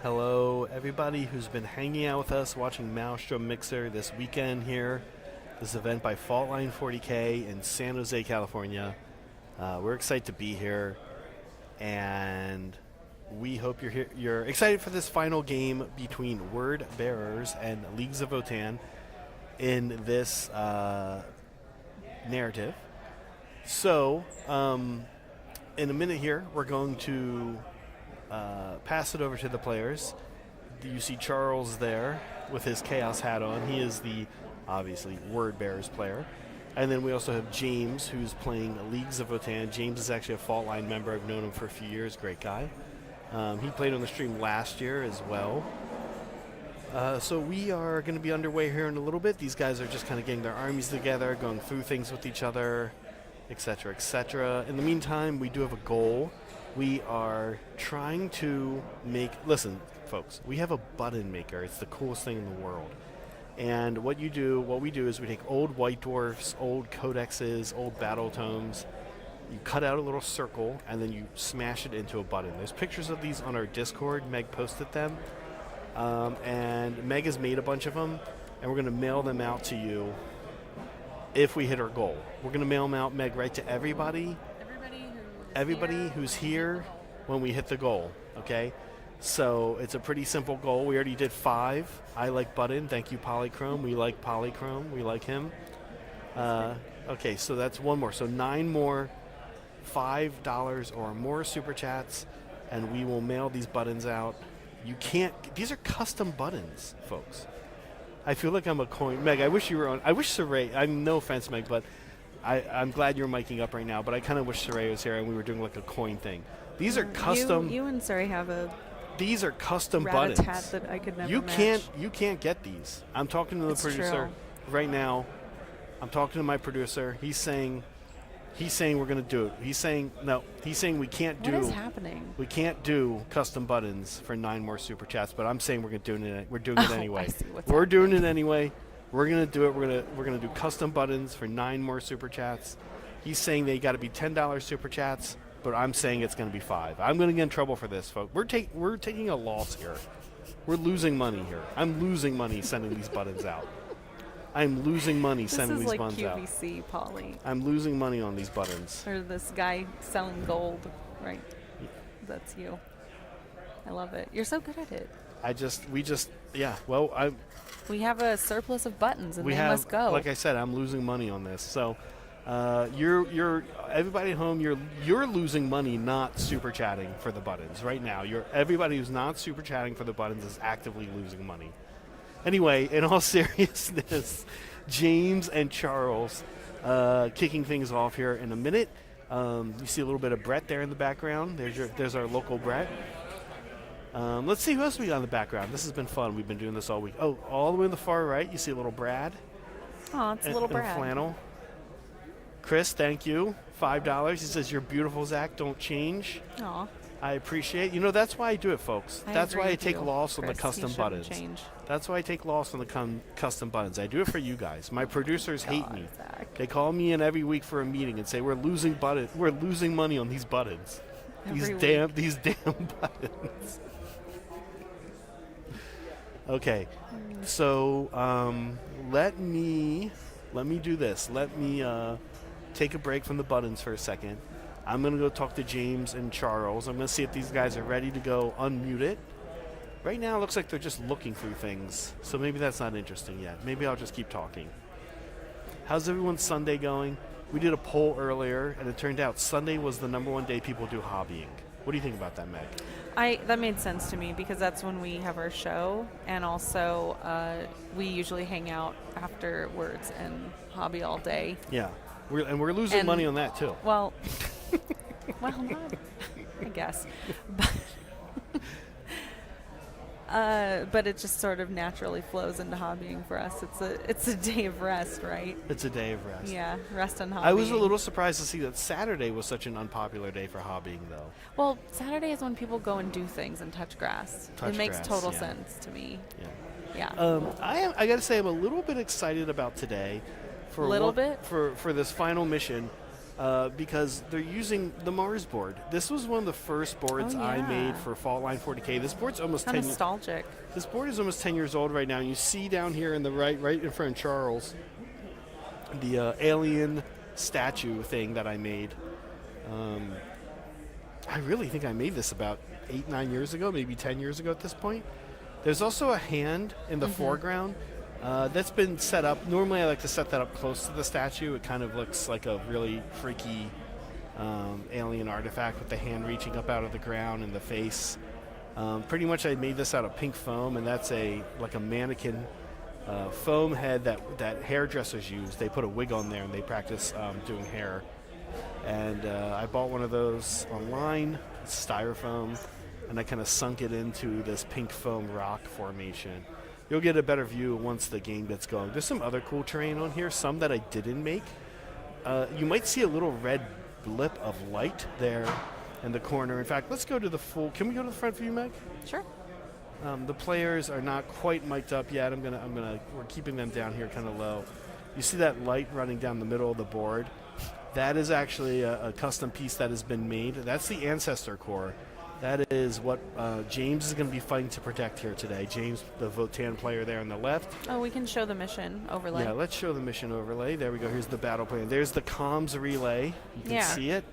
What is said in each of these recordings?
Hello, everybody who's been hanging out with us watching Maelstrom Mixer this weekend here. This event by Fault Line 40K in San Jose, California. We're excited to be here, and we hope you're here. You're excited for this final game between Word Bearers and Leagues of Votann in this narrative. So, in a minute here, we're going to pass it over to the players. You see Charles there with his Chaos hat on. He is the, obviously, Word Bearers player. And then we also have James, who's playing Leagues of Votann. James is actually a Fault Line member. I've known him for a few years. Great guy. He played on the stream last year as well. So we are going to be underway here in a little bit. These guys are just kind of getting their armies together, going through things with each other, etc., etc. In the meantime, we do have a goal. We are trying to make... Listen, folks, we have a button maker. It's the coolest thing in the world. And what we do is we take old White Dwarfs, old codexes, old battle tomes. You cut out a little circle, and then you smash it into a button. There's pictures of these on our Discord. Meg posted them. And Meg has made a bunch of them, and we're going to mail them out to you if we hit our goal. We're going to mail them out, Meg, right to everybody. Everybody who's here when we hit the goal, okay? So it's a pretty simple goal. We already did 5. I like Button. Thank you, Polychrome. We like Polychrome. We like him. Okay, so that's one more. So 9 more $5 or more Super Chats, and we will mail these buttons out. You can't... These are custom buttons, folks. I feel like I'm a coin... Meg, I wish you were on... I wish Saray... I'm no offense, Meg, but... I'm glad you're miking up right now, but I kind of wish Saray was here and we were doing like a coin thing. These are custom. You and Saray have a. These are custom buttons. That I could never you match. can't get these. I'm talking to the producer right now. I'm talking to my producer. He's saying we're gonna do it. He's saying no. He's saying we can't do. What is happening? We can't do custom buttons for 9 more Super Chats, but I'm saying we're gonna do it. We're doing it anyway. I see what's we're happening. doing it anyway. We're gonna do it. We're gonna do custom buttons for 9 more Super Chats. He's saying they got to be $10 Super Chats, but I'm saying it's gonna be 5. I'm gonna get in trouble for this, folks. We're taking a loss here. We're losing money here. I'm losing money sending these buttons out. I'm losing money sending these buttons out. This is like QVC, Polly. I'm losing money on these buttons. Or this guy selling gold, right? Yeah. That's you. I love it. You're so good at it. We have a surplus of buttons, and they must go. Like I said, I'm losing money on this. So, you're everybody at home. You're losing money, not super chatting for the buttons right now. Everybody who's not super chatting for the buttons is actively losing money. Anyway, in all seriousness, James and Charles kicking things off here in a minute. You see a little bit of Brett there in the background. There's our local Brett. Let's see who else we got in the background. This has been fun. We've been doing this all week. Oh, all the way on the far right, you see a little Brad. Oh, it's a little Brad. In flannel. Chris, thank you. $5. He says, "You're beautiful, Zach. Don't change." Aw. I appreciate it. That's why I do it, folks. That's why I take loss on the custom buttons. That's why I take loss on the custom buttons. I do it for you guys. My producers hate me. Zach. They call me in every week for a meeting and say, We're losing money on these buttons. These damn buttons. Okay, so let me do this. Let me take a break from the buttons for a second. I'm going to go talk to James and Charles. I'm going to see if these guys are ready to go unmute it. Right now it looks like they're just looking through things, so maybe that's not interesting yet. Maybe I'll just keep talking. How's everyone's Sunday going? We did a poll earlier, and it turned out Sunday was the #1 day people do hobbying. What do you think about that, Meg? That made sense to me because that's when we have our show, and also we usually hang out afterwards and hobby all day. Yeah, we're losing money on that too. Well, not, I guess. But it just sort of naturally flows into hobbying for us. It's a day of rest, right? It's a day of rest. Yeah, rest and hobbying. I was a little surprised to see that Saturday was such an unpopular day for hobbying, though. Well, Saturday is when people go and do things and touch grass. It makes total sense to me. Yeah. I got to say, I'm a little bit excited about today. For this final mission. because they're using the Mars board. This was one of the first boards I made for Fault Line 40K. This board's almost 10 years. Nostalgic. This board is almost 10 years old right now. You see down here in the right in front of Charles, the alien statue thing that I made. I really think I made this about 8-9 years ago, maybe 10 years ago at this point. There's also a hand in the foreground that's been set up. Normally I like to set that up close to the statue. It kind of looks like a really freaky alien artifact with the hand reaching up out of the ground and the face. Pretty much I made this out of pink foam, and that's like a mannequin foam head that hairdressers use. They put a wig on there and they practice doing hair. And I bought one of those online, it's styrofoam, and I kind of sunk it into this pink foam rock formation. You'll get a better view once the game gets going. There's some other cool terrain on here, some that I didn't make. You might see a little red blip of light there in the corner. In fact, let's go to the full. Can we go to the front view, Meg? Sure. The players are not quite mic'd up yet. We're keeping them down here kind of low. You see that light running down the middle of the board? That is actually a custom piece that has been made. That's the Ancestor Core. That is what James is going to be fighting to protect here today. James, the Votan player there on the left. Oh, we can show the mission overlay. Yeah, let's show the mission overlay. There we go. Here's the battle plan. There's the comms relay. You can see it.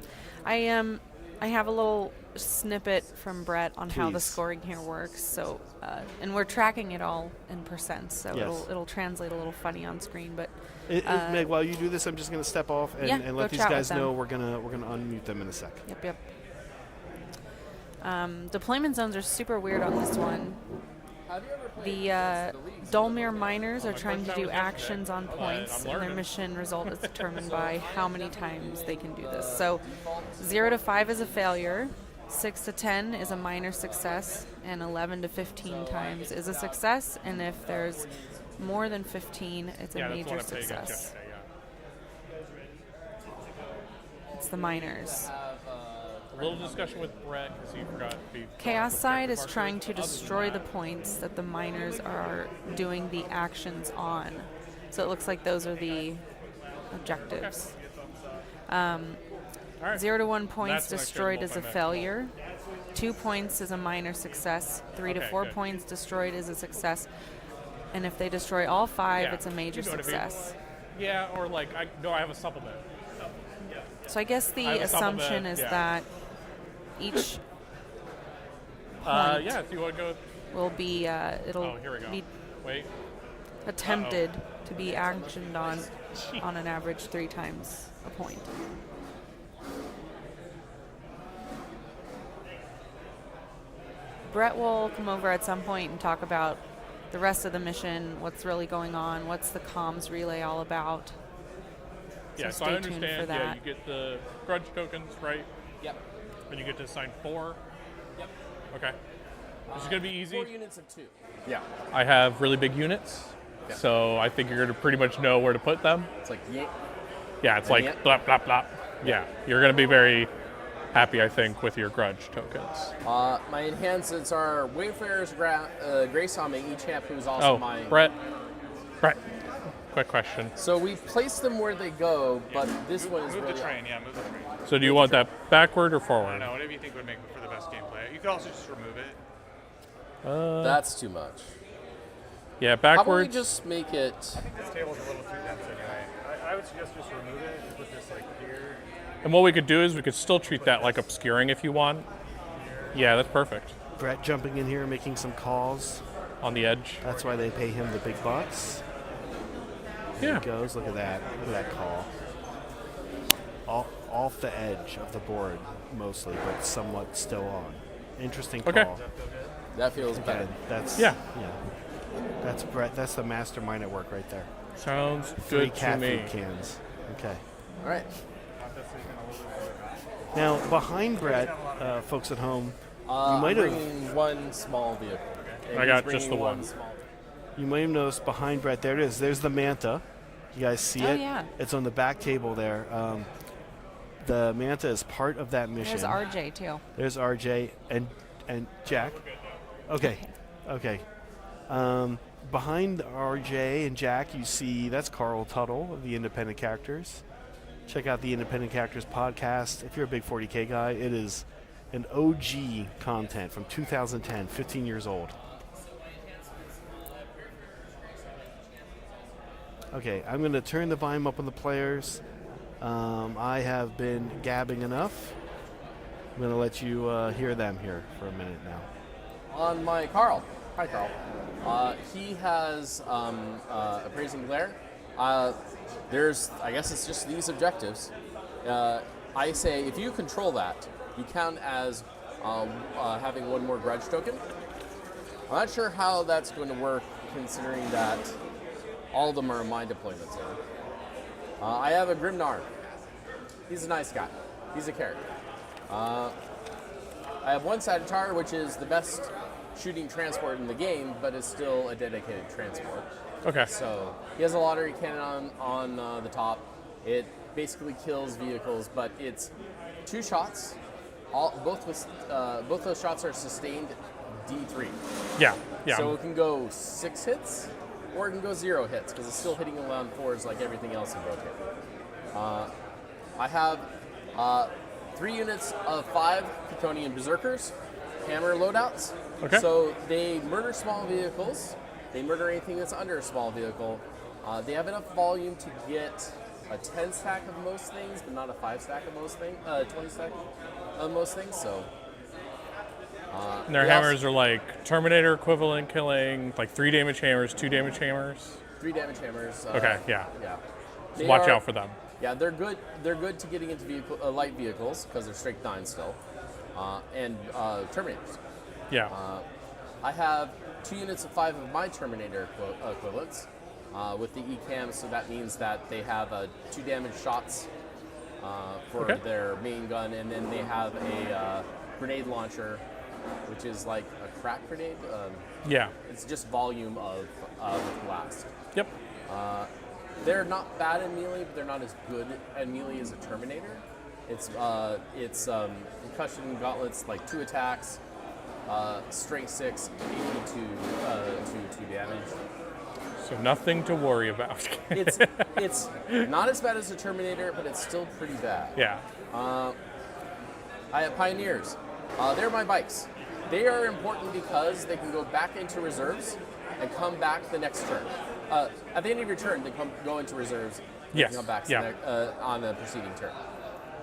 I have a little snippet from Brett on how the Please. scoring here works. So, and we're tracking it all in percents, so Yes. it'll translate a little funny on screen. But Meg, while you do this, I'm just going to step off and let go these chat guys with them. know we're gonna unmute them in a sec. Yep. Deployment zones are super weird on this one. The Dolmir miners are trying to do actions on points, and their mission result is determined by how many times they can do this. So 0 to 5 is a failure, 6 to 10 is a minor success, and 11 to 15 times is a success, and if there's more than 15, it's a major success. It's the miners. A little discussion with Brett because he forgot to be. Chaos side is trying to destroy the points that the miners are doing the actions on. So it looks like those are the objectives. 0 to 1 points destroyed is a failure. 2 points is a minor success. 3 to 4 points destroyed is a success. And if they destroy all 5, it's a major success. Yeah, or like, I have a supplement. So I guess the assumption is that each point if you want to go. will be, it'll Here we go. be Wait. attempted to be actioned on an average 3 times a point. Brett will come over at some point and talk about the rest of the mission, what's really going on, what's the comms relay all about. Yeah, So so I stay tuned understand. for that. Yeah, you get the grudge tokens, right? Yep. And you get to assign 4. Yep. Okay. This is gonna be easy. 4 units of 2. Yeah. I have really big units, so I think you're gonna pretty much know where to put them. It's like yeet. Yeah, it's like Yep. blop blop blop. Yeah, you're gonna be very happy, I think, with your grudge tokens. My enhancements are Wayfarer's Grace on each champ, who's also my. Brett, quick question. So we place them where they go, but this one is Move really the train, yeah, move the train. So do you want that backward or I forward? don't know, whatever you think would make for the best gameplay. You could also just remove it. That's too much. Yeah, How about we backwards. just make it? This table's a little too dense anyway. I would suggest just remove it and put this like here. And what we could do is we could still treat that like obscuring if you want. Yeah, that's perfect. Brett jumping in here, making some calls. On the edge. That's why they pay him the big bucks. There Yeah. he goes. Look at that. Look at that call. Off the edge of the board, mostly, but somewhat still on. Interesting call. Okay. That feels better. Again, that's Yeah. That's Brett. That's the mastermind at work right there. Sounds 3 good to cat me. food cans. Okay. All right. Now behind Brett, folks at home, you I'm might have bringing one small vehicle. And I got he's just the bringing one. small. you might have noticed behind Brett. There it is. There's the Manta. You guys see Oh, it? yeah. It's on the back table there. The Manta is part of that mission. There's RJ too. There's RJ and Jack. Okay. Behind RJ and Jack, you see that's Carl Tuttle of the independent characters. check out the Independent Characters podcast. If you're a big 40K guy, it is an OG content from 2010, 15 years old. Okay, I'm going to turn the volume up on the players. I have been gabbing enough. I'm going to let you hear them here for a minute now. On my Carl. Hi, Carl. He has Appraising Glare. There's, I guess it's just these objectives. I say if you control that, you count as having one more grudge token. I'm not sure how that's going to work, considering that all of them are my deployments here. I have a Grimnar. He's a nice guy. He's a character. I have one Sagittar, which is the best shooting transport in the game, but is still a dedicated transport. Okay. So he has a lottery cannon on the top. It basically kills vehicles, but it's 2 shots. Both those shots are sustained D3. Yeah. So it can go 6 hits, or it can go 0 hits, because it's still hitting around 4s like everything else in Broken. I have 3 units of 5 Chthonian Berserkers, hammer loadouts. Okay. So they murder small vehicles. They murder anything that's under a small vehicle. They have enough volume to get a 10 stack of most things, but not a 5 stack of most things, 20 stack of most things. So. And their hammers are like Terminator equivalent killing, like 3 damage hammers, 2 damage hammers. 3 damage hammers. Okay, yeah. Yeah. So watch out for them. Yeah, they're good. They're good to getting into light vehicles because they're strength 9 still, and Terminators. Yeah. I have 2 units of 5 of my Terminator equivalents with the ECAM, so that means that they have 2 damage shots for their main gun, and then they have a grenade launcher, which is like a crack grenade. Yeah. It's just volume of blast. Yep. They're not bad in melee, but they're not as good at melee as a Terminator. It's concussion gauntlets, like 2 attacks, strength 6, AP 2 damage. So nothing to worry about. It's not as bad as a Terminator, but it's still pretty bad. Yeah. I have Pioneers. They're my bikes. They are important because they can go back into reserves and come back the next turn. At the end of your turn, they go into reserves and come back on the preceding turn.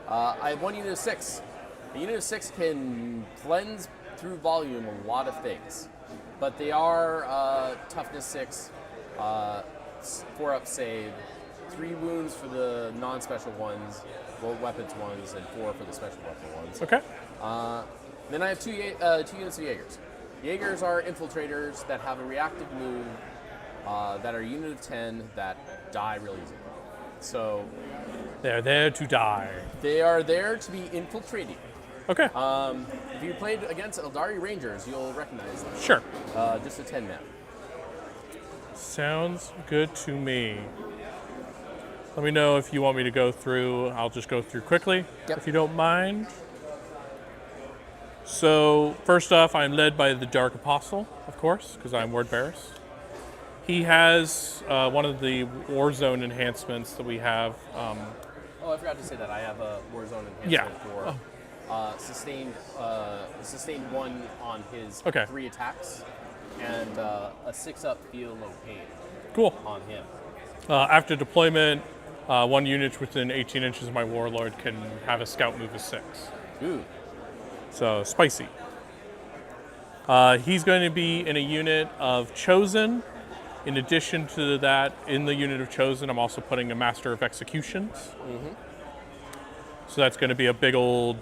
I have 1 unit of 6. A unit of 6 can cleanse through volume a lot of things, but they are toughness 6, 4-up save, 3 wounds for the non-special ones, rolled weapons ones, and 4 for the special weapon ones. Okay. Then I have 2 units of Jaegers. Jaegers are infiltrators that have a reactive move that are a unit of 10 that die really easily. So they're there to die. They are there to be infiltrating. Okay. If you played against Eldari Rangers, you'll recognize them. Sure. Just a 10 man. Sounds good to me. Let me know if you want me to go through. I'll just go through quickly, if you don't mind. So first off, I'm led by the Dark Apostle, of course, because I'm Word Barris. He has one of the Warzone enhancements that we have. I forgot to say that. I have a Warzone enhancement for sustained 1 on his 3 attacks, and a 6-up feel low pain on him. After deployment, 1 unit within 18 inches of my Warlord can have a scout move of 6. Ooh. So, spicy. He's going to be in a unit of Chosen. In addition to that, in the unit of Chosen, I'm also putting a Master of Executions. Mm-hmm. So that's going to be a big old,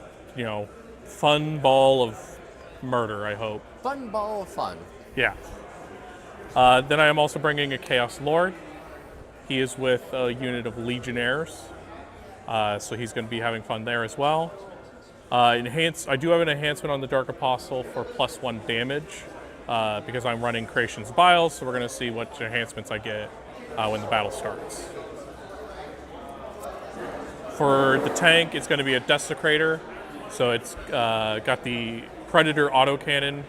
fun ball of murder, I hope. Fun ball of fun. Yeah. Then I am also bringing a Chaos Lord. He is with a unit of Legionnaires. So he's going to be having fun there as well. I do have an enhancement on the Dark Apostle for +1 damage because I'm running Creation's Bile, so we're going to see what enhancements I get when the battle starts. For the tank, it's going to be a Desecrator, so it's got the Predator autocannon,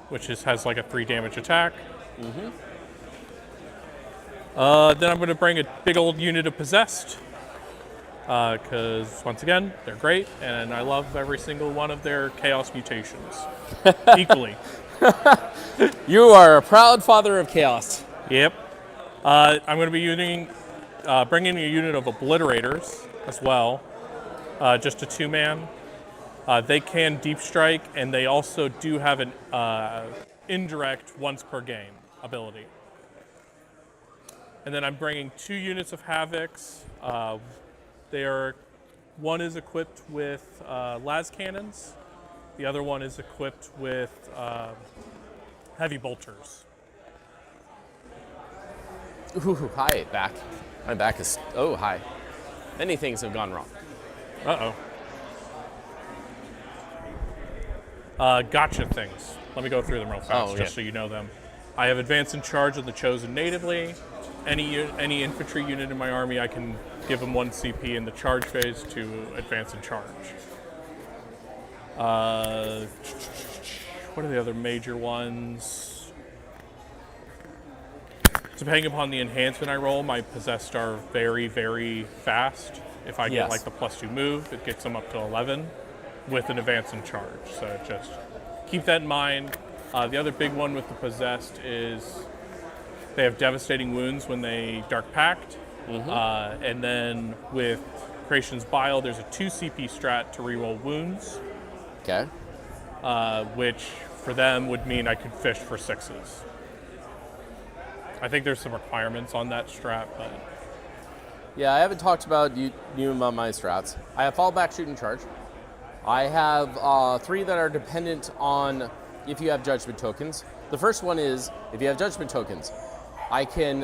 which has like a 3 damage attack. Mm-hmm. Then I'm going to bring a big old unit of Possessed. because once again, they're great, and I love every single one of their chaos mutations equally. You are a proud father of chaos. Yep. I'm going to be bringing a unit of obliterators as well, just a 2-man. They can deep strike, and they also do have an indirect once per game ability. And then I'm bringing 2 units of Havocs. One is equipped with las cannons. The other one is equipped with heavy bolters. Ooh, hi, back. My back is, oh, hi. Many things have gone wrong. Uh-oh. Gotcha things. Let me go through them real fast, just so you know them. I have advance and charge of the chosen natively. Any infantry unit in my army, I can give them 1 CP in the charge phase to advance and charge. What are the other major ones? Depending upon the enhancement I roll, my possessed are very, very fast. If I get like the +2 move, it gets them up to 11 with an advance and charge. So just keep that in mind. The other big one with the possessed is they have devastating wounds when they Dark Pact. And then with Creation's Bile, there's a 2 CP strat to reroll wounds. Okay. Which for them would mean I could fish for 6s. I think there's some requirements on that strat, but... Yeah, I haven't talked about my strats. I have fallback, shoot, and charge. I have 3 that are dependent on if you have judgment tokens. The first one is, if you have judgment tokens, I can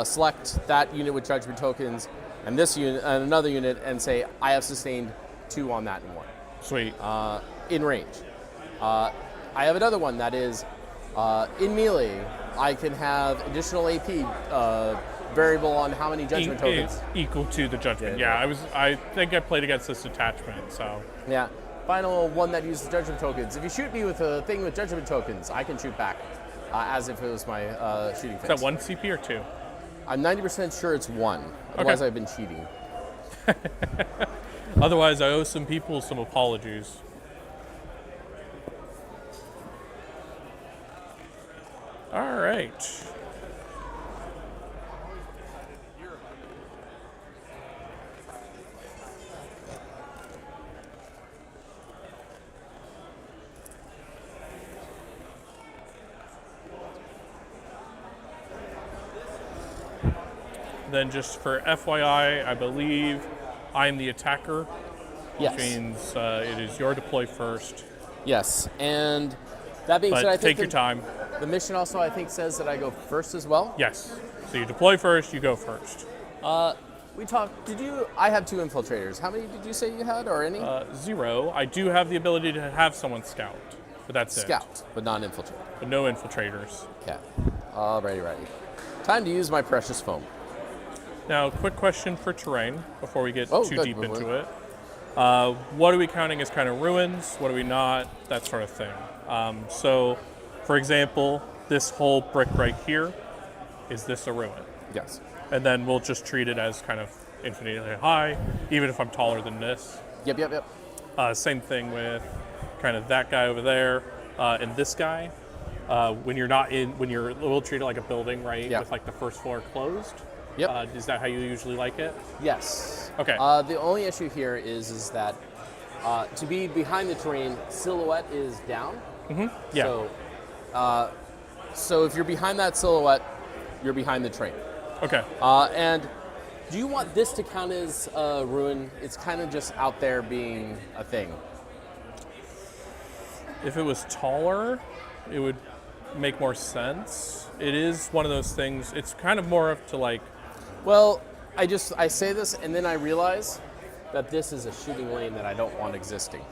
select that unit with judgment tokens and this unit and another unit and say, I have sustained 2 on that and 1. Sweet. In range. I have another one that is, in melee, I can have additional AP variable on how many judgment tokens. Equal to the judgment. Yeah, I think I played against this attachment, so. Yeah. Final one that uses judgment tokens. If you shoot me with a thing with judgment tokens, I can shoot back as if it was my shooting phase. Is that 1 CP or 2? I'm 90% sure it's 1. Otherwise, I've been cheating. Otherwise, I owe some people some apologies. All right. Then just for FYI, I believe I'm the attacker, Yes. which means it is your deploy first. Yes, and that being But said, I take think your time. The mission also, I think, says that I go first as well. Yes. So you deploy first, you go first. We talked. I have 2 infiltrators. How many did you say you had, or any? 0. I do have the ability to have someone scout, but that's Scout, but not infiltrator. But no infiltrators. Okay. Alrighty, righty. Time to use my precious foam. Now, quick question for terrain before we get too deep good. into it. What are we counting as kind of ruins? What are we not? That sort of thing. So, for example, this whole brick right here, is this a ruin? Yes. And then we'll just treat it as kind of infinitely high, even if I'm taller than this. Yep. Same thing with kind of that guy over there and this guy. When we'll treat it like a building, right? Yeah. With like the first floor closed. Yep. Is that how you usually like it? Yes. Okay. The only issue here is that to be behind the terrain, silhouette is down. Yeah. So if you're behind that silhouette, you're behind the train. Okay. And do you want this to count as a ruin? It's kind of just out there being a thing. If it was taller, it would make more sense. It is one of those things. It's kind of more up to like. Well, I say this and then I realize that this is a shooting lane that I don't want existing.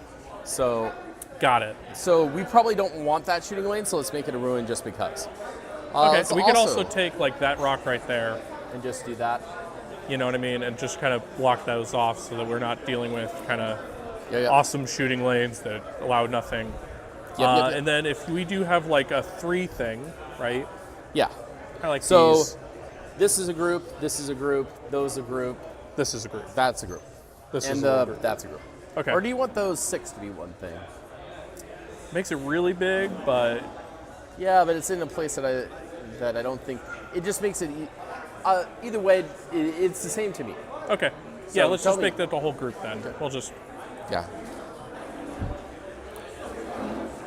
So. Got it. So we probably don't want that shooting lane, so let's make it a ruin just because. Okay, so we could also take like that rock right there. And just do that. You know what I mean? And just kind of block those off so that we're not dealing with kind of Yeah. awesome shooting lanes that allow nothing. Yep. And then if we do have like a 3 thing, right? Yeah. Kind of like So these. this is a group, those a group, This is a group. That's a group. This And is a group. that's a group. Okay. Or do you want those 6 to be one thing? Makes it really big, but Yeah, but it's in a place that I don't think it just makes it. Either way, it's the same to me. okay. So Yeah, let's tell just me- make that the whole group then. We'll just. Yeah.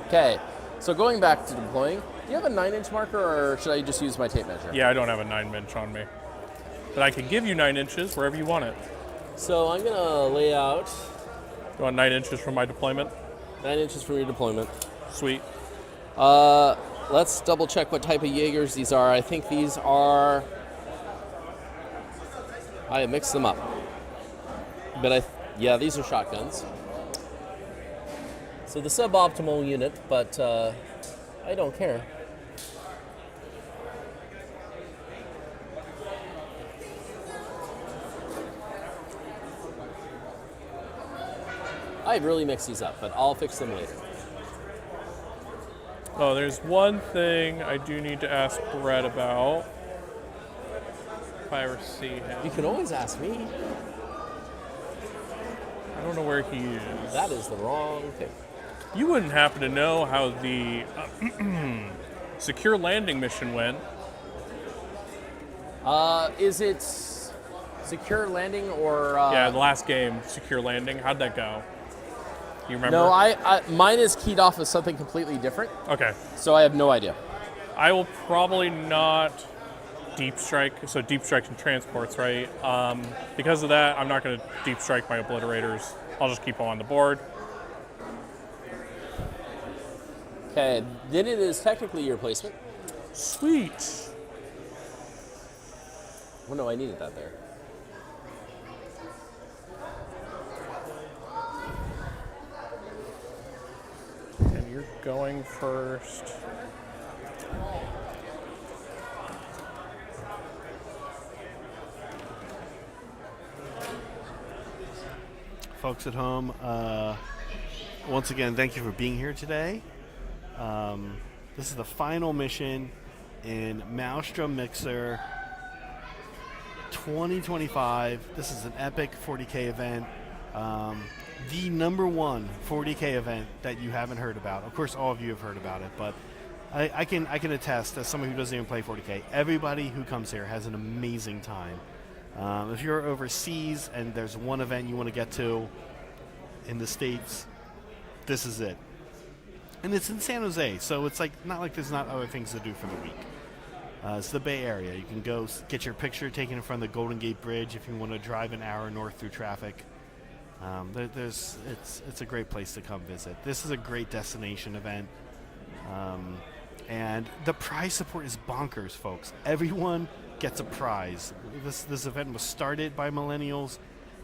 Okay. So going back to deploying, do you have a 9-inch marker, or should I just use my tape measure? Yeah, I don't have a 9-inch on me, but I can give you 9 inches wherever you want it. So I'm gonna lay out You want 9 inches from my deployment? 9 inches from your deployment. Sweet. Let's double check what type of Jaegers these are. I think these are. I mixed them up, but yeah, these are shotguns. So the suboptimal unit, but I don't care. I really mixed these up, but I'll fix them later. Oh, there's one thing I do need to ask Brett about. If I ever see him. You can always ask me. I don't know where he is. That is the wrong thing. You wouldn't happen to know how the secure landing mission went. Is it secure landing or? Yeah, the last game, secure landing. How'd that go? You remember? No, I mine is keyed off as something completely different, Okay. so I have no idea. I will probably not deep strike. So deep strikes and transports, right? Because of that, I'm not going to deep strike my obliterators. I'll just keep them on the board. Okay, then it is technically your placement. Sweet. Oh no, I needed that there. And you're going first. Folks at home, once again, thank you for being here today. This is the final mission in Maelstrom Mixer 2025. This is an epic 40K event. The number one 40K event that you haven't heard about. Of course, all of you have heard about it, but I can attest, as someone who doesn't even play 40K, everybody who comes here has an amazing time. If you're overseas and there's one event you want to get to in the States, this is it. And it's in San Jose, so it's like not like there's not other things to do for the week. It's the Bay Area. You can go get your picture taken in front of the Golden Gate Bridge if you want to drive an hour north through traffic. It's a great place to come visit. This is a great destination event. And the prize support is bonkers, folks. Everyone gets a prize. This event was started by millennials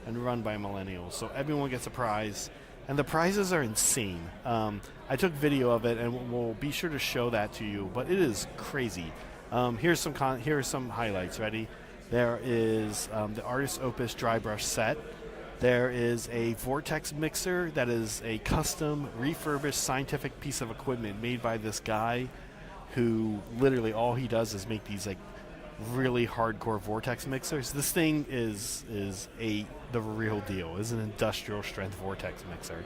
and run by millennials, so everyone gets a prize. And the prizes are insane. I took video of it, and we'll be sure to show that to you. But it is crazy. Here are some highlights. Ready? There is the Artist Opus dry brush set. There is a vortex mixer that is a custom, refurbished scientific piece of equipment made by this guy, who literally all he does is make these like really hardcore vortex mixers. This thing is the real deal. It's an industrial strength vortex mixer.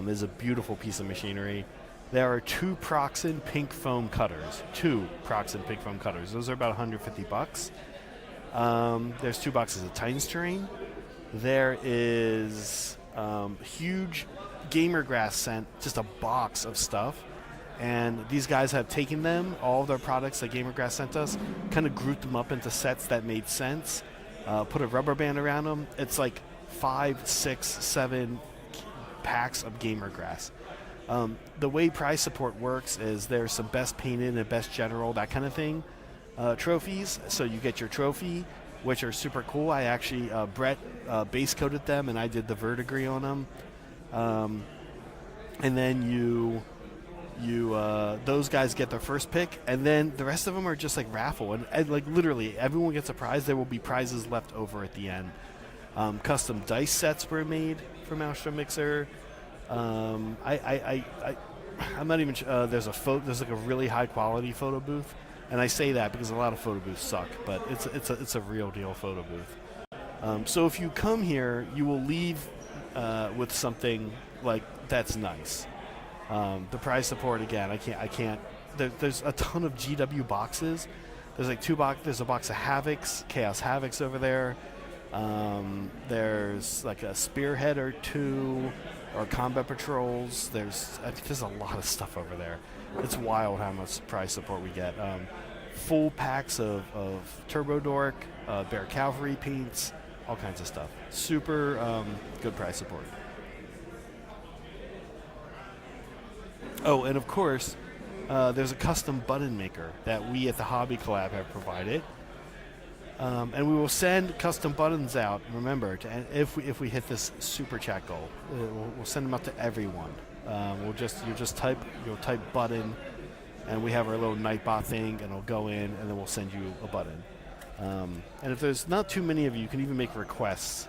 Is a beautiful piece of machinery. There are 2 Proxen pink foam cutters. 2 Proxen pink foam cutters. Those are about $150. There's 2 boxes of Titans terrain. There is huge gamer grass scent, just a box of stuff. And these guys have taken them, all of their products that Gamergrass sent us, kind of grouped them up into sets that made sense, put a rubber band around them. It's like 5, 6, 7 packs of Gamergrass. The way prize support works is there's some best painted and best general, that kind of thing, trophies. So you get your trophy, which are super cool. I actually, Brett base coated them, and I did the verdigris on them. And then those guys get their first pick, and then the rest of them are just like raffle, and like literally everyone gets a prize. There will be prizes left over at the end. Custom dice sets were made for Maelstrom Mixer. I'm not even sure, there's like a really high quality photo booth, and I say that because a lot of photo booths suck, but it's a real deal photo booth. So if you come here, you will leave with something like that's nice. The prize support again. I can't. There's a ton of GW boxes. There's like there's a box of Havocs, Chaos Havocs over there. There's like a Spearhead or two, or Combat Patrols. There's a lot of stuff over there. It's wild how much prize support we get. Full packs of Turbo Dork, Bear Cavalry paints, all kinds of stuff. Super good prize support. Oh, and of course, there's a custom button maker that we at the Hobby Collab have provided. And we will send custom buttons out. Remember, if we hit this super chat goal, we'll send them out to everyone. You'll type button, and we have our little Nightbot thing, and it'll go in, and then we'll send you a button. And if there's not too many of you can even make requests.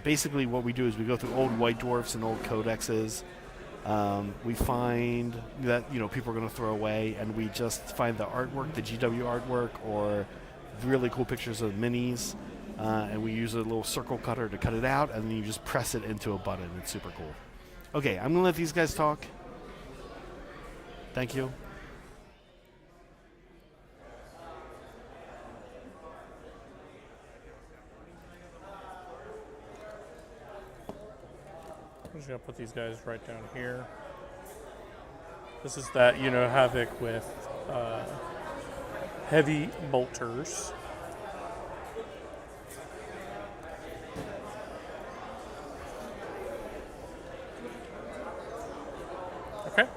Basically, what we do is we go through old White Dwarfs and old codexes. We find that people are going to throw away, and we just find the artwork, the GW artwork, or really cool pictures of minis, and we use a little circle cutter to cut it out, and then you just press it into a button. It's super cool. Okay, I'm going to let these guys talk. Thank you. I'm just going to put these guys right down here. This is that, Havoc with heavy bolters. Okay.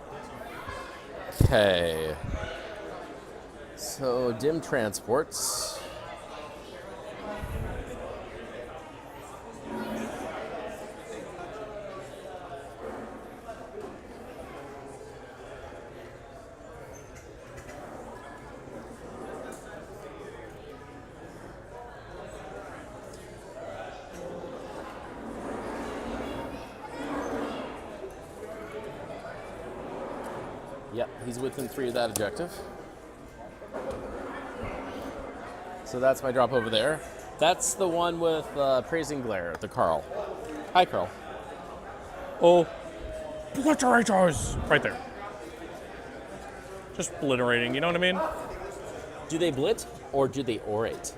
Okay. So, dim transports. Yep, he's within 3 of that objective. So that's my drop over there. That's the one with Praising Glare, the Carl. Hi, Carl. Oh, obliterators! Right there. Just obliterating, you know what I mean? Do they blit or do they orate?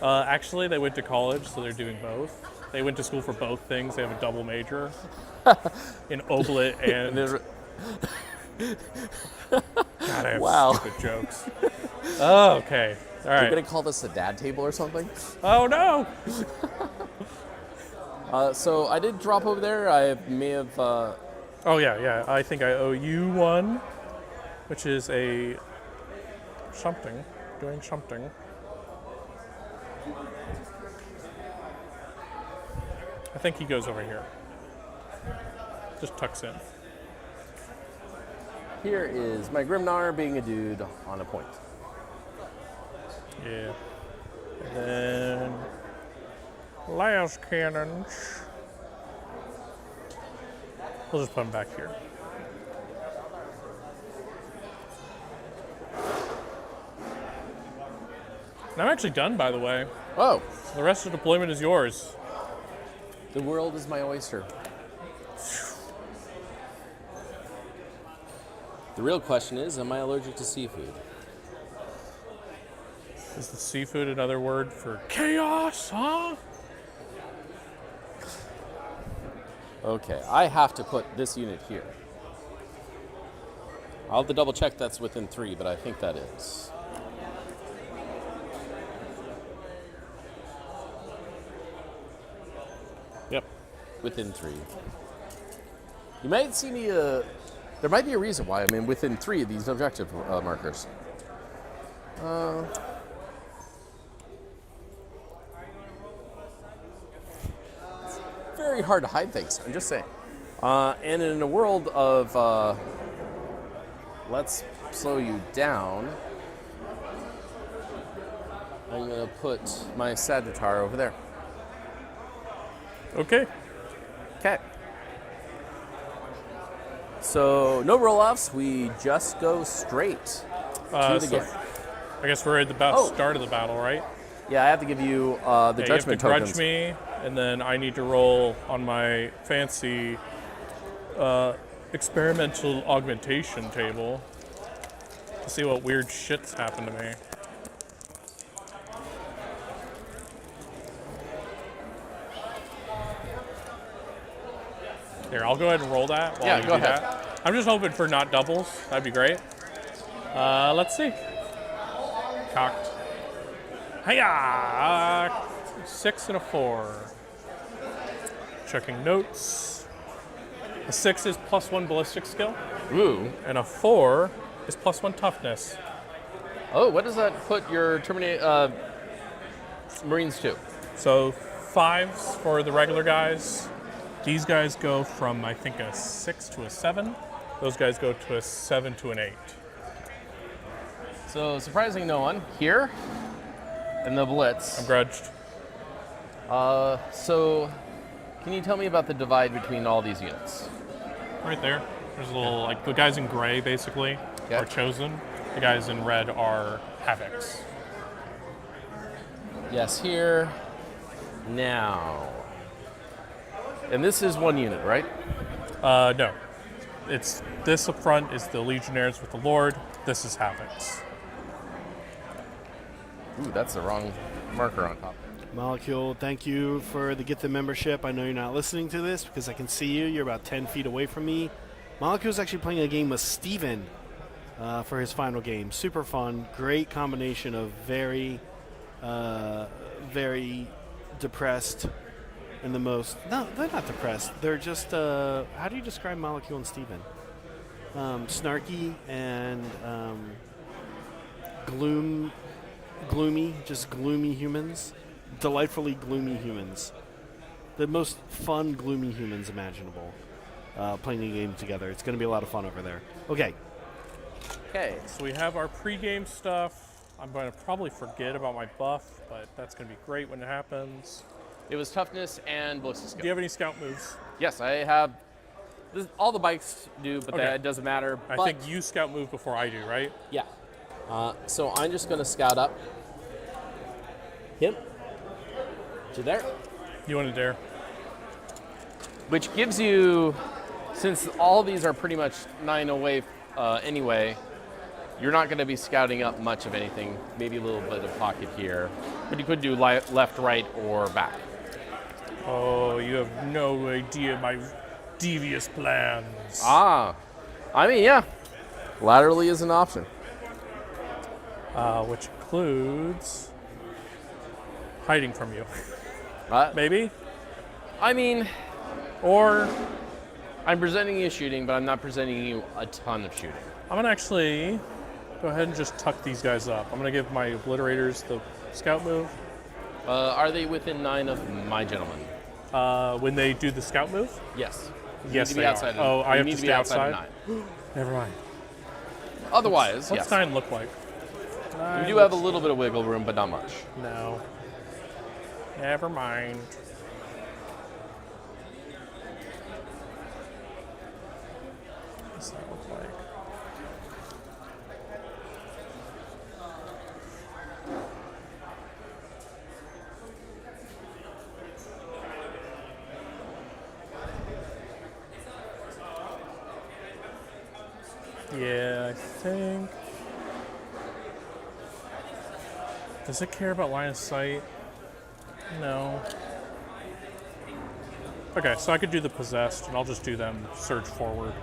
Actually, they went to college, so they're doing both. They went to school for both things. They have a double major in oblit and... God, I have stupid jokes. Oh, okay. All right. You're going to call this a dad table or something? Oh, no! So I did drop over there. I may have... Oh, yeah. I think I owe you one, which is a something. Doing something. I think he goes over here. Just tucks in. Here is my Grimnar being a dude on a point. Yeah. And then las cannons. We'll just put them back here. And I'm actually done, by the way. Oh. The rest of the deployment is yours. The world is my oyster. The real question is, am I allergic to seafood? Is the seafood another word for chaos, huh? Okay, I have to put this unit here. I'll have to double check that's within 3, but I think that is. Yep. Within 3. You might see me, there might be a reason why I'm in within 3 of these objective markers. It's very hard to hide things, I'm just saying. And in a world of, let's slow you down, I'm going to put my Sagittar over there. Okay. Okay. So, no roll-offs, we just go straight to the game. I guess we're at the start of the battle, right? Yeah, I have to give you the Yeah, you have judgment to grudge tokens. me, and then I need to roll on my fancy experimental augmentation table to see what weird shit's happened to me. Here, I'll go ahead and roll that while you go do ahead. that. I'm just hoping for not doubles. That'd be great. Let's see. Cocked. Hiya! 6 and a 4. Checking notes. A 6 is +1 ballistic skill, Ooh. and a 4 is +1 toughness. Oh, what does that put your Marines to? So 5s for the regular guys. These guys go from, I think, a 6 to a 7. Those guys go to a 7 to an 8. So surprising no one here in the Blitz. I'm grudged. So can you tell me about the divide between all these units? Right there. There's a little, like, the guys in gray, basically, Okay. are chosen. The guys in red are havocs. Yes, here. Now. And this is one unit, right? No. It's this up front is the Legionnaires with the Lord. This is havocs. Ooh, that's the wrong marker on top. Molecule, thank you for the Get the membership. I know you're not listening to this because I can see you. You're about 10 feet away from me. Molecule's actually playing a game with Steven for his final game. Super fun. Great combination of very depressed and the most... No, they're not depressed. They're just... how do you describe Molecule and Steven? Snarky and gloomy, just gloomy humans. Delightfully gloomy humans. The most fun, gloomy humans imaginable. Playing a game together. It's going to be a lot of fun over there. Okay. Okay. So we have our pregame stuff. I'm going to probably forget about my buff, but that's going to be great when it happens. It was toughness and ballistic Do skill. you have any scout moves? Yes, I have. All the bikes do, but Okay. that doesn't matter. I But- think you scout move before I do, right? Yeah. So I'm just going to scout up him to there, You want to dare? which gives you, since all these are pretty much 9 away anyway, you're not going to be scouting up much of anything. Maybe a little bit of pocket here, but you could do left, right, or back. Oh, you have no idea my devious plans. I mean, yeah, laterally is an option. Which includes hiding from you, Uh, maybe? I mean, Or I'm presenting you shooting, but I'm not presenting you a ton of shooting. I'm going to actually go ahead and just tuck these guys up. I'm going to give my obliterators the scout move. Are they within 9 of my gentlemen? When they do the scout move? Yes. You Yes, need to be they outside. are. Oh, I you have need to to stay be outside outside? of 9. Never mind. Otherwise, What's yes. 9 look like? You do have a little bit of wiggle room, but not much. No. Never mind. What's that look like? Yeah, I think. Does it care about line of sight? No. Okay, so I could do the possessed, and I'll just do them surge forward.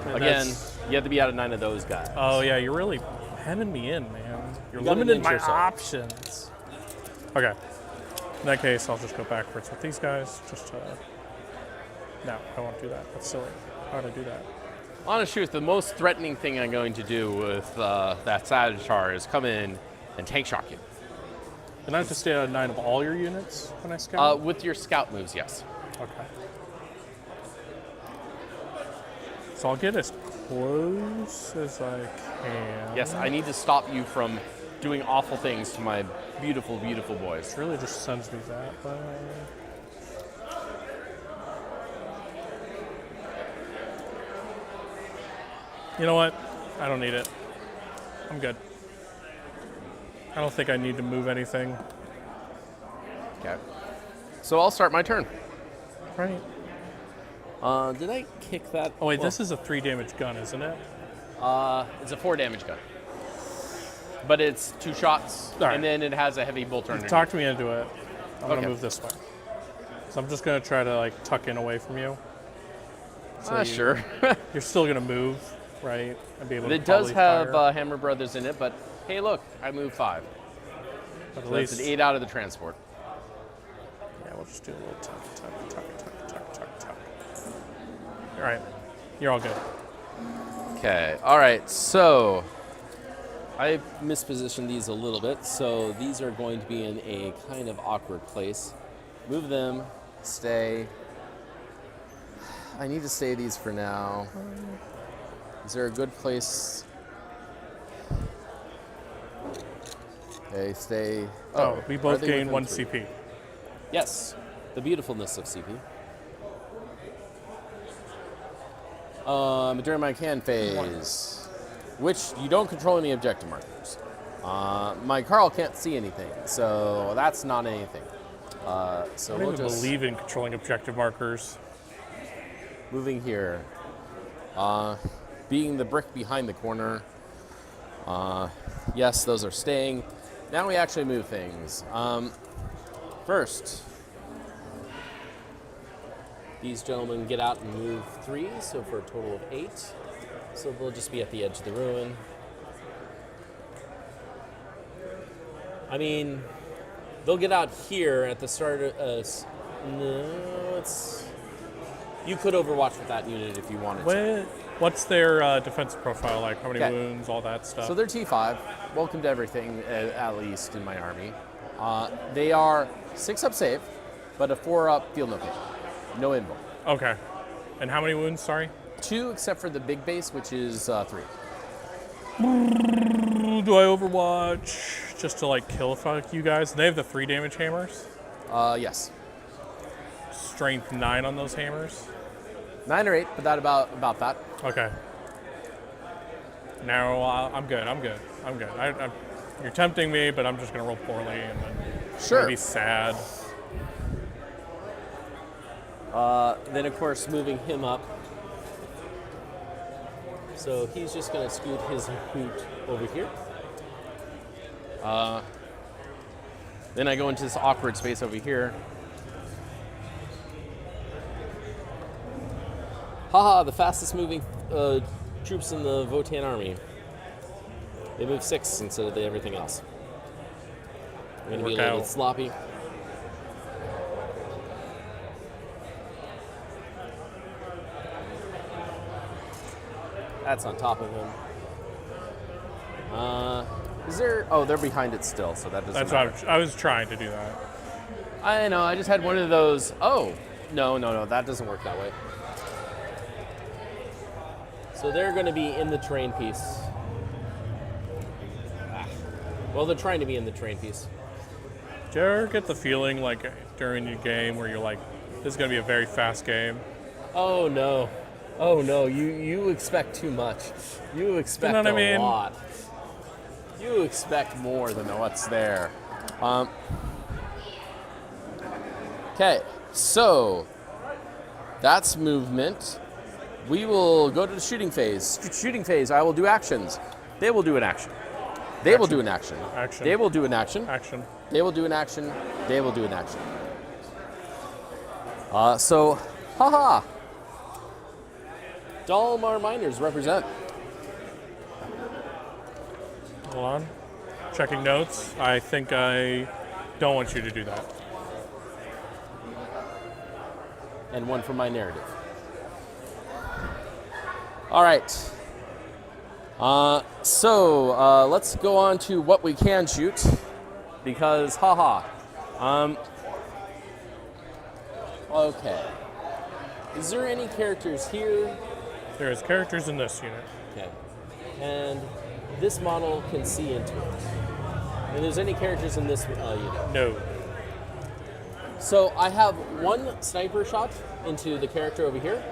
And Again, that's- you have to be out of 9 of those guys. Oh yeah, you're really hemming me in, man. You're You gotta limiting limit my yourself. options. Okay. In that case, I'll just go backwards with these guys. Just to... No, I won't do that. That's silly. How would I do that? Honest truth, the most threatening thing I'm going to do with that Sagittar is come in and tank shock you. And I have to stay at 9 of all your units when I scout? With your scout moves, yes. Okay. So I'll get as close as I can. Yes, I need to stop you from doing awful things to my beautiful, beautiful boys. It really just sends me that way. You know what? I don't need it. I'm good. I don't think I need to move anything. Okay. So I'll start my turn. Right. Did I kick that? Oh wait, Well, this is a 3 damage gun, isn't it? It's a 4 damage gun. But it's 2 shots, All right. and then it has a heavy bolter underneath. Talk me into it. I'm Okay. gonna move this way. So I'm just gonna try to like tuck in away from you. Sure. You're still gonna move, right? And be able to It does probably have fire. Hammer Brothers in it, but hey, look, I moved 5. But at So that's least an 8 out of the transport. Yeah, we'll just do a little tuck. All right, you're all good. Okay, all right, so I mispositioned these a little bit, so these are going to be in a kind of awkward place. Move them, stay. I need to stay these for now. Is there a good place? Okay, stay. Oh, we are both they gain within 1 3? CP. Yes, the beautifulness of CP. During my can phase, which you don't control any objective markers. My Carl can't see anything, so that's not anything. So I don't we'll even just believe in controlling objective markers. moving here. Being the brick behind the corner. Yes, those are staying. Now we actually move things. First, these gentlemen get out and move 3, so for a total of 8. So they'll just be at the edge of the ruin. I mean, they'll get out here at the start of... no, it's... You could overwatch with that unit if you wanted to. What's their defense profile like? How many Okay. wounds, all that stuff? So they're T5. Welcome to everything, at least in my army. They are 6-up save, but a 4-up field no pain. No invo. Okay. And how many wounds, sorry? 2 except for the big base, which is 3. Do I overwatch just to like kill fuck you guys? They have the 3 damage hammers. Yes. Strength 9 on those hammers. 9 or 8, but that about that. Okay. No, I'm good. You're tempting me, but I'm just gonna roll poorly and then Sure. be sad. Then, of course, moving him up. So he's just going to scoot his boot over here. Then I go into this awkward space over here. Haha, the fastest moving troops in the Votan army. They move 6 instead of everything else. I'm going to be a little bit sloppy. That's on top of him. Is there... Oh, they're behind it still, so that doesn't That's matter. what I was trying to do that. I know, I just had one of those... Oh, no, that doesn't work that way. So they're going to be in the terrain piece. Well, they're trying to be in the terrain piece. Do you ever get the feeling like during your game where you're like, this is going to be a very fast game? Oh, no. You expect too much. You expect what I mean? a lot. You expect more than what's there. Okay, so that's movement. We will go to the shooting phase. Shooting phase, I will do actions. They will do an action. They will do an action. Action. They will do an action. Action. They will do an action. They will do an action. So, haha. Dolmir miners represent. Hold on. Checking notes. I think I don't want you to do that. And one for my narrative. All right. So let's go on to what we can shoot, because haha. Okay. Is there any characters here? There's characters in this unit. Okay. And this model can see into it. And there's any characters in this unit? No. So I have one sniper shot into the character over here.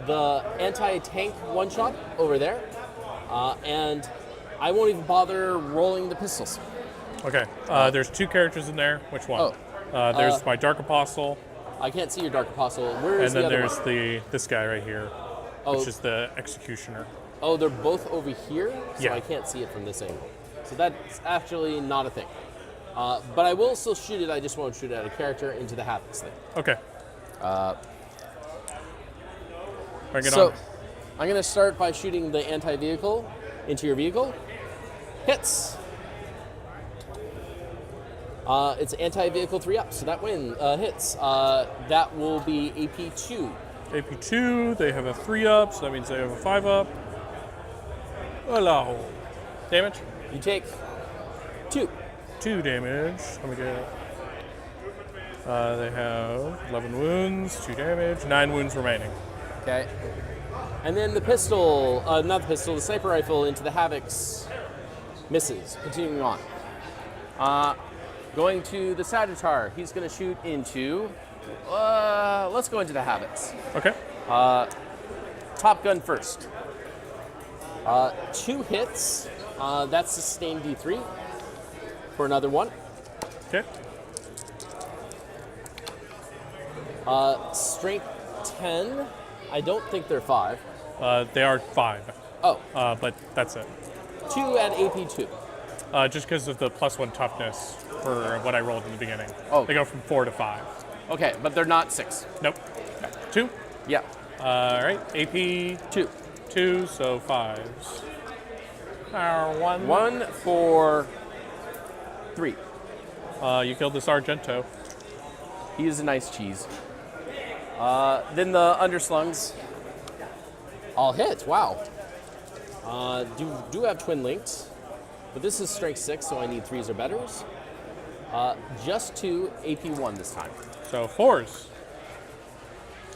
The anti-tank one shot over there. And I won't even bother rolling the pistols. Okay. There's 2 characters in there. Which one? Oh. There's my Dark Apostle, I can't see your Dark Apostle. Where is and the then other there's one? this guy right here, Oh. which is the Executioner. Oh, they're both over here, so Yeah. I can't see it from this angle. So that's actually not a thing. But I will still shoot it. I just won't shoot it at a character into the Havocs thing. Okay. Bring it So on. I'm going to start by shooting the anti-vehicle into your vehicle. Hits. It's anti-vehicle 3-up, so that hits. That will be AP2. AP2, they have a 3-up, so that means they have a 5-up. Hello. Damage? You take 2. 2 damage. Let me get it. They have 11 wounds, 2 damage, 9 wounds remaining. Okay. And then the pistol, not the pistol, the sniper rifle into the Havocs misses. Continuing on. Going to the Sagittar, he's going to shoot into. Let's go into the Havocs. Okay. Top gun first. 2 hits. That's sustained D3 for another one. Okay. Strength 10. I don't think they're 5. They are 5. Oh, But that's it. 2 at AP2. Just because of the +1 toughness for what I rolled in the beginning. Oh. They go from 4 to 5. Okay, but they're not 6. Nope. 2. Yeah, All right. AP 2. 2, so 5s. 1. 1 for 3. You killed the Sargento. He is a nice cheese. Then the underslungs. All hit. Wow. Do have twin linked, but this is strength 6, so I need 3s or betters. Just 2 AP1 this time. So 4s.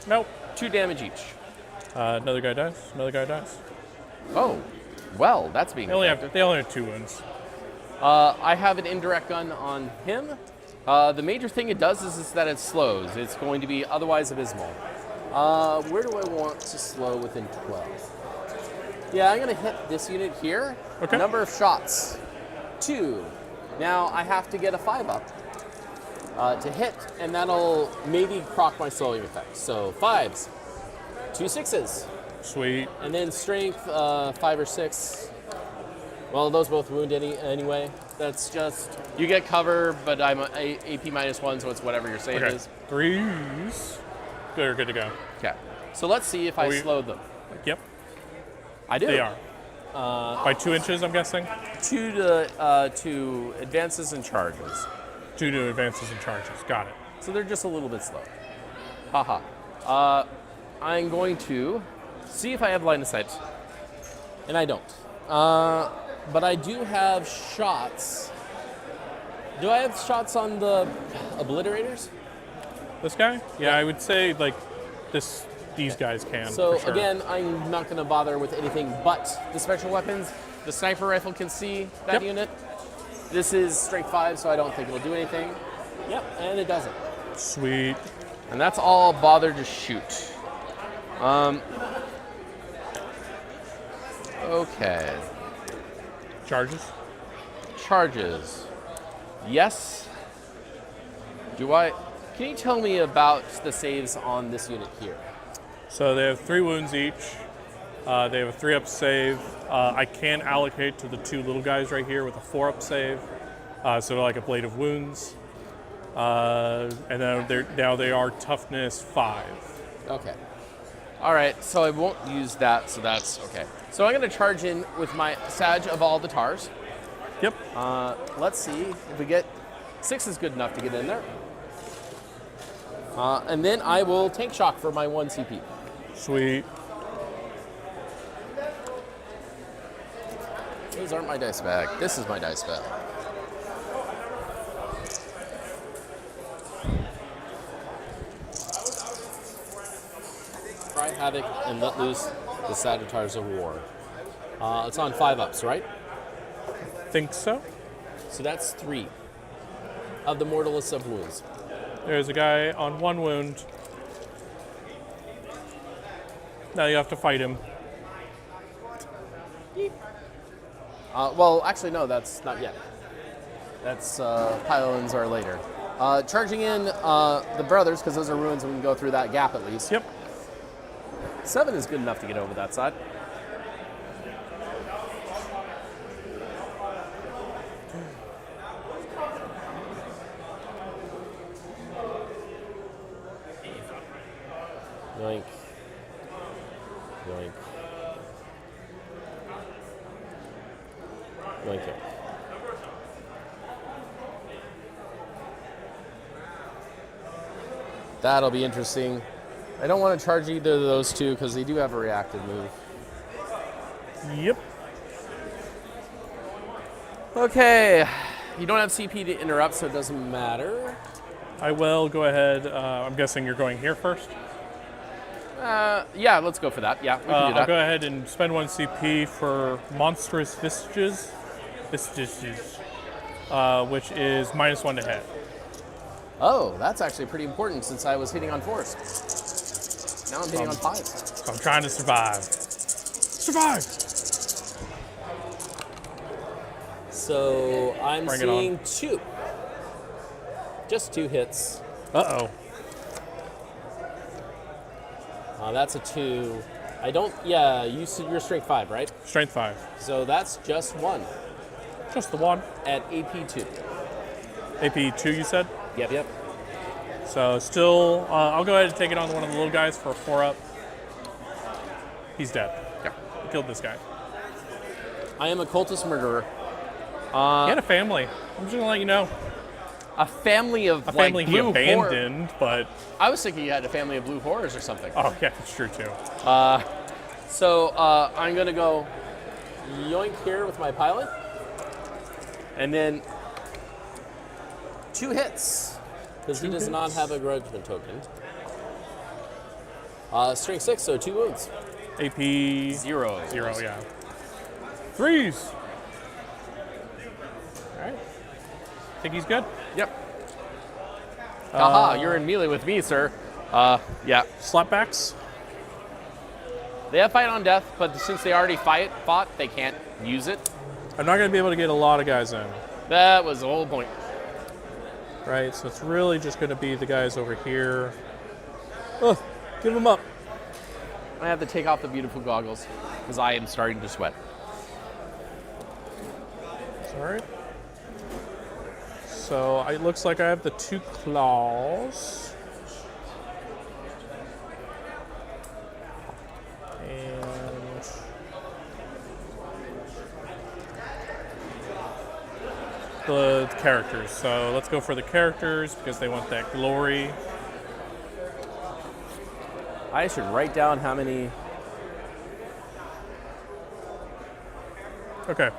Nope. 2 damage each. Another guy dies. Another guy dies. Oh, well, that's being effective. They only have 2 wounds. I have an indirect gun on him. The major thing it does is that it slows. It's going to be otherwise abysmal. Where do I want to slow within 12? Yeah, I'm going to hit this unit here. Okay. Number of shots, 2. Now I have to get a 5-up to hit, and that'll maybe proc my slowing effect. So 5s, 2 6s, Sweet. and then strength 5 or 6. Well, those both wound anyway. That's just, you get cover, but I'm AP -1, so it's whatever your save Okay. is. 3s. Good to go. Okay. So let's see if I we- slowed them. Yep. I do. They are. By 2 inches, I'm guessing? 2 to advances and charges. 2 to advances and charges. Got it. So they're just a little bit slow. Haha. I'm going to see if I have line of sight. And I don't. But I do have shots. Do I have shots on the obliterators? This guy? Yeah, I would say like these guys can. So for sure. again, I'm not going to bother with anything but the special weapons. The sniper rifle can see that Yep. unit. This is strength 5, so I don't think it'll do anything. Yep, and it doesn't. Sweet. And that's all I'll bother to shoot. Okay. Charges. Charges. Yes. Can you tell me about the saves on this unit here? So they have 3 wounds each. They have a 3-up save. I can allocate to the 2 little guys right here with a 4-up save. So they're like a blade of wounds. And then they are toughness 5. Okay. All right, so I won't use that, so that's okay. So I'm going to charge in with my Sag of all the Tars. Yep. Let's see if we get 6 is good enough to get in there. And then I will tank shock for my 1 CP. Sweet. Those aren't my dice bag. This is my dice bag. Cry Havoc and let loose the Sagittars of War. It's on 5-ups, right? Think so. So that's 3 of the Mortalist of Wounds. There's a guy on 1 wound. Now you have to fight him. Well, actually, no, that's not yet. That's pylons are later. Charging in the brothers, because those are ruins, and we can go through that gap at least. Yep. 7 is good enough to get over that side. Yoink. Yoink. Yoink it. That'll be interesting. I don't want to charge either of those two because they do have a reactive move. Yep. Okay. You don't have CP to interrupt, so it doesn't matter. I will go ahead. I'm guessing you're going here first. Yeah, let's go for that. Yeah, we can do I'll that. go ahead and spend 1 CP for monstrous vestiges, which is -1 to hit. Oh, that's actually pretty important since I was hitting on 4s. Now I'm hitting on 5s. So I'm trying to survive. Survive! So I'm Bring it seeing 2. Just 2 hits. Uh-oh. That's a 2. I don't. Yeah, you said you're strength 5, right? Strength 5. So that's just 1 Just the one. at AP 2. AP 2, you said? Yep. So still, I'll go ahead and take it on one of the little guys for a 4-up. He's dead. Yeah. I killed this guy. I am a cultist murderer. He had a family. I'm just gonna let you know. A family of A family like he blue abandoned, but I was thinking you had a family of blue horrors or something. oh yeah, that's true too. So I'm gonna go yoink here with my pilot, and then 2 hits because he does not have a grudgman token. Strength 6, so 2 wounds. AP 0. 0, yeah. 3s. All right. Think he's good. Yep. Haha, you're in melee with me, sir. Yeah. Slapbacks. They have fight on death, but since they already fought, they can't use it. I'm not gonna be able to get a lot of guys in. That was the whole point. Right, so it's really just gonna be the guys over here. Oh, give them up. I have to take off the beautiful goggles because I am starting to sweat. Sorry. So it looks like I have the 2 claws. And the characters. So let's go for the characters because they want that glory. I should write down how many. Okay.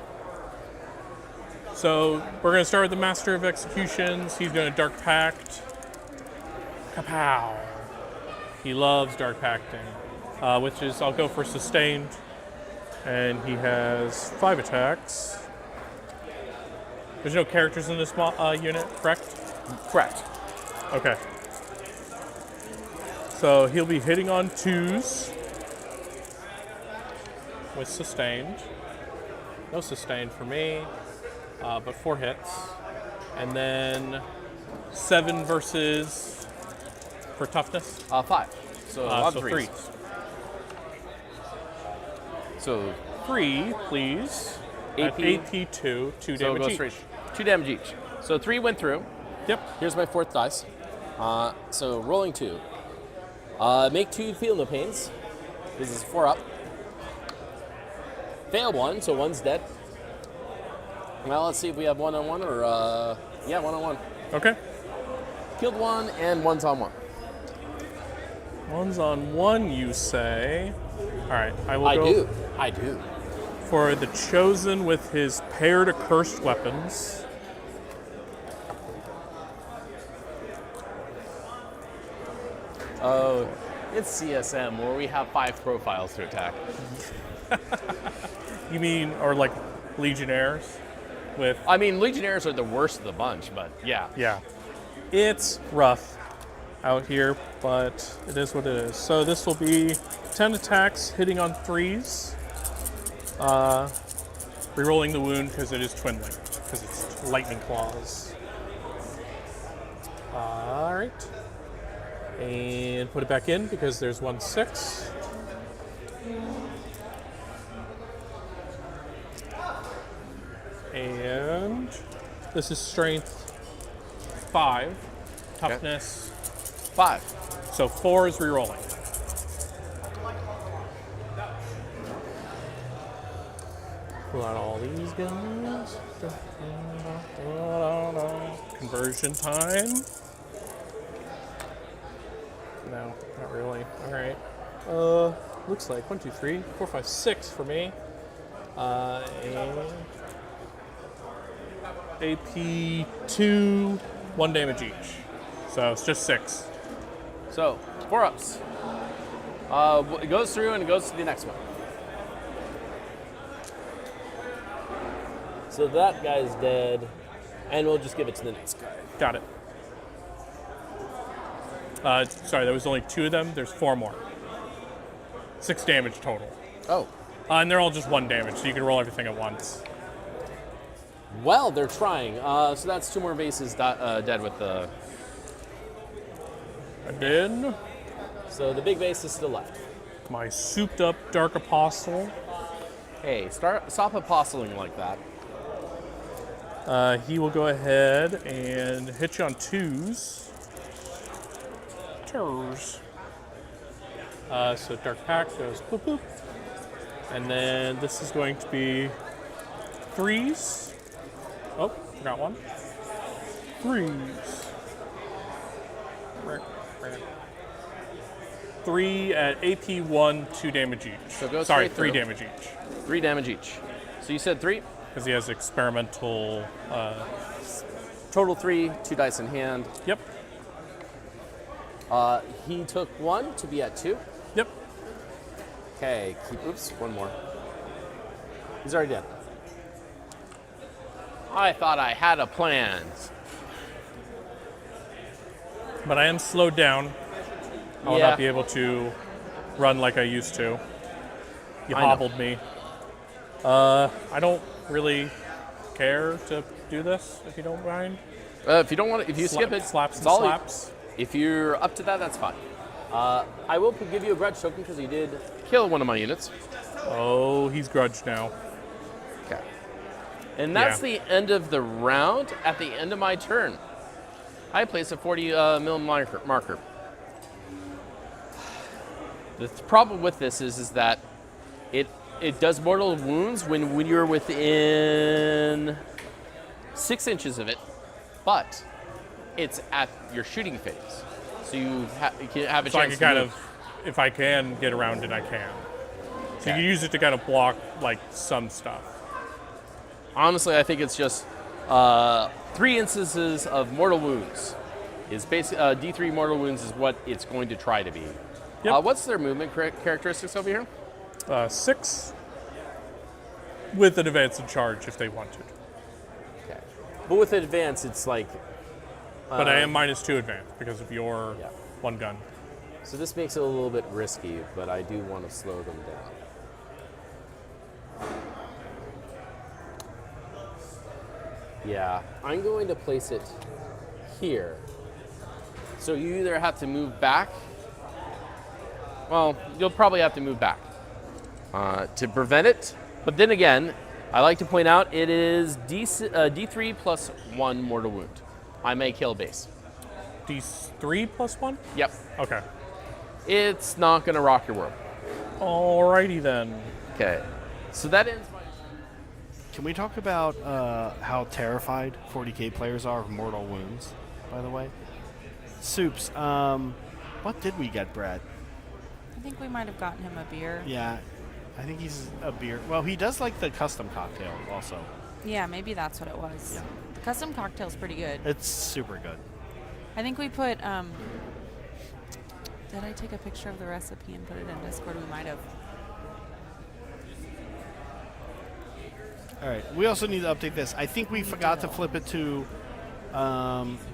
So we're going to start with the Master of Executions. He's going to Dark Pact. Kapow. He loves Dark Pacting, which is, I'll go for Sustained. And he has 5 attacks. There's no characters in this unit, correct? Correct. Okay. So he'll be hitting on 2s with Sustained. No Sustained for me. But 4 hits. And then 7 versus for toughness. 5. So So 3. So 3, please. AP. AP 2, 2 so damage go each. straight. 2 damage each. So 3 went through. Yep. Here's my 4th dice. So rolling 2. Make 2 feel no pains. This is 4-up. Fail 1, so 1's dead. Well, let's see if we have 1-on-1 or yeah, 1-on-1. Okay. Killed 1 and 1's on 1. 1's on 1, you say. All right, I will go I do. for the Chosen with his paired accursed weapons. Oh, it's CSM where we have 5 profiles to attack. You mean, or like Legionnaires with, I mean, Legionnaires are the worst of the bunch, but yeah. yeah. It's rough out here, but it is what it is. So this will be 10 attacks hitting on 3s. Rerolling the wound because it is twinling. because it's lightning claws. All right. And put it back in because there's 1/6. And this is strength 5, toughness 5. So 4 is rerolling. Pull out all these guys. Conversion time. No, not really. All right. Looks like 1, 2, 3, 4, 5, 6 for me. And AP 2, 1 damage each. So it's just 6. So 4 ups. It goes through and it goes to the next one. So that guy's dead, and we'll just give it to the next guy. Got it. Sorry, there was only 2 of them. There's 4 more. 6 damage total. Oh. And they're all just 1 damage, so you can roll everything at once. Well, they're trying. So that's 2 more bases dead with the... I did. So the big base is still left. My souped up Dark Apostle. Hey, stop apostling like that. He will go ahead and hit you on 2s. Terrors. So Dark Pact goes boop boop. And then this is going to be 3s. Oh, forgot one. 3s. 3 at AP 1, 2 damage each. So go Sorry, straight 3 through. damage each. 3 damage each. So you said 3? Because he has experimental. Total 3, 2 dice in hand. Yep. He took 1 to be at 2. Yep. Okay, oops, 1 more. He's already dead. I thought I had a plan. But I am slowed down. I will Yeah. not be able to run like I used to. You I know. hobbled me. I don't really care to do this, if you don't mind. If you don't want to, if you skip it, Slaps it's and all slaps. if you're up to that, that's fine. I will give you a grudge token because you did kill one of my units. Oh, he's grudged now. Okay. And that's Yeah. the end of the round. At the end of my turn, I place a 40 mil marker. The problem with this is that it does mortal wounds when you're within 6 inches of it, but it's at your shooting phase. So you can have a So I chance can kind to of, if I can get around it, I can. So you Okay. can use it to kind of block, like, some stuff. Honestly, I think it's just 3 instances of mortal wounds. Is basically D3 mortal wounds is what it's going to try to be. Yep. What's their movement characteristics over here? 6 with an advance in charge if they wanted. Okay. But with advance, it's like... But I am -2 advance because of your Yeah. 1 gun. So this makes it a little bit risky, but I do want to slow them down. Yeah, I'm going to place it here. So you either have to move back. Well, you'll probably have to move back to prevent it. But then again, I like to point out it is D3 plus 1 mortal wound. I may kill base. D3 plus 1? Yep. Okay. It's not going to rock your world. Alrighty then. Okay. So that ends my... Can we talk about how terrified 40k players are of mortal wounds, by the way? Soups, what did we get, Brad? I think we might have gotten him a beer. Yeah, I think he's a beer. Well, he does like the custom cocktail also. Yeah, maybe that's what it was. Yeah. The custom cocktail's pretty good. It's super good. I think we put, did I take a picture of the recipe and put it in Discord? We might have. All right, we also need to update this. I think we forgot to flip it to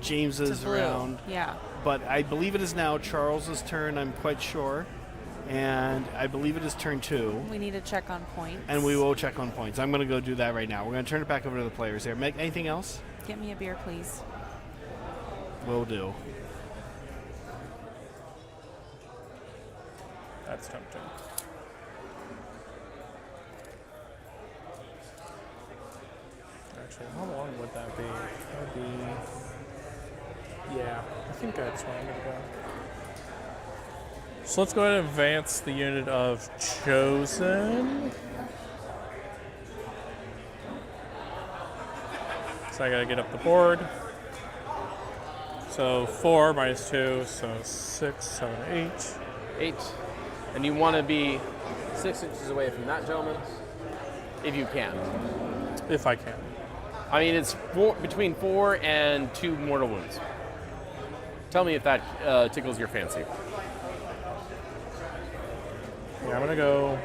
James's It's blue. round, Yeah. but I believe it is now Charles's turn, I'm quite sure. And I believe it is turn 2. We need to check on points. And we will check on points. I'm going to go do that right now. We're going to turn it back over to the players here. Meg, anything else? Get me a beer, please. Will do. That's tempting. Actually, how long would that be? That would be... Yeah, I think that's where I'm going to go. So let's go ahead and advance the unit of Chosen. So I got to get up the board. So 4 minus 2, so 6, 7, 8. 8. And you want to be 6 inches away from that gentleman, if you can. If I can. I mean, it's between 4 and 2 mortal wounds. Tell me if that tickles your fancy. Yeah, I'm going to go...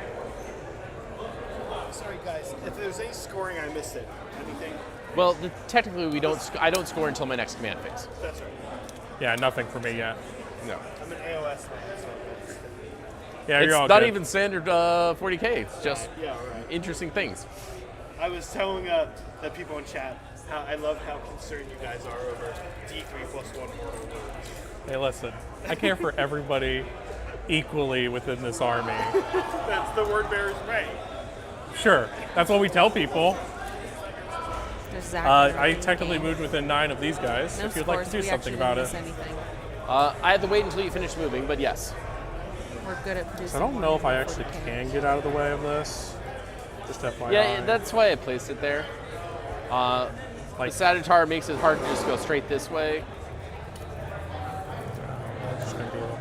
Sorry, guys. If there's any scoring, I missed it. Anything? Well, technically, we don't. I don't score until my next command phase. That's right. Yeah, nothing for me yet. No. I'm an AOS man, so Yeah, It's you're all not good. even standard 40K. It's just yeah, right. interesting things. I was telling the people in chat how I love how concerned you guys are over D3 plus 1 mortal wounds. Hey, listen. I care for everybody equally within this army. That's the word bearer's right. Sure, that's what we tell people. There's Zach I technically moved within 9 of these guys. No If you'd like to scores, do we something actually about didn't it. miss anything. I had to wait until you finish moving, but yes. We're good at producing. I don't know if I more actually 40K. can get out of the way of this. Just FYI. Yeah, that's why I placed it there. The Saditar makes it hard to just go straight this way. I'm just gonna be able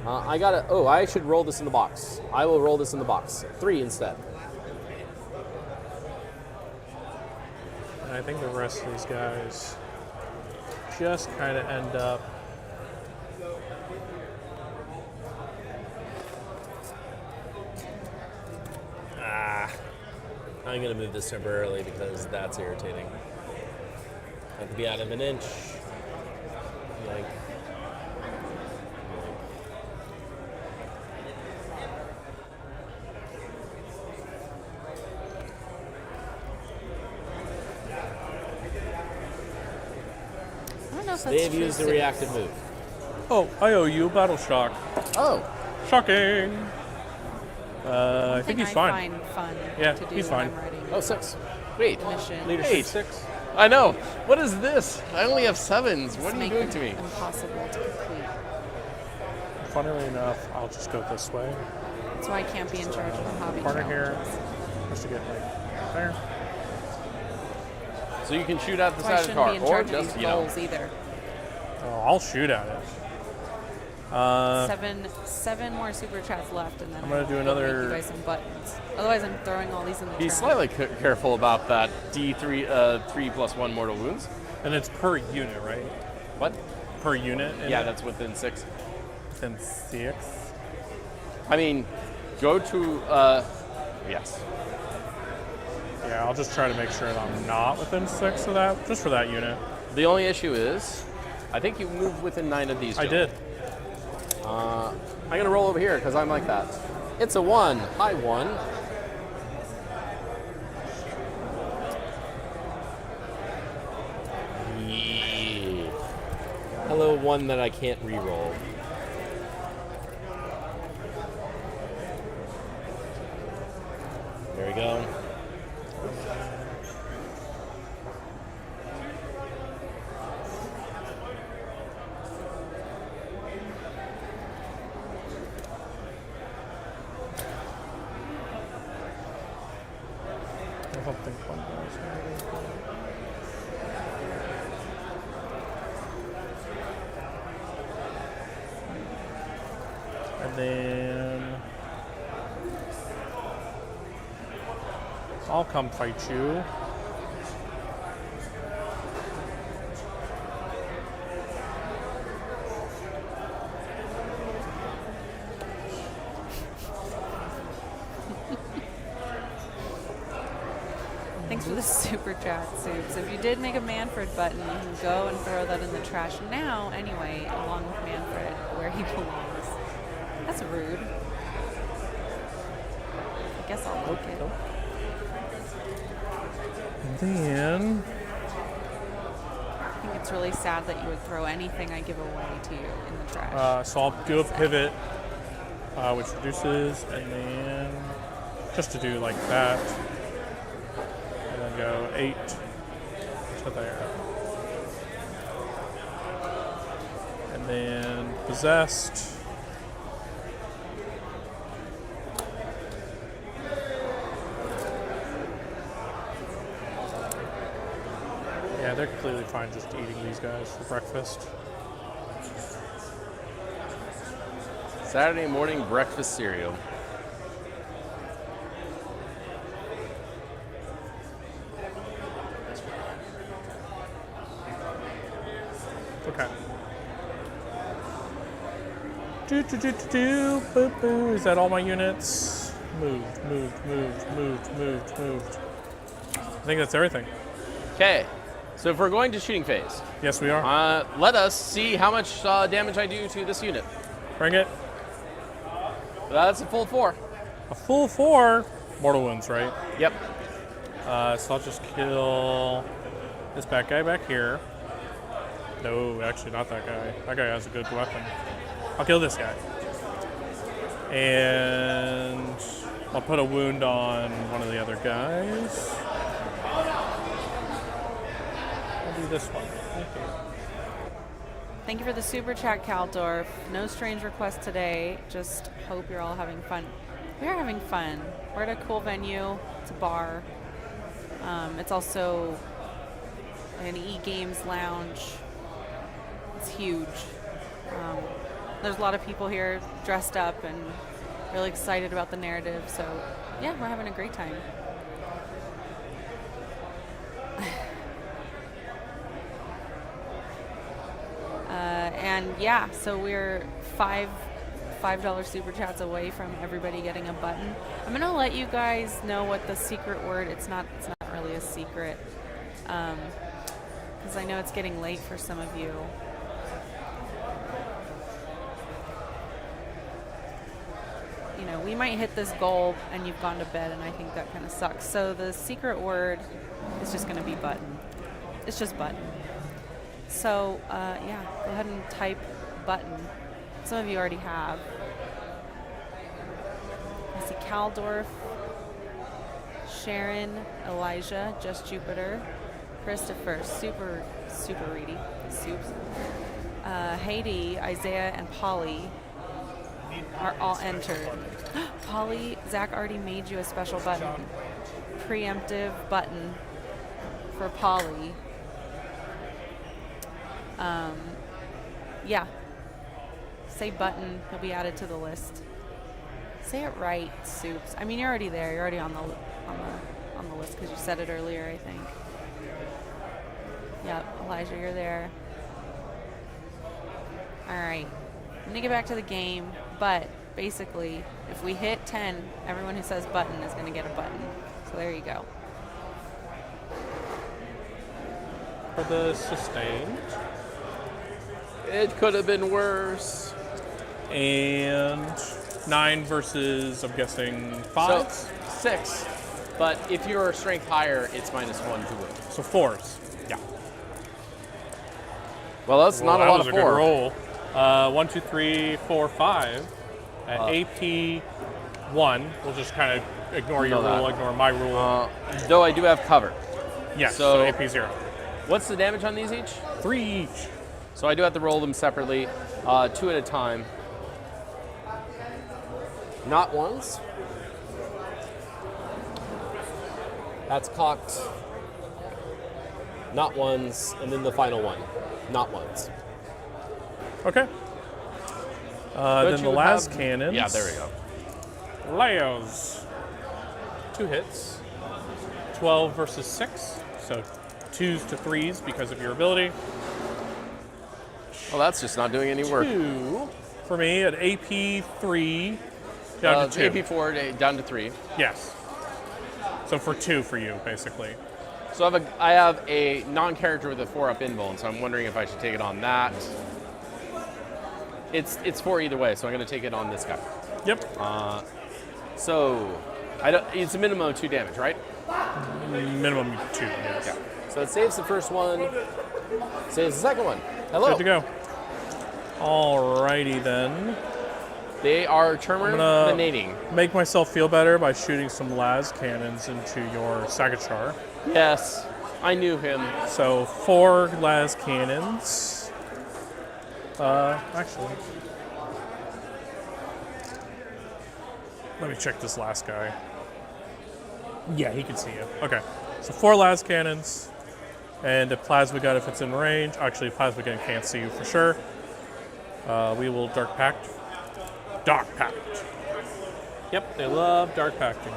to. I gotta. Oh, I should roll this in the box. I will roll this in the box. 3 instead. And I think the rest of these guys just kind of end up. I'm gonna move this temporarily because that's irritating. I have to be out of an inch. Like. I don't know if that's They've true used a cities. reactive move. Oh, I owe you a battle shock. Oh. Shocking. I think he's I fine. find fun Yeah, to do he's when fine. I'm writing Oh, 6. Wait. mission. Leadership 8. 6. I know. What is this? I only have 7s. What are you Make doing it to me? Impossible to complete. Funnily enough, I'll just go this way. That's why I can't be in charge of the hobby Corner here. challenges. Just to get like there. So you can shoot at the So I side of the shouldn't car, be in or charge of just, these you know. goals either. Oh, I'll shoot at it. Seven more super chats left, and then I'm gonna do I'll another- make you guys some buttons. Otherwise, I'm throwing all these in the Be trash. slightly careful about that D3 3 plus 1 mortal wounds. And it's per unit, right? What? Per unit? Yeah, that's within 6. Within 6. I mean, go to yes. Yeah, I'll just try to make sure that I'm not within 6 of that, just for that unit. The only issue is, I think you moved within 9 of these. I gentlemen. did. I'm gonna roll over here because I'm like that. It's a 1. Hi, 1. Yeah. Hello, 1 that I can't re-roll. There we go. I don't think one goes. And then I'll come fight you. Thanks for the super chat, Soups. If you did make a Manfred button, you can go and throw that in the trash now, anyway, along with Manfred, where he belongs. That's rude. I guess I'll look it. And then I think it's really sad that you would throw anything I give away to you in the trash. so I'll do a pivot, which reduces, and then just to do like that, and then go 8 to there. And then possessed. Yeah, they're completely fine just eating these guys for breakfast. Saturday morning breakfast cereal. Okay. Boop, boo. Is that all my units? Moved. I think that's everything. Okay, so if we're going to shooting phase, Yes, we are. let us see how much damage I do to this unit. Bring it. That's a full 4. A full 4. Mortal wounds, right? Yep. So I'll just kill this bad guy back here. No, actually not that guy. That guy has a good weapon. I'll kill this guy. And I'll put a wound on one of the other guys. I'll do this one. Thank you for the super chat, Caldorf. No strange requests today. Just hope you're all having fun. We are having fun. We're at a cool venue. It's a bar. It's also an e-games lounge. It's huge. There's a lot of people here dressed up and really excited about the narrative. So, yeah, we're having a great time. And yeah, so we're $5 super chats away from everybody getting a button. I'm gonna let you guys know what the secret word. It's not really a secret, because I know it's getting late for some of you. You know, we might hit this goal and you've gone to bed, and I think that kind of sucks. So the secret word is just gonna be button. It's just button. So, yeah, go ahead and type button. Some of you already have. I see Caldorf, Sharon, Elijah, Just Jupiter, Christopher, super reedy, Soups, Haiti, Isaiah, and Polly are all entered. Polly, Zach already made you a special button. Preemptive button for Polly. Yeah. Say button, he'll be added to the list. Say it right, Soups. I mean, you're already there. You're already on the list because you said it earlier, I think. Yep, Elijah, you're there. All right. I'm gonna get back to the game, but basically, if we hit 10, everyone who says button is gonna get a button. So there you go. For the sustained. It could have been worse. And 9 versus, I'm guessing, 5? So 6. But if you're strength higher, it's -1 to win. So 4s. Yeah. Well, that's not a lot of 4. That was a good roll. 1, 2, 3, 4, 5. At AP 1, we'll just kind of ignore your rule, ignore my rule. Though I do have cover. Yes, so AP 0. What's the damage on these each? 3 each. So I do have to roll them separately, 2 at a time. Not ones. That's cocked. Not ones, and then the final one. Not ones. Okay. Then the last cannons. Yeah, there we go. Leos. 2 hits. 12 versus 6. So 2s to 3s because of your ability. Well, that's just not doing any work. 2 for me at AP 3 down to 2. AP 4 down to 3. Yes. So for 2 for you, basically. So I have a non-character with a 4-up invuln, so I'm wondering if I should take it on that. it's 4 either way, so I'm going to take it on this guy. Yep. So it's a minimum of 2 damage, right? Minimum 2, yes. Okay. So it saves the first one, saves the second one. Hello. Good to go. Alrighty then. They are terminating. Make myself feel better by shooting some las cannons into your Sagachar. Yes, I knew him. So 4 las cannons. Actually, let me check this last guy. Yeah, he can see you. Okay, so 4 las cannons, and a plasma gun if it's in range. Actually, plasma gun can't see you for sure. We will Dark Pact. Dark Pact. Yep, they love Dark Pacting.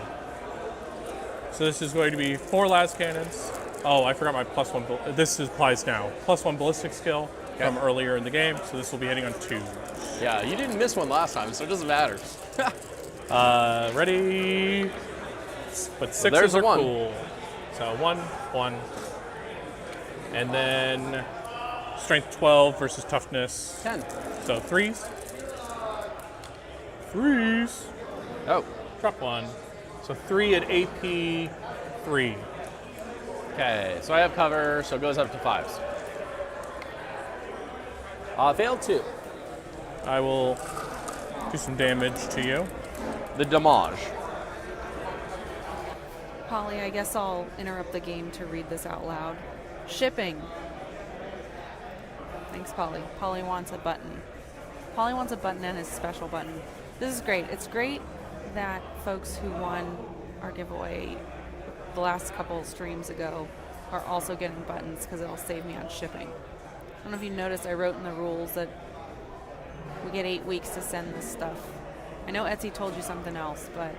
So this is going to be 4 las cannons. Oh, I forgot my +1. This applies now. +1 ballistic skill from earlier in the game, so this will be hitting on 2. Yeah, you didn't miss one last time, so it doesn't matter. Ready? But 6s there's are a 1. cool. So 1, 1. And then strength 12 versus toughness 10. So 3s. 3s. Oh. Drop 1. So 3 at AP 3. Okay, so I have cover, so it goes up to 5s. Failed 2. I will do some damage to you. The damage. Polly, I guess I'll interrupt the game to read this out loud. Shipping. Thanks, Polly. Polly wants a button. Polly wants a button and his special button. This is great. It's great that folks who won our giveaway the last couple streams ago are also getting buttons because it'll save me on shipping. I don't know if you noticed, I wrote in the rules that we get 8 weeks to send this stuff. I know Etsy told you something else, but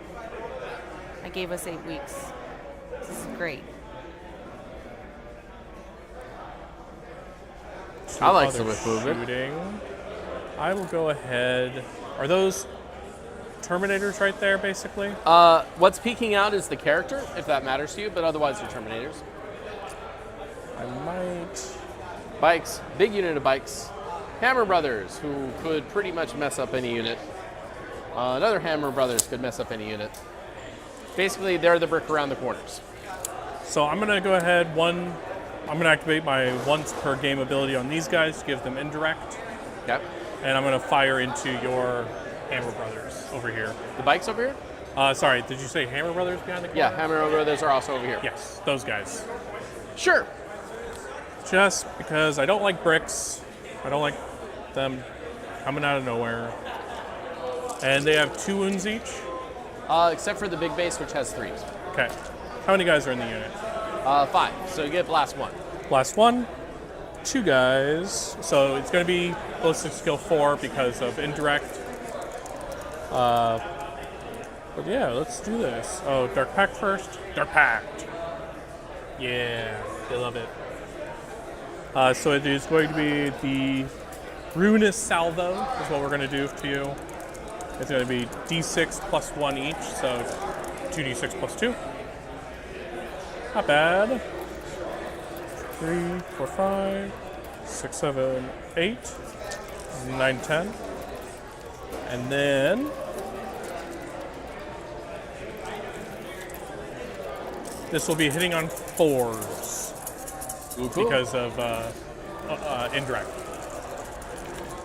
I gave us 8 weeks. This is great. I like the whip movement. Shooting. I will go ahead. Are those Terminators right there, basically? What's peeking out is the character, if that matters to you, but otherwise they're Terminators. I might. Bikes, big unit of bikes. Hammer Brothers, who could pretty much mess up any unit. Another Hammer Brothers could mess up any unit. Basically, they're the brick around the corners. So I'm going to go ahead. I'm going to activate my once per game ability on these guys to give them indirect. Okay. And I'm going to fire into your Hammer Brothers over here. The bikes over here? Sorry, did you say Hammer Brothers behind the corner? Yeah, Hammer Brothers are also over here. Yes, those guys. Sure. Just because I don't like bricks. I don't like them coming out of nowhere. And they have 2 wounds each? Except for the big base, which has 3s. Okay. How many guys are in the unit? 5. So you get blast 1. Blast 1, 2 guys. So it's going to be ballistic skill 4 because of indirect. But yeah, let's do this. Oh, Dark Pact first. Dark Pact. Yeah, they love it. So it is going to be the Ruinous Salvo is what we're going to do to you. It's going to be D6 plus 1 each, so 2D6 plus 2. Not bad. 3, 4, 5, 6, 7, 8, 9, 10. And then this will be hitting on 4s because of indirect.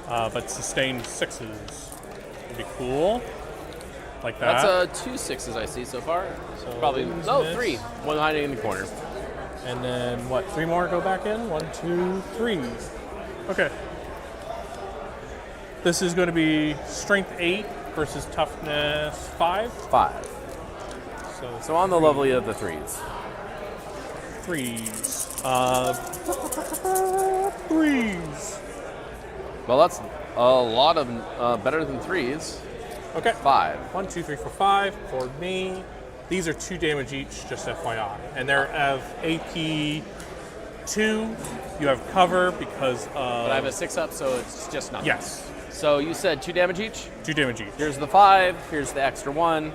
But sustained 6s would be cool. Like that. That's 2 6s I see so far. So probably this. 3. One hiding in the corner. And then what? 3 more go back in? 1, 2, 3. Okay. This is going to be strength 8 versus toughness 5. 5. So on the lovely of the 3s. 3s. 3s. Well, that's a lot of better than 3s. Okay. 5. 1, 2, 3, 4, 5 for me. These are 2 damage each, just FYI. And they're of AP 2. You have cover because of. But I have a 6 up, so it's just nothing. Yes. So you said 2 damage each? 2 damage each. Here's the 5. Here's the extra 1.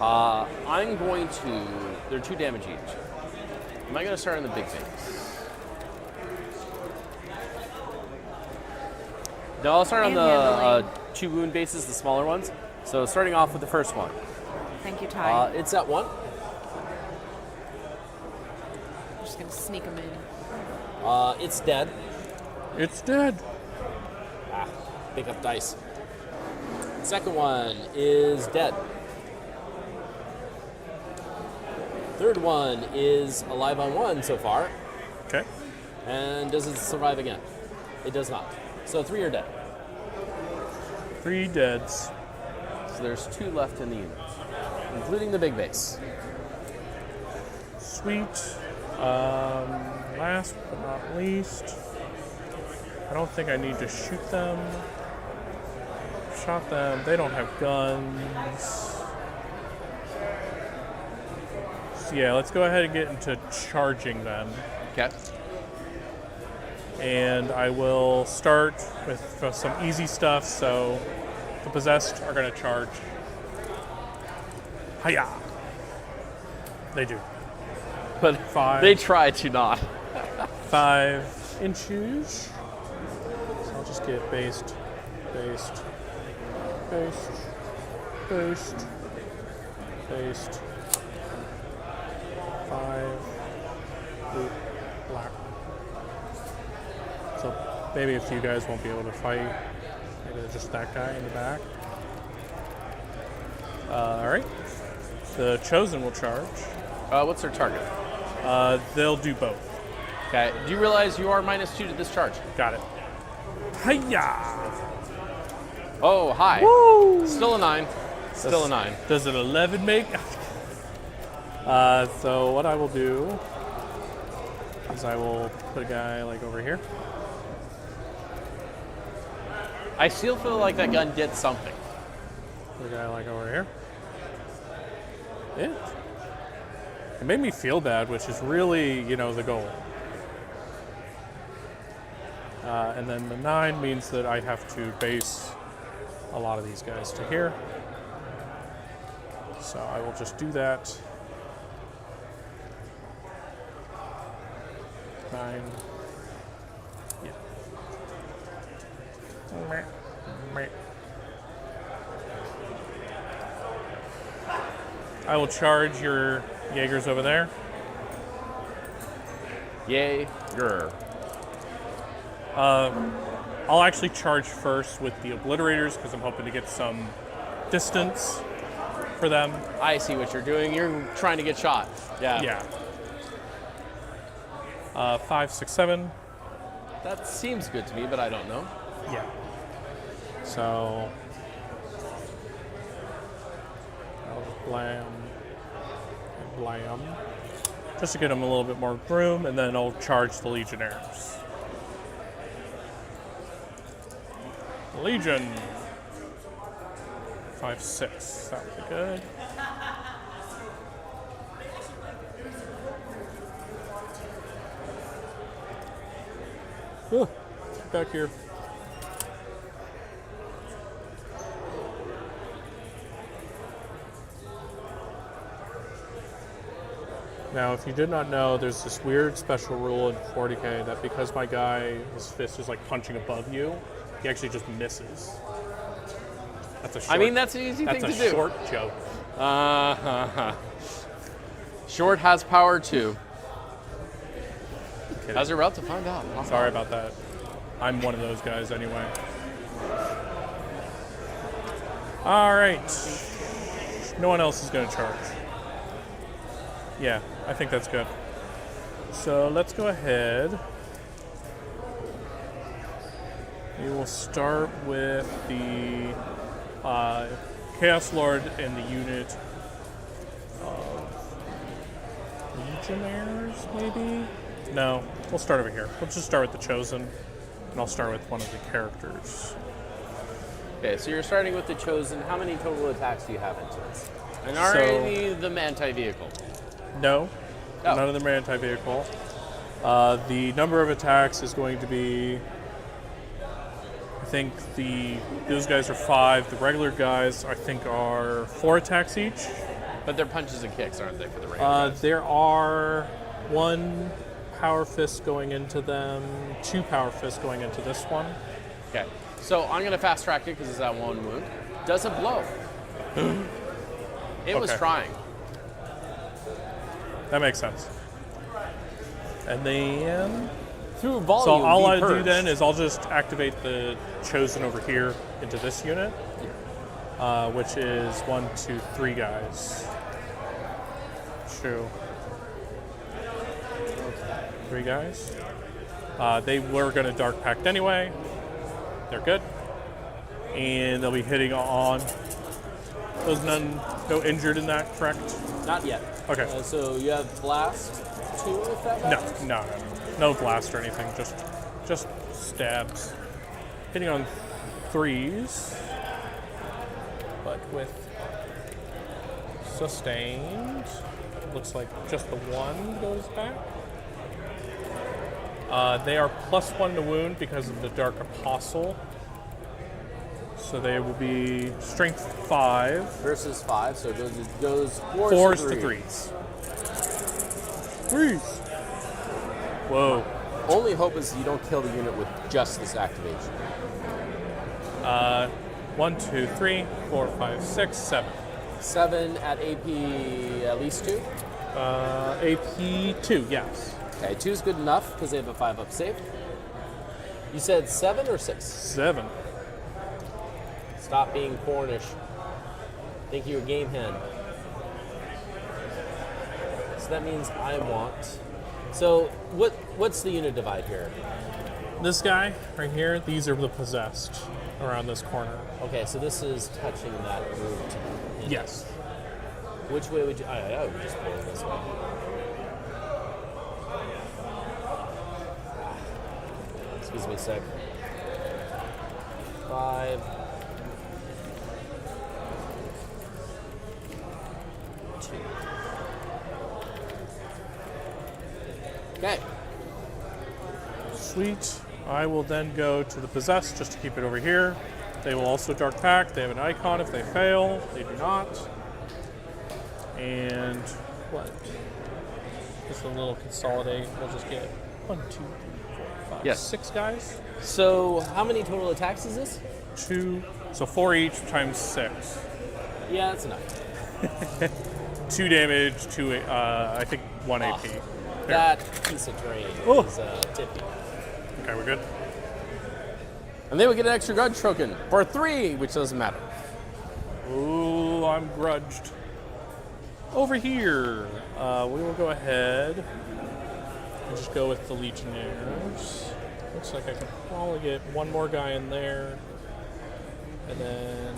I'm going to. They're 2 damage each. Am I going to start on the big things? No, I'll start on the Manhandling. 2 wound bases, the smaller ones. So starting off with the first one. Thank you, Ty. It's at 1. I'm just gonna sneak them in. It's dead. It's dead. Pick up dice. Second one is dead. Third one is alive on 1 so far. Okay. And does it survive again? It does not. So 3 are dead. 3 deads. So there's 2 left in the unit, including the big base. Sweet. Last but not least, I don't think I need to shoot them. Shot them. They don't have guns. So yeah, let's go ahead and get into charging them. Okay. And I will start with some easy stuff. So the possessed are going to charge. Hiya! They do. But 5. they try to not. 5 inches. So I'll just get based, based, based, based, based. 5. Blue, black. So maybe a few guys won't be able to fight. Maybe they're just that guy in the back. All right. The chosen will charge. What's their target? They'll do both. Okay. Do you realize you are -2 to this charge? Got it. Hiya! Oh, hi. Woo! Still a 9. Still a 9. Does an 11 make? So what I will do is I will put a guy like over here. I still feel like that gun did something. Put a guy like over here. It made me feel bad, which is really, the goal. And then the 9 means that I have to base a lot of these guys to here. So I will just do that. 9. Yeah. Meh. Meh. I will charge your Jaegers over there. Yay. Grr. I'll actually charge first with the obliterators because I'm hoping to get some distance for them. I see what you're doing. You're trying to get shot. Yeah. Yeah. 5, 6, 7. That seems good to me, but I don't know. Yeah. So I'll blam and blam. Just to get them a little bit more room, and then I'll charge the Legionnaires. Legion. 5, 6. That would be good. Back here. Now, if you did not know, there's this weird special rule in 40K that because my guy, his fist is like punching above you, he actually just misses. That's a short, I mean, that's an easy thing to do. That's a short joke. Short has power too. Kidding. As you're about to find out. Sorry about that. I'm one of those guys anyway. All right. No one else is going to charge. Yeah, I think that's good. So let's go ahead. We will start with the Chaos Lord and the unit of Legionnaires, maybe? No, we'll start over here. Let's just start with the Chosen, and I'll start with one of the characters. Okay, so you're starting with the Chosen. How many total attacks do you have into this? And are So- any of them anti-vehicle? No, Oh. none of them are anti-vehicle. The number of attacks is going to be, I think those guys are 5. The regular guys, I think, are 4 attacks each. But they're punches and kicks, aren't they, for the regular guys? There are 1 power fist going into them, 2 power fists going into this one. Okay. So I'm going to fast track it because it's at 1 wound. Does it blow? It was Okay. trying. That makes sense. And then, Through volume, so all be I do purged. then is I'll just activate the chosen over here into this unit, which is 1, 2, 3 guys. 2, 3 guys. They were going to Dark Pact anyway. They're good. And they'll be hitting on. There's no injured in that, correct? Not yet. Okay. So you have blast 2 with that weapon? No blast or anything. Just stabs. Hitting on 3s, but with sustained. Looks like just the 1 goes back. They are +1 to wound because of the Dark Apostle. So they will be strength 5. Versus 5, so it goes 4s to to 3s. 3s. Whoa. Only hope is you don't kill the unit with just this activation. 1, 2, 3, 4, 5, 6, 7. 7 at AP at least 2? AP 2, yes. Okay, 2 is good enough because they have a 5-up save. You said 7 or 6? 7. Stop being Cornish. Think you're a game hand. So that means I want. So what's the unit divide here? This guy right here, these are the possessed around this corner. Okay, so this is touching that root. Yes. Which way would you? I would just pull it this way. Excuse me a sec. 5. 2. Okay. Sweet. I will then go to the possessed just to keep it over here. They will also Dark Pact. They have an icon if they fail. They do not. And what? Just a little consolidate. We'll just get 1, 2, 3, 4, 5, Yes. 6 guys. So how many total attacks is this? 2. So 4 each times 6. Yeah, that's enough. 2 damage, 2, I think 1 AP. Here. That piece of terrain Oh. is tippy. Okay, we're good. And they would get an extra grudge token for 3, which doesn't matter. Ooh, I'm grudged. Over here, we will go ahead and just go with the Legionnaires. Looks like I can probably get 1 more guy in there, and then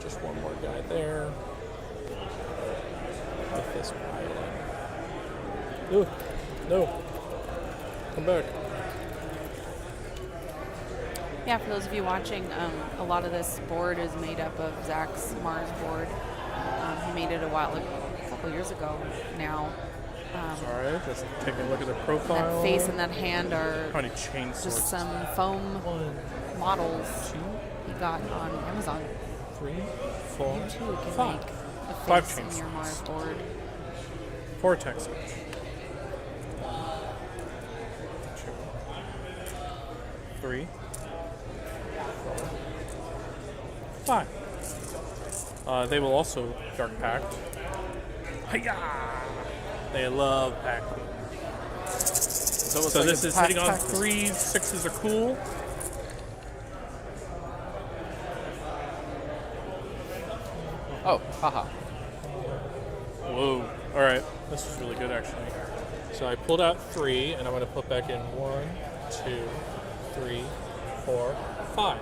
just 1 more guy there with this pilot. Ooh, no, come back. Yeah, for those of you watching, a lot of this board is made up of Zach's Mars board. He made it a couple years ago now. Sorry, just taking a look at the profile. That face and that hand are How many chain swords? just some foam 1, models 2, he got on Amazon. 3, 4, You too can 5. make a 5 face chain in your Mars swords. board. 4 text. 2, 3, 4, 5. They will also Dark Pact. Hiya! They love Pact. So like this a is hitting on pact. 3s, 6s are cool. Oh, haha. Whoa. All right. This is really good, actually. So I pulled out 3, and I'm going to put back in 1, 2, 3, 4, 5.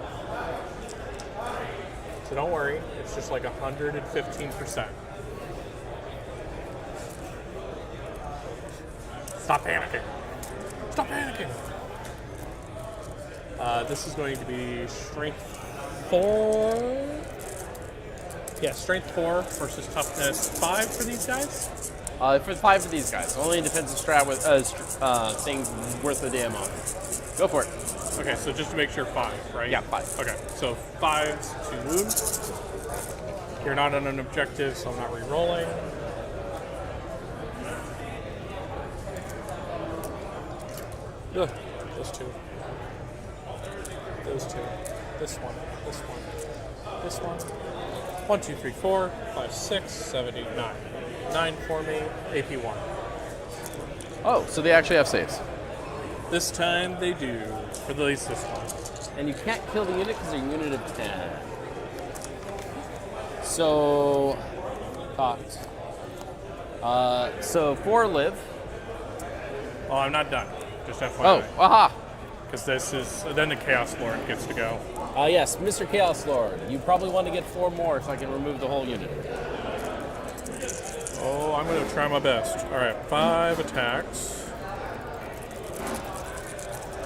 So don't worry. It's just like 115%. Stop panicking. Stop panicking. This is going to be strength 4. Yeah, strength 4 versus toughness 5 for these guys. For 5 of these guys, only defensive strat with things worth the damn on. Go for it. Okay, so just to make sure 5, right? Yeah, 5. Okay, so 5s to wound. You're not on an objective, so I'm not re-rolling. Ugh, those 2. Those 2. this one, this one, this one. 1, 2, 3, 4, 5, 6, 7, 8, 9. 9 for me, AP 1. Oh, so they actually have saves. This time they do, for at least this one. And you can't kill the unit because they're a unit of 10. So, thoughts. So 4 live. Oh, I'm not done. Just FYI. Oh, aha! Because this is, then the Chaos Lord gets to go. Yes, Mr. Chaos Lord. You probably want to get 4 more so I can remove the whole unit. Oh, I'm going to try my best. All right, 5 attacks.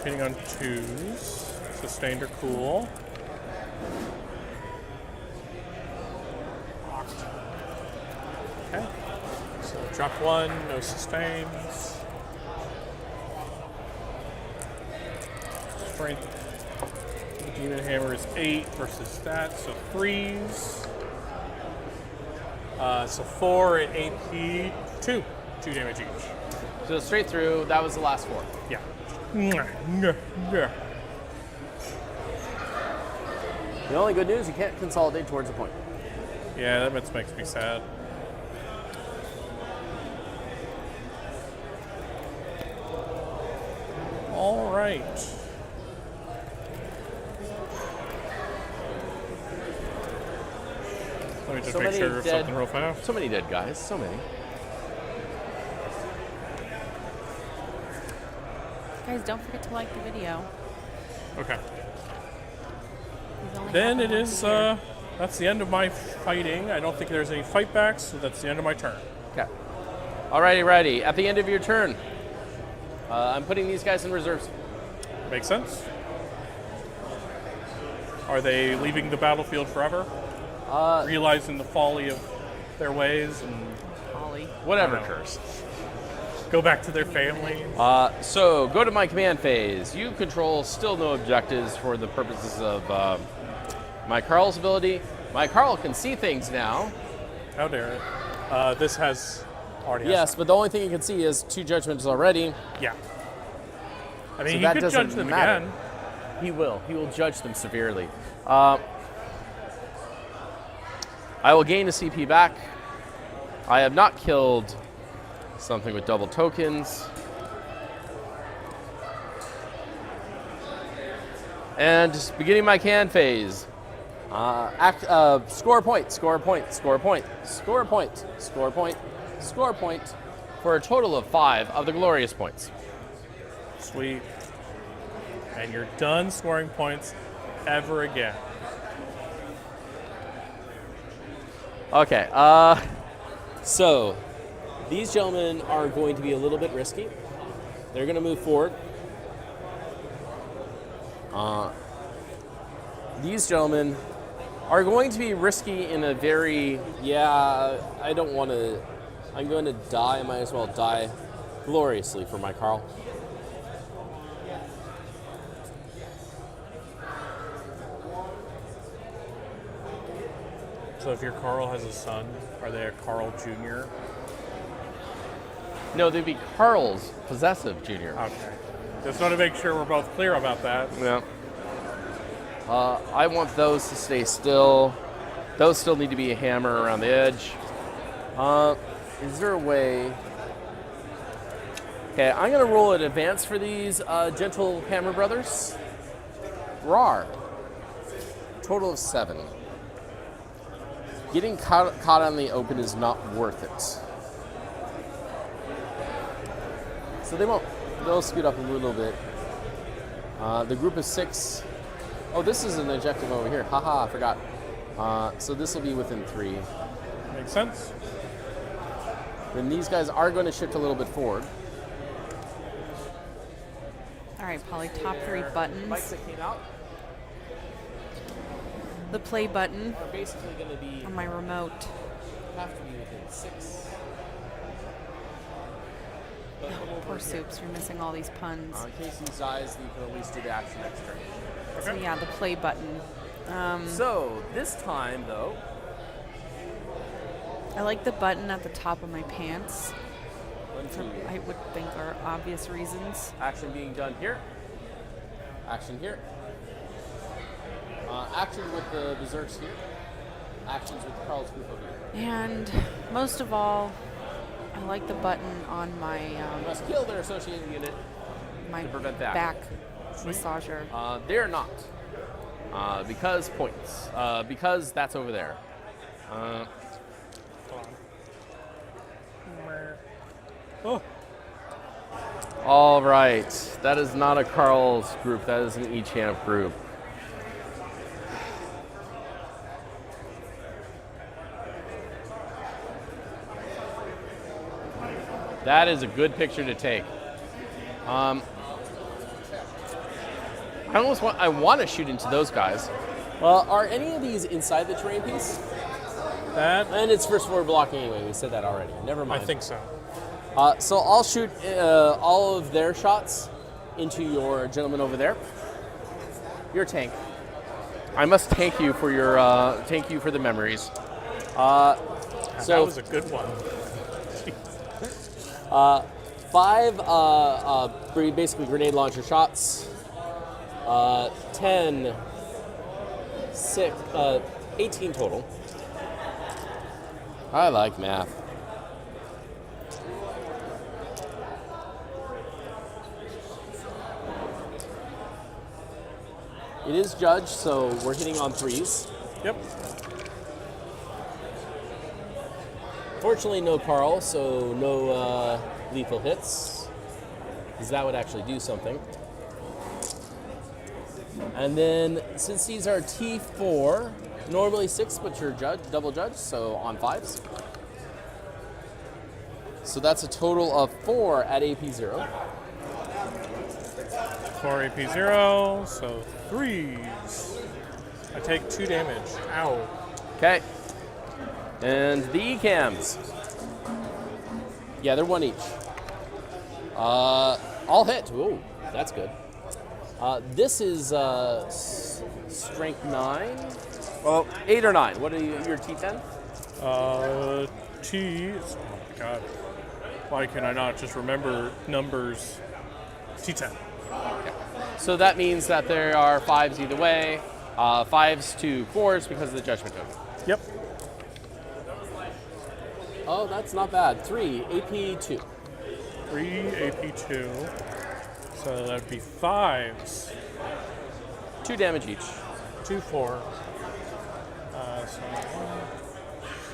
Hitting on 2s. Sustained or cool. Okay. So drop 1, no sustains. Strength. The Demon Hammer is 8 versus that, so 3s. So 4 at AP 2. 2 damage each. So straight through, that was the last 4. Yeah. The only good news, you can't consolidate towards a point. Yeah, that makes me sad. All right. Let me just So make many sure of dead- something real fast. So many dead guys, so many. Guys, don't forget to like the video. Okay. We've only Then had it one is, here. that's the end of my fighting. I don't think there's any fight backs, so that's the end of my turn. Okay. Alrighty. At the end of your turn, I'm putting these guys in reserves. Makes sense? Are they leaving the battlefield forever? Realizing the folly of their ways and Holly. Whatever I don't know. occurs. go back to their families? So go to my command phase. You control still no objectives for the purposes of my Carl's ability. My Carl can see things now. How dare it? This has already. Yes, but the only thing you can see is 2 judgments already. Yeah. I mean, So he that could doesn't judge them matter. again. He will. He will judge them severely. I will gain a CP back. I have not killed something with double tokens. And just beginning my can phase. Score a point, score a point, score a point, score a point, score a point, score a point, for a total of 5 of the glorious points. Sweet. And you're done scoring points ever again. Okay, so these gentlemen are going to be a little bit risky. They're going to move forward. These gentlemen are going to be risky in a very, I don't want to, I'm going to die, I might as well die gloriously for my Carl. So if your Carl has a son, are they a Carl Jr.? No, they'd be Carl's possessive junior. Okay. Just want to make sure we're both clear about that. Yeah. I want those to stay still. Those still need to be a hammer around the edge. Is there a way? Okay, I'm going to roll an advance for these gentle hammer brothers. Rar. Total of 7. Getting caught out in the open is not worth it. So they won't. They'll scoot up a little bit. The group of 6. Oh, this is an objective over here. Haha, I forgot. So this will be within 3. Makes sense. Then these guys are going to shift a little bit forward. All right, Polly, top 3 buttons. that came out The play button are basically going to be on my remote. have to be within 6. Poor Soups, you're missing all these puns. In case he dies, you can at least do the action next turn. So yeah, the play button. So this time, though, I like the button at the top of my pants. For, 1, 2, I would think are obvious reasons. action being done here. Action here. Actions with the Berserks here. Actions with Carl's group over here. And most of all, I like the button on my You must kill their associated unit. my to prevent that. back massager. They're not. Because points. Because that's over there. Oh, All right. That is not a Carl's group. That is an Echamp group. That is a good picture to take. I want to shoot into those guys. Are any of these inside the terrain piece? that And it's first floor blocking anyway. We said that already. Never I mind. think so. So I'll shoot all of their shots into your gentleman over there. Your tank. I must thank you for your the memories. That So was a good one. 5 basically grenade launcher shots. 10, 6, 18 total. I like math. It is judged, so we're hitting on 3s. Yep. Fortunately, no Carl, so no lethal hits, because that would actually do something. And then, since these are T4, normally 6, but you're double judged, so on 5s. So that's a total of 4 at AP0. 4 AP0, so 3s. I take 2 damage. Ow. Okay. And the E-cams. Yeah, they're 1 each. All hit. Ooh, that's good. This is strength 9. Well, 8 or 9. What are your T10? T. Oh my god. Why can I not just remember numbers? T10. So that means that there are 5s either way. 5s to 4s because of the judgment token. Yep. Oh, that's not bad. 3 AP2. 3 AP2. So that'd be 5s. 2 damage each. 2, 4. So 1,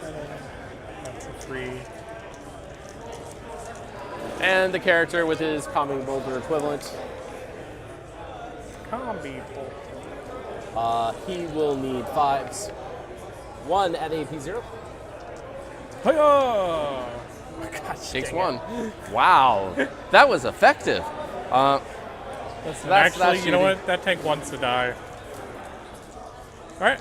7, 3. And the character with his calming boulder equivalent. Combi. He will need 5s. 1 at AP0. Hiya! Takes 1. Wow, that was effective. Actually, you know what? That tank wants to die. Alright.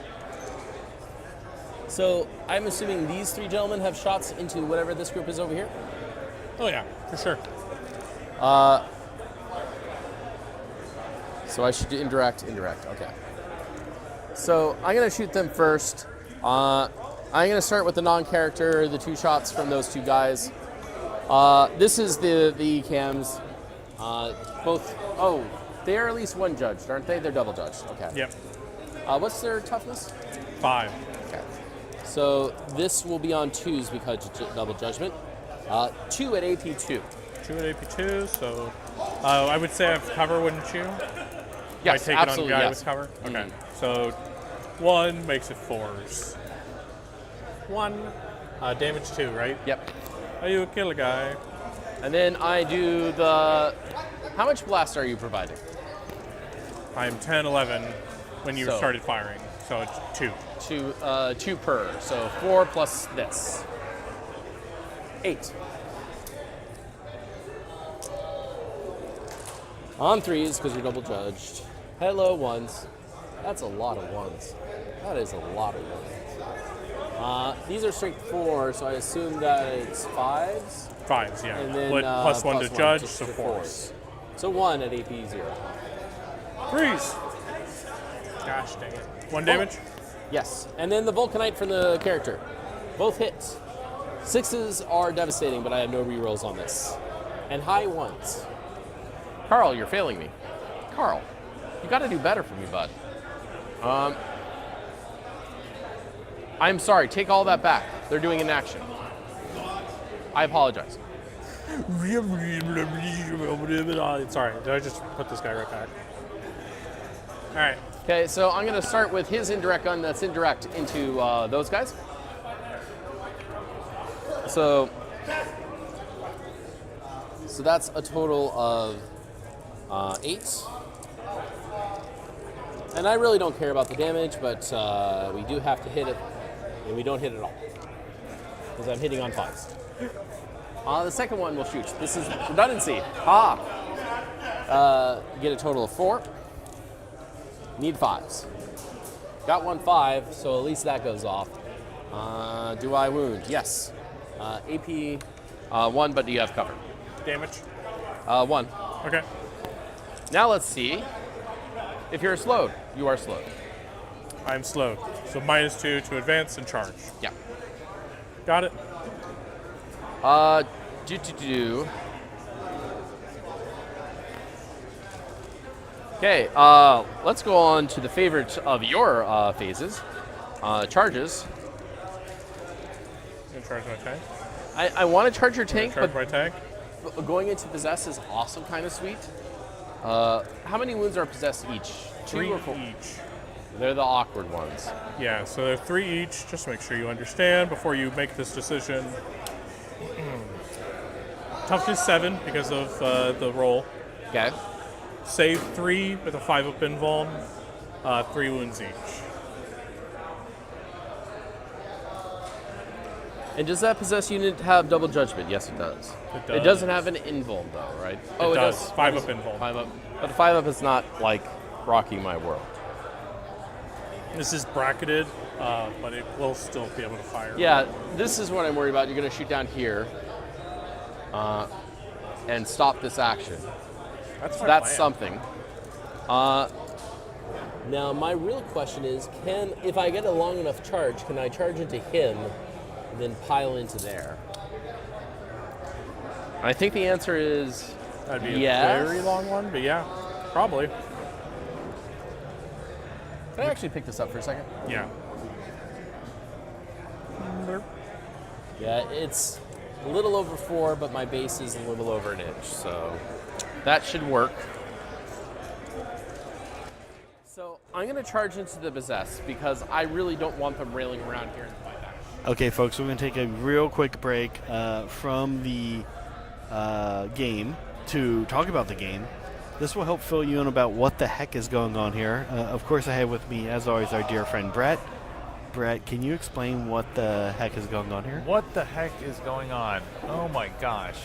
So I'm assuming these 3 gentlemen have shots into whatever this group is over here? Oh yeah, for sure. So I should do indirect, okay. So I'm gonna shoot them first. I'm gonna start with the non-character, the 2 shots from those 2 guys. This is the cams. Both, they are at least 1 judged, aren't they? They're double judged, okay. Yep. What's their toughness? 5. Okay. So this will be on 2s because it's double judgment. 2 at AP2. 2 at AP2, so I would say I have cover, wouldn't you? Yes, I take absolutely, it on guy yes. with cover? Okay. Mhm. So 1 makes it 4s. 1, damage 2, right? Yep. Oh, you kill a guy. And then I do the... How much blast are you providing? I'm 10, 11 when you So- started firing, so it's 2. 2 per, so 4 plus this. 8. On 3s, because you're double judged. Hello, 1s. That's a lot of 1s. That is a lot of 1s. These are strength 4, so I assume that it's 5s. 5s, yeah. And then But plus 1 to judge, just so to 4s. So 1 at AP0. 3s. Gosh dang it. 1 damage? Yes. And then the Vulcanite from the character. Both hits. 6s are devastating, but I have no rerolls on this. And high 1s. Carl, you're failing me. Carl, you got to do better for me, bud. I'm sorry, take all that back. They're doing an action. I apologize. Sorry, did I just put this guy right back? All right. Okay, so I'm going to start with his indirect gun that's indirect into those guys. So that's a total of 8. And I really don't care about the damage, but we do have to hit it, and we don't hit it at all. Because I'm hitting on 5s. The second one will shoot. This is redundancy. Get a total of 4. Need 5s. Got 1 5, so at least that goes off. Do I wound? Yes. AP 1, but do you have cover? Damage. 1. Okay. Now let's see if you're slowed. You are slowed. I'm slowed. So -2 to advance and charge. Yeah. Got it. Okay, let's go on to the favorite of your phases, charges. I'm gonna charge my tank. I want to charge your tank, Charge but my tank. going into possess is also kind of sweet. How many wounds are possessed each? 3 2 or 4? each. They're the awkward ones. Yeah, so they're 3 each. Just make sure you understand before you make this decision. Toughness 7 because of the roll. Okay. Save 3 with a 5-up invuln. 3 wounds each. And does that possess unit have double judgment? Yes, it does. It does. It doesn't have an invuln though, right? It does. 5-up invuln. 5-up. But the 5-up is not like rocking my world. This is bracketed, but it will still be able to fire. Yeah, this is what I'm worried about. You're going to shoot down here and stop this action. That's So my that's plan. something. Now, my real question is, if I get a long enough charge, can I charge into him and then pile into there? I think the answer is That'd be yes. a very long one, but yeah, probably. Can I actually pick this up for a second? Yeah. Yeah, it's a little over 4, but my base is a little over an inch, so That should work. So I'm going to charge into the possess because I really don't want them railing around here and fight back. Okay, folks, we're going to take a real quick break from the game to talk about the game. This will help fill you in about what the heck is going on here. Of course, I have with me, as always, our dear friend Brett. Brett, can you explain what the heck is going on here? What the heck is going on? Oh my gosh.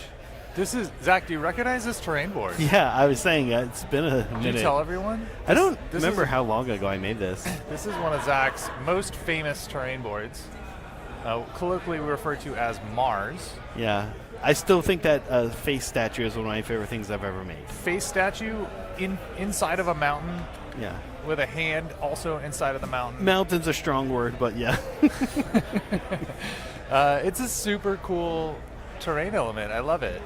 This is, Zach, do you recognize this terrain board? Yeah, I was saying it's been a minute. Did you tell everyone? I don't This remember is- how long ago I made this. This is one of Zach's most famous terrain boards. Colloquially referred to as Mars. Yeah, I still think that face statue is one of my favorite things I've ever made. Face statue inside of a mountain Yeah. with a hand also inside of the mountain. Mountain's a strong word, but yeah. It's a super cool terrain element. I love it.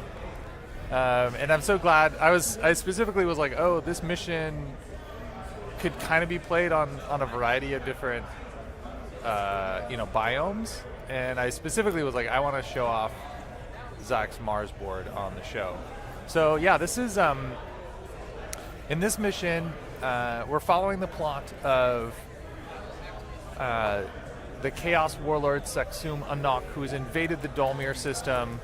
And I'm so glad. I specifically was like, oh, this mission could kind of be played on a variety of different biomes. And I specifically was like, I want to show off Zach's Mars board on the show. So yeah, this is in this mission, we're following the plot of the Chaos Warlord Seksoom Anok, who's invaded the Dolmir system.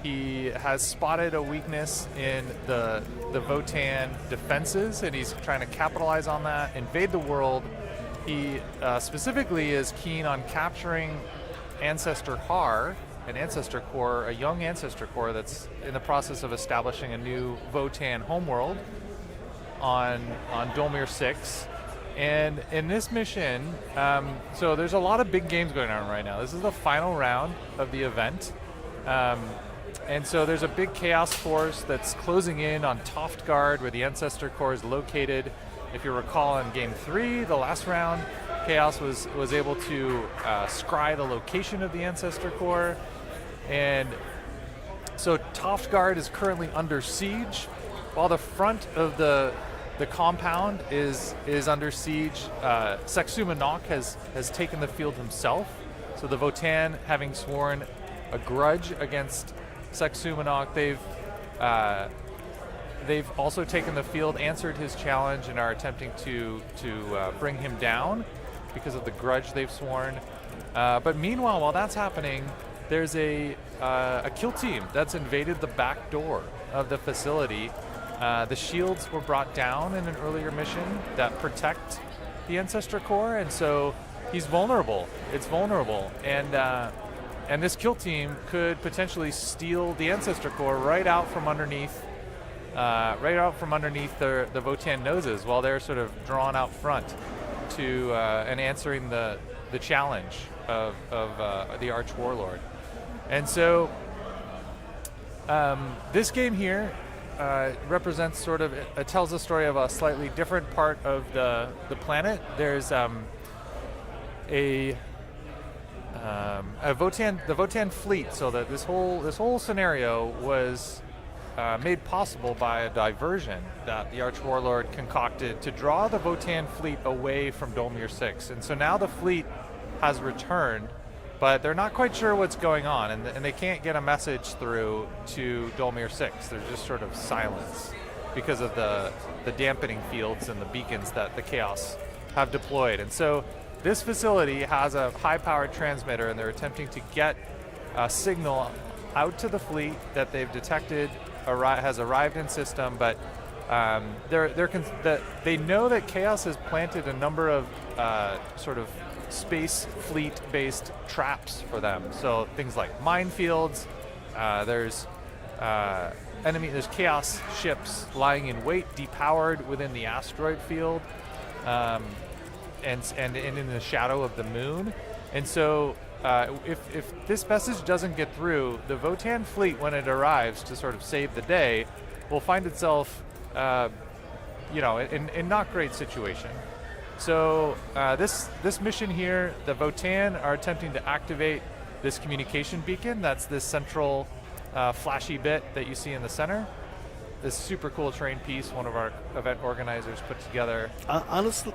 He has spotted a weakness in the Votan defenses, and he's trying to capitalize on that, invade the world. He specifically is keen on capturing Ancestor Har, an Ancestor Core, a young Ancestor Core that's in the process of establishing a new Votan homeworld on Dolmir 6. And in this mission, so there's a lot of big games going on right now. This is the final round of the event. And so there's a big Chaos force that's closing in on Toftguard, where the Ancestor Core is located. If you recall, in Game 3, the last round, Chaos was able to scry the location of the Ancestor Core. And so Toftguard is currently under siege, while the front of the compound is under siege. Seksoom Anok has taken the field himself. So the Votan, having sworn a grudge against Seksoom Anok, they've also taken the field, answered his challenge, and are attempting to bring him down because of the grudge they've sworn. But meanwhile, while that's happening, there's a kill team that's invaded the back door of the facility. The shields were brought down in an earlier mission that protect the Ancestor Core, and so he's vulnerable. It's vulnerable, and this kill team could potentially steal the Ancestor Core right out from underneath the Votan noses while they're sort of drawn out front to and answering the challenge of the Arch-warlord. And so this game here represents sort of, it tells the story of a slightly different part of the planet. There's the Votan fleet, so that this whole scenario was made possible by a diversion that the Arch-warlord concocted to draw the Votan fleet away from Dolmir 6. And so now the fleet has returned, but they're not quite sure what's going on, and they can't get a message through to Dolmir 6. There's just sort of silence because of the dampening fields and the beacons that the Chaos have deployed. And so this facility has a high-powered transmitter, and they're attempting to get a signal out to the fleet that they've detected has arrived in system, but they know that Chaos has planted a number of sort of space fleet-based traps for them. So things like minefields. There's Chaos ships lying in wait, depowered within the asteroid field, and in the shadow of the moon. And so if this message doesn't get through, the Votan fleet, when it arrives to sort of save the day, will find itself in not great situation. So this mission here, the Votan are attempting to activate this communication beacon. That's this central flashy bit that you see in the center. This super cool terrain piece one of our event organizers put together. Honestly,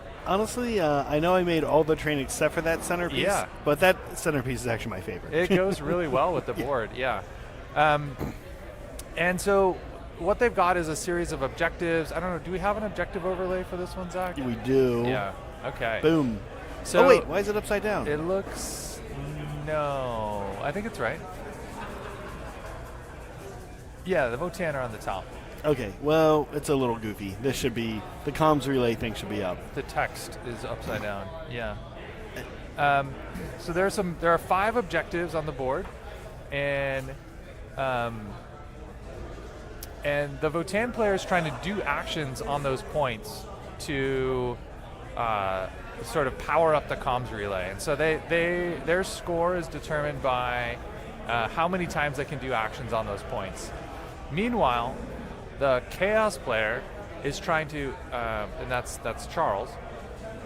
I know I made all the terrain except for that centerpiece. Yeah. But that centerpiece is actually my favorite. It goes really well with the board, yeah. And so what they've got is a series of objectives. I don't know, do we have an objective overlay for this one, Zach? We do. Yeah, okay. Boom. So oh, wait, why is it upside down? It looks, no, I think it's right. Yeah, the Votan are on the top. Okay, well, it's a little goofy. This should be, the comms relay thing should be up. The text is upside down, yeah. So there are 5 objectives on the board, and the Votan player is trying to do actions on those points to sort of power up the comms relay. And so their score is determined by how many times they can do actions on those points. Meanwhile, the Chaos player is trying to, and that's Charles.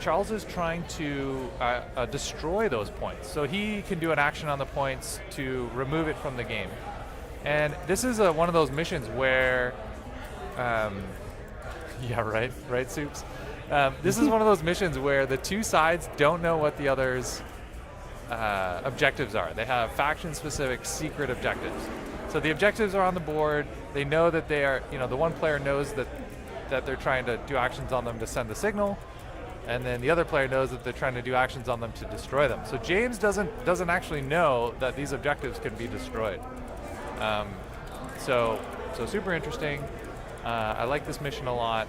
Charles is trying to destroy those points. So he can do an action on the points to remove it from the game. And this is one of those missions where, yeah, right, Soups? This is one of those missions where the two sides don't know what the other's objectives are. They have faction-specific secret objectives. So the objectives are on the board. They know that they are, the one player knows that they're trying to do actions on them to send the signal, and then the other player knows that they're trying to do actions on them to destroy them. So James doesn't actually know that these objectives can be destroyed. So super interesting. I like this mission a lot.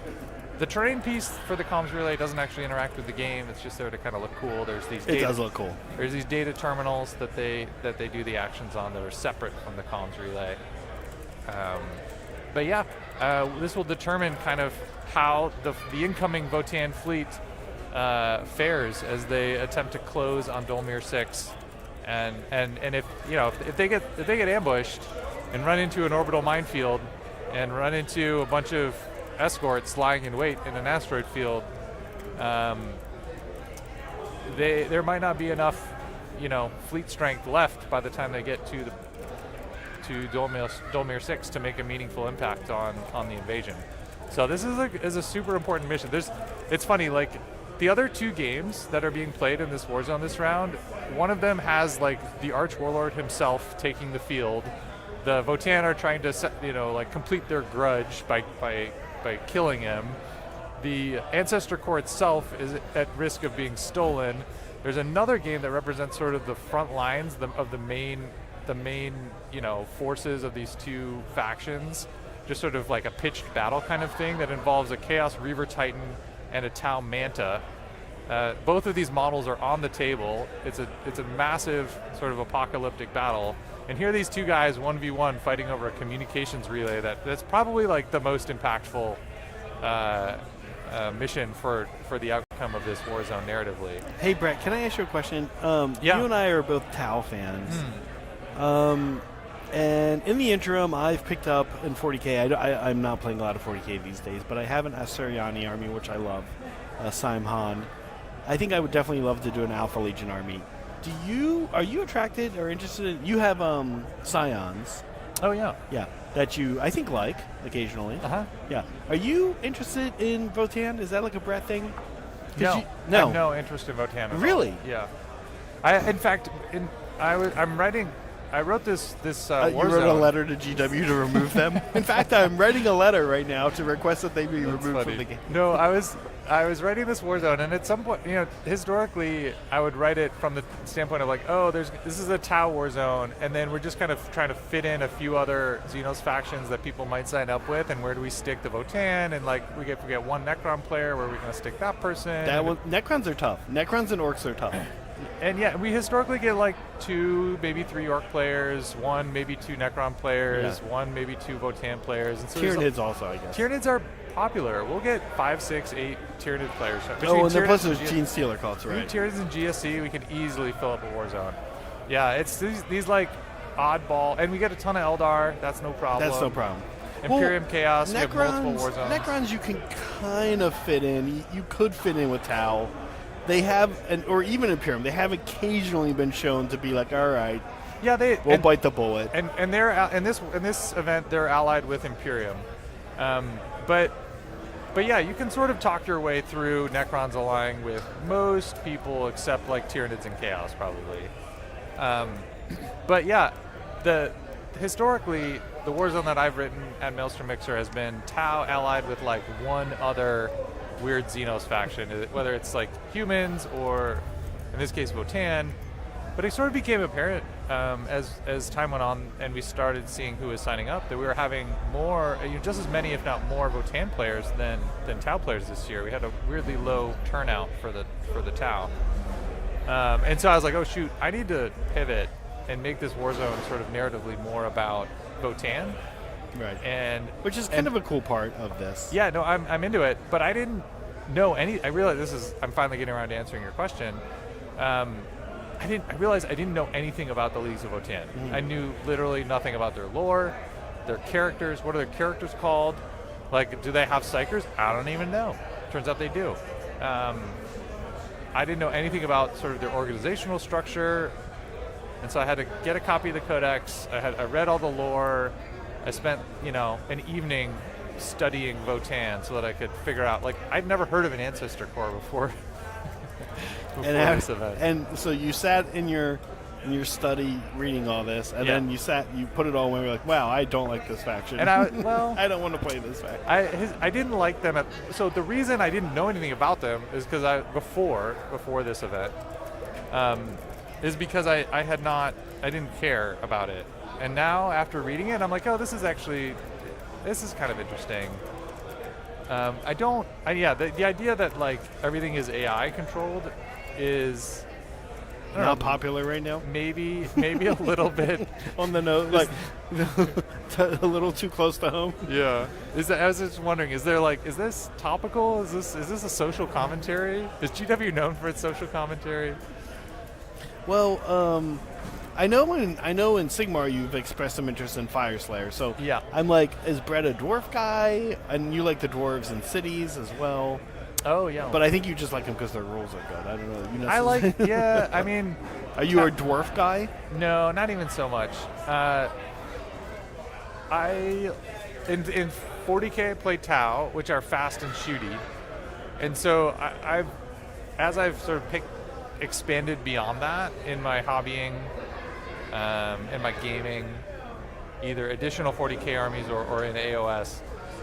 The terrain piece for the comms relay doesn't actually interact with the game. It's just there to kind of look cool. There's these it does look cool. There's these data terminals that they do the actions on that are separate from the comms relay. But yeah, this will determine kind of how the incoming Votan fleet fares as they attempt to close on Dolmir 6, and if they get ambushed and run into an orbital minefield and run into a bunch of escorts lying in wait in an asteroid field, there might not be enough, fleet strength left by the time they get to Dolmir 6 to make a meaningful impact on the invasion. So this is a super important mission. It's funny, like the other two games that are being played in this Warzone this round, one of them has like the Arch-warlord himself taking the field. The Votan are trying to complete their grudge by killing him. The Ancestor Corps itself is at risk of being stolen. There's another game that represents sort of the front lines of the main forces of these two factions, just sort of like a pitched battle kind of thing that involves a Chaos Reaver Titan and a Tau Manta. Both of these models are on the table. It's a massive sort of apocalyptic battle. And here are these two guys 1v1 fighting over a communications relay that's probably like the most impactful mission for the outcome of this Warzone narratively. Hey Brett, can I ask you a question? Yeah. You and I are both Tau fans. And in the interim, I've picked up in 40K, I'm not playing a lot of 40K these days, but I have an Asuryani army, which I love, Saim Han. I think I would definitely love to do an Alpha Legion army. Are you attracted or interested in, you have Scions. Oh yeah. Yeah, that you, I think, like, occasionally. Uh-huh. Yeah. Are you interested in Votan? Is that like a Brett thing? No. No. I have no interest in Votan at all. Really? Yeah. I wrote this you Warzone. wrote a letter to GW to remove them? In fact, I'm writing a letter right now to request that they be removed from the game. No, I was writing this Warzone, and at some point, historically, I would write it from the standpoint of like, oh, this is a Tau Warzone, and then we're just kind of trying to fit in a few other Xenos factions that people might sign up with, and where do we stick the Votan, and like we get one Necron player, where are we going to stick that person? Necrons are tough. Necrons and Orcs are tough. And yeah, we historically get like 2, maybe 3 Orc players, 1, maybe 2 Necron players, 1, maybe 2 Votan players. And so Tyranids also, I guess. Tyranids are popular. We'll get 5, 6, 8 Tyranid players. And then plus there's Gene Stealer cults, right? Tyranids and GSC, we can easily fill up a Warzone. Yeah, it's these like oddball, and we get a ton of Eldar. That's no problem. That's no problem. Imperium Chaos, we have multiple Warzones. Necrons you can kind of fit in. You could fit in with Tau. They have, or even Imperium, they have occasionally been shown to be like, all right, yeah, we'll bite the bullet. And they're in this event they're allied with Imperium, but yeah, you can sort of talk your way through Necrons allying with most people except like Tyranids and Chaos probably. But yeah, historically the Warzone that I've written at Maelstrom Mixer has been Tau allied with like one other weird Xenos faction, whether it's like humans or, in this case, Votan. But it sort of became apparent as time went on and we started seeing who was signing up that we were having more, just as many, if not more, Votan players than Tau players this year. We had a weirdly low turnout for the Tau. And so I was like, oh shoot, I need to pivot and make this Warzone sort of narratively more about Votan. Right. And which is kind of a cool part of this. Yeah, no, I'm into it, but I didn't know any. I realized I'm finally getting around to answering your question. I realized I didn't know anything about the Leagues of Votan. I knew literally nothing about their lore, their characters. What are their characters called? Like, do they have psychers? I don't even know. Turns out they do. I didn't know anything about sort of their organizational structure, and so I had to get a copy of the Codex. I read all the lore. I spent, an evening studying Votan so that I could figure out, like, I'd never heard of an Ancestor Corps before. This event. And so you sat in your study reading all this, and then you put it all away. You're like, wow, I don't like this faction. And I don't want to play this faction. I didn't like them. So the reason I didn't know anything about them is because before this event, is because I didn't care about it. And now, after reading it, I'm like, oh, this is kind of interesting. The idea that, like, everything is AI controlled is not popular right now? Maybe a little bit. On the nose, like, a little too close to home? Yeah. I was just wondering, is this topical? Is this a social commentary? Is GW known for its social commentary? Well, I know in Sigmar you've expressed some interest in Fireslayer, so yeah. I'm like, is Brett a dwarf guy? And you like the dwarves in cities as well. Oh yeah. But I think you just like them because their rules are good. I don't know. I like, yeah. I mean, are you a dwarf guy? No, not even so much. In 40K I play Tau, which are fast and shooty, and so as I've sort of expanded beyond that in my hobbying, in my gaming, either additional 40k armies or in AOS,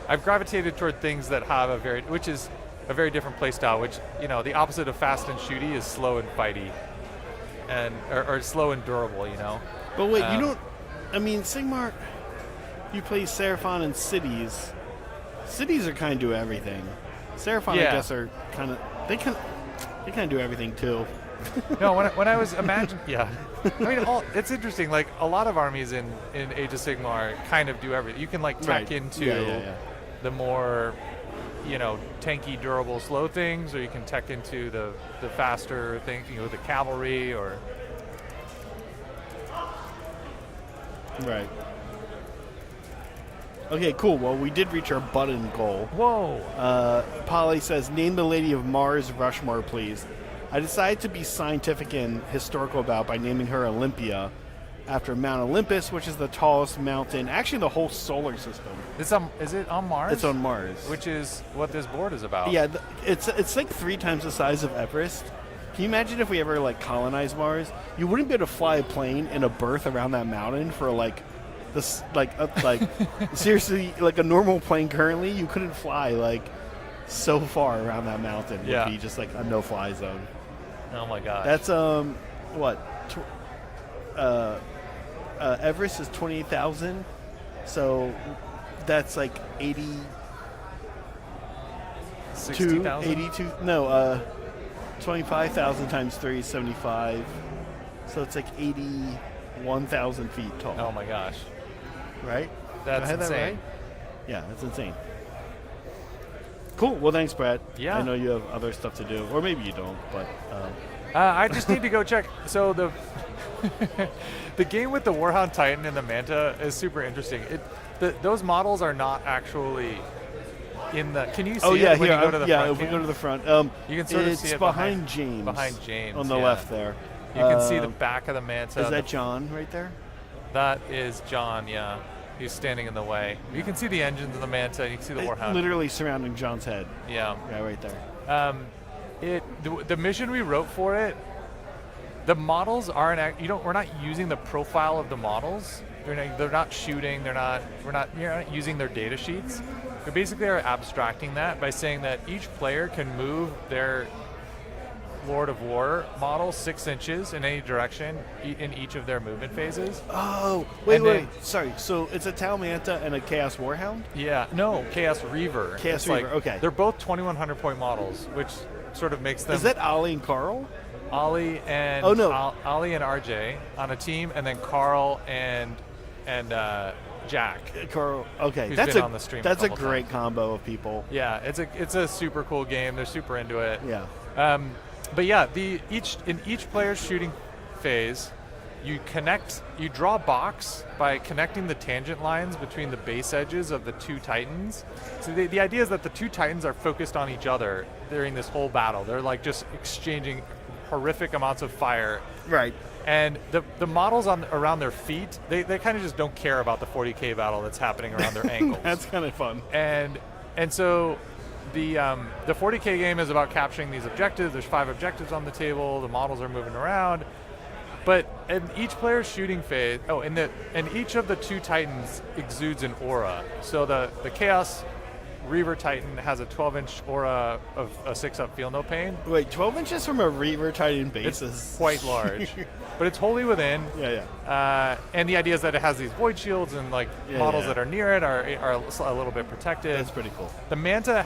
I've gravitated toward things that have which is a very different play style, which, you know, the opposite of fast and shooty is slow and fighty, or slow and durable, you know. But wait, you don't. I mean, Sigmar, you play Seraphon and Cities. Cities are kind of do everything. Seraphon, I guess, are kind of they kind of do everything too. No, when I was imagining, yeah. I mean, it's interesting. Like a lot of armies in Age of Sigmar kind of do everything. You can like tack into the more, you know, tanky, durable, slow things, or you can tech into the faster thing, you know, the cavalry or. Right. Okay, cool. Well, we did reach our button goal. Whoa. Polly says, name the Lady of Mars Rushmore, please. I decided to be scientific and historical about by naming her Olympia, after Mount Olympus, which is the tallest mountain, actually the whole solar system. Is it on Mars? It's on Mars. Which is what this board is about. Yeah, it's like 3 times the size of Everest. Can you imagine if we ever like colonize Mars? You wouldn't be able to fly a plane in a berth around that mountain for like this, like seriously, like a normal plane currently, you couldn't fly like so far around that mountain. It would be just like a no-fly zone. Oh my gosh. That's what? Everest is 28,000, so that's like 60,000? No, 25,000 times 3 is 75, so it's like 81,000 feet tall. Oh my gosh. Right? That's Did I have insane. that right? Yeah, that's insane. Cool. Well, thanks, Brad. Yeah. I know you have other stuff to do, or maybe you don't, but. I just need to go check. So the the game with the Warhound Titan and the Manta is super interesting. Those models are not actually in the. Can you see it when you go to the front? If we go to the front, you can sort of see it behind James. Behind James on the left there. You can see the back of the Manta. Is that John right there? That is John. Yeah, he's standing in the way. You can see the engines of the Manta. And you can see the Warhound. Literally surrounding John's head. Yeah. Yeah, right there. The mission we wrote for it, the models aren't. We're not using the profile of the models. They're not shooting. You're not using their data sheets. We basically are abstracting that by saying that each player can move their Lord of War model 6 inches in any direction in each of their movement phases. Oh, wait. Sorry. So it's a Tau Manta and a Chaos Warhound? Yeah. No, Chaos Reaver. Chaos Reaver, okay. They're both 2,100 point models, which sort of makes them. Is that Ollie and Carl? Ollie and Ollie and RJ on a team, and then Carl and Jack. Carl. Okay, who's been on the stream. That's a great combo of people. Yeah, it's a super cool game. They're super into it. Yeah. But yeah, in each player's shooting phase, you draw a box by connecting the tangent lines between the base edges of the 2 Titans. So the idea is that the 2 Titans are focused on each other during this whole battle. They're like just exchanging horrific amounts of fire. Right. And the models around their feet, they kind of just don't care about the 40k battle that's happening around their ankles. That's kind of fun. And so the 40k game is about capturing these objectives. There's 5 objectives on the table. The models are moving around. But in each player's shooting phase, and each of the 2 Titans exudes an aura. So the Chaos Reaver Titan has a 12-inch aura of a 6-up feel no pain. Wait, 12 inches from a Reaver Titan base is quite large. But it's wholly within. Yeah. And the idea is that it has these void shields, and models that are near it are a little bit protected. That's pretty cool. The Manta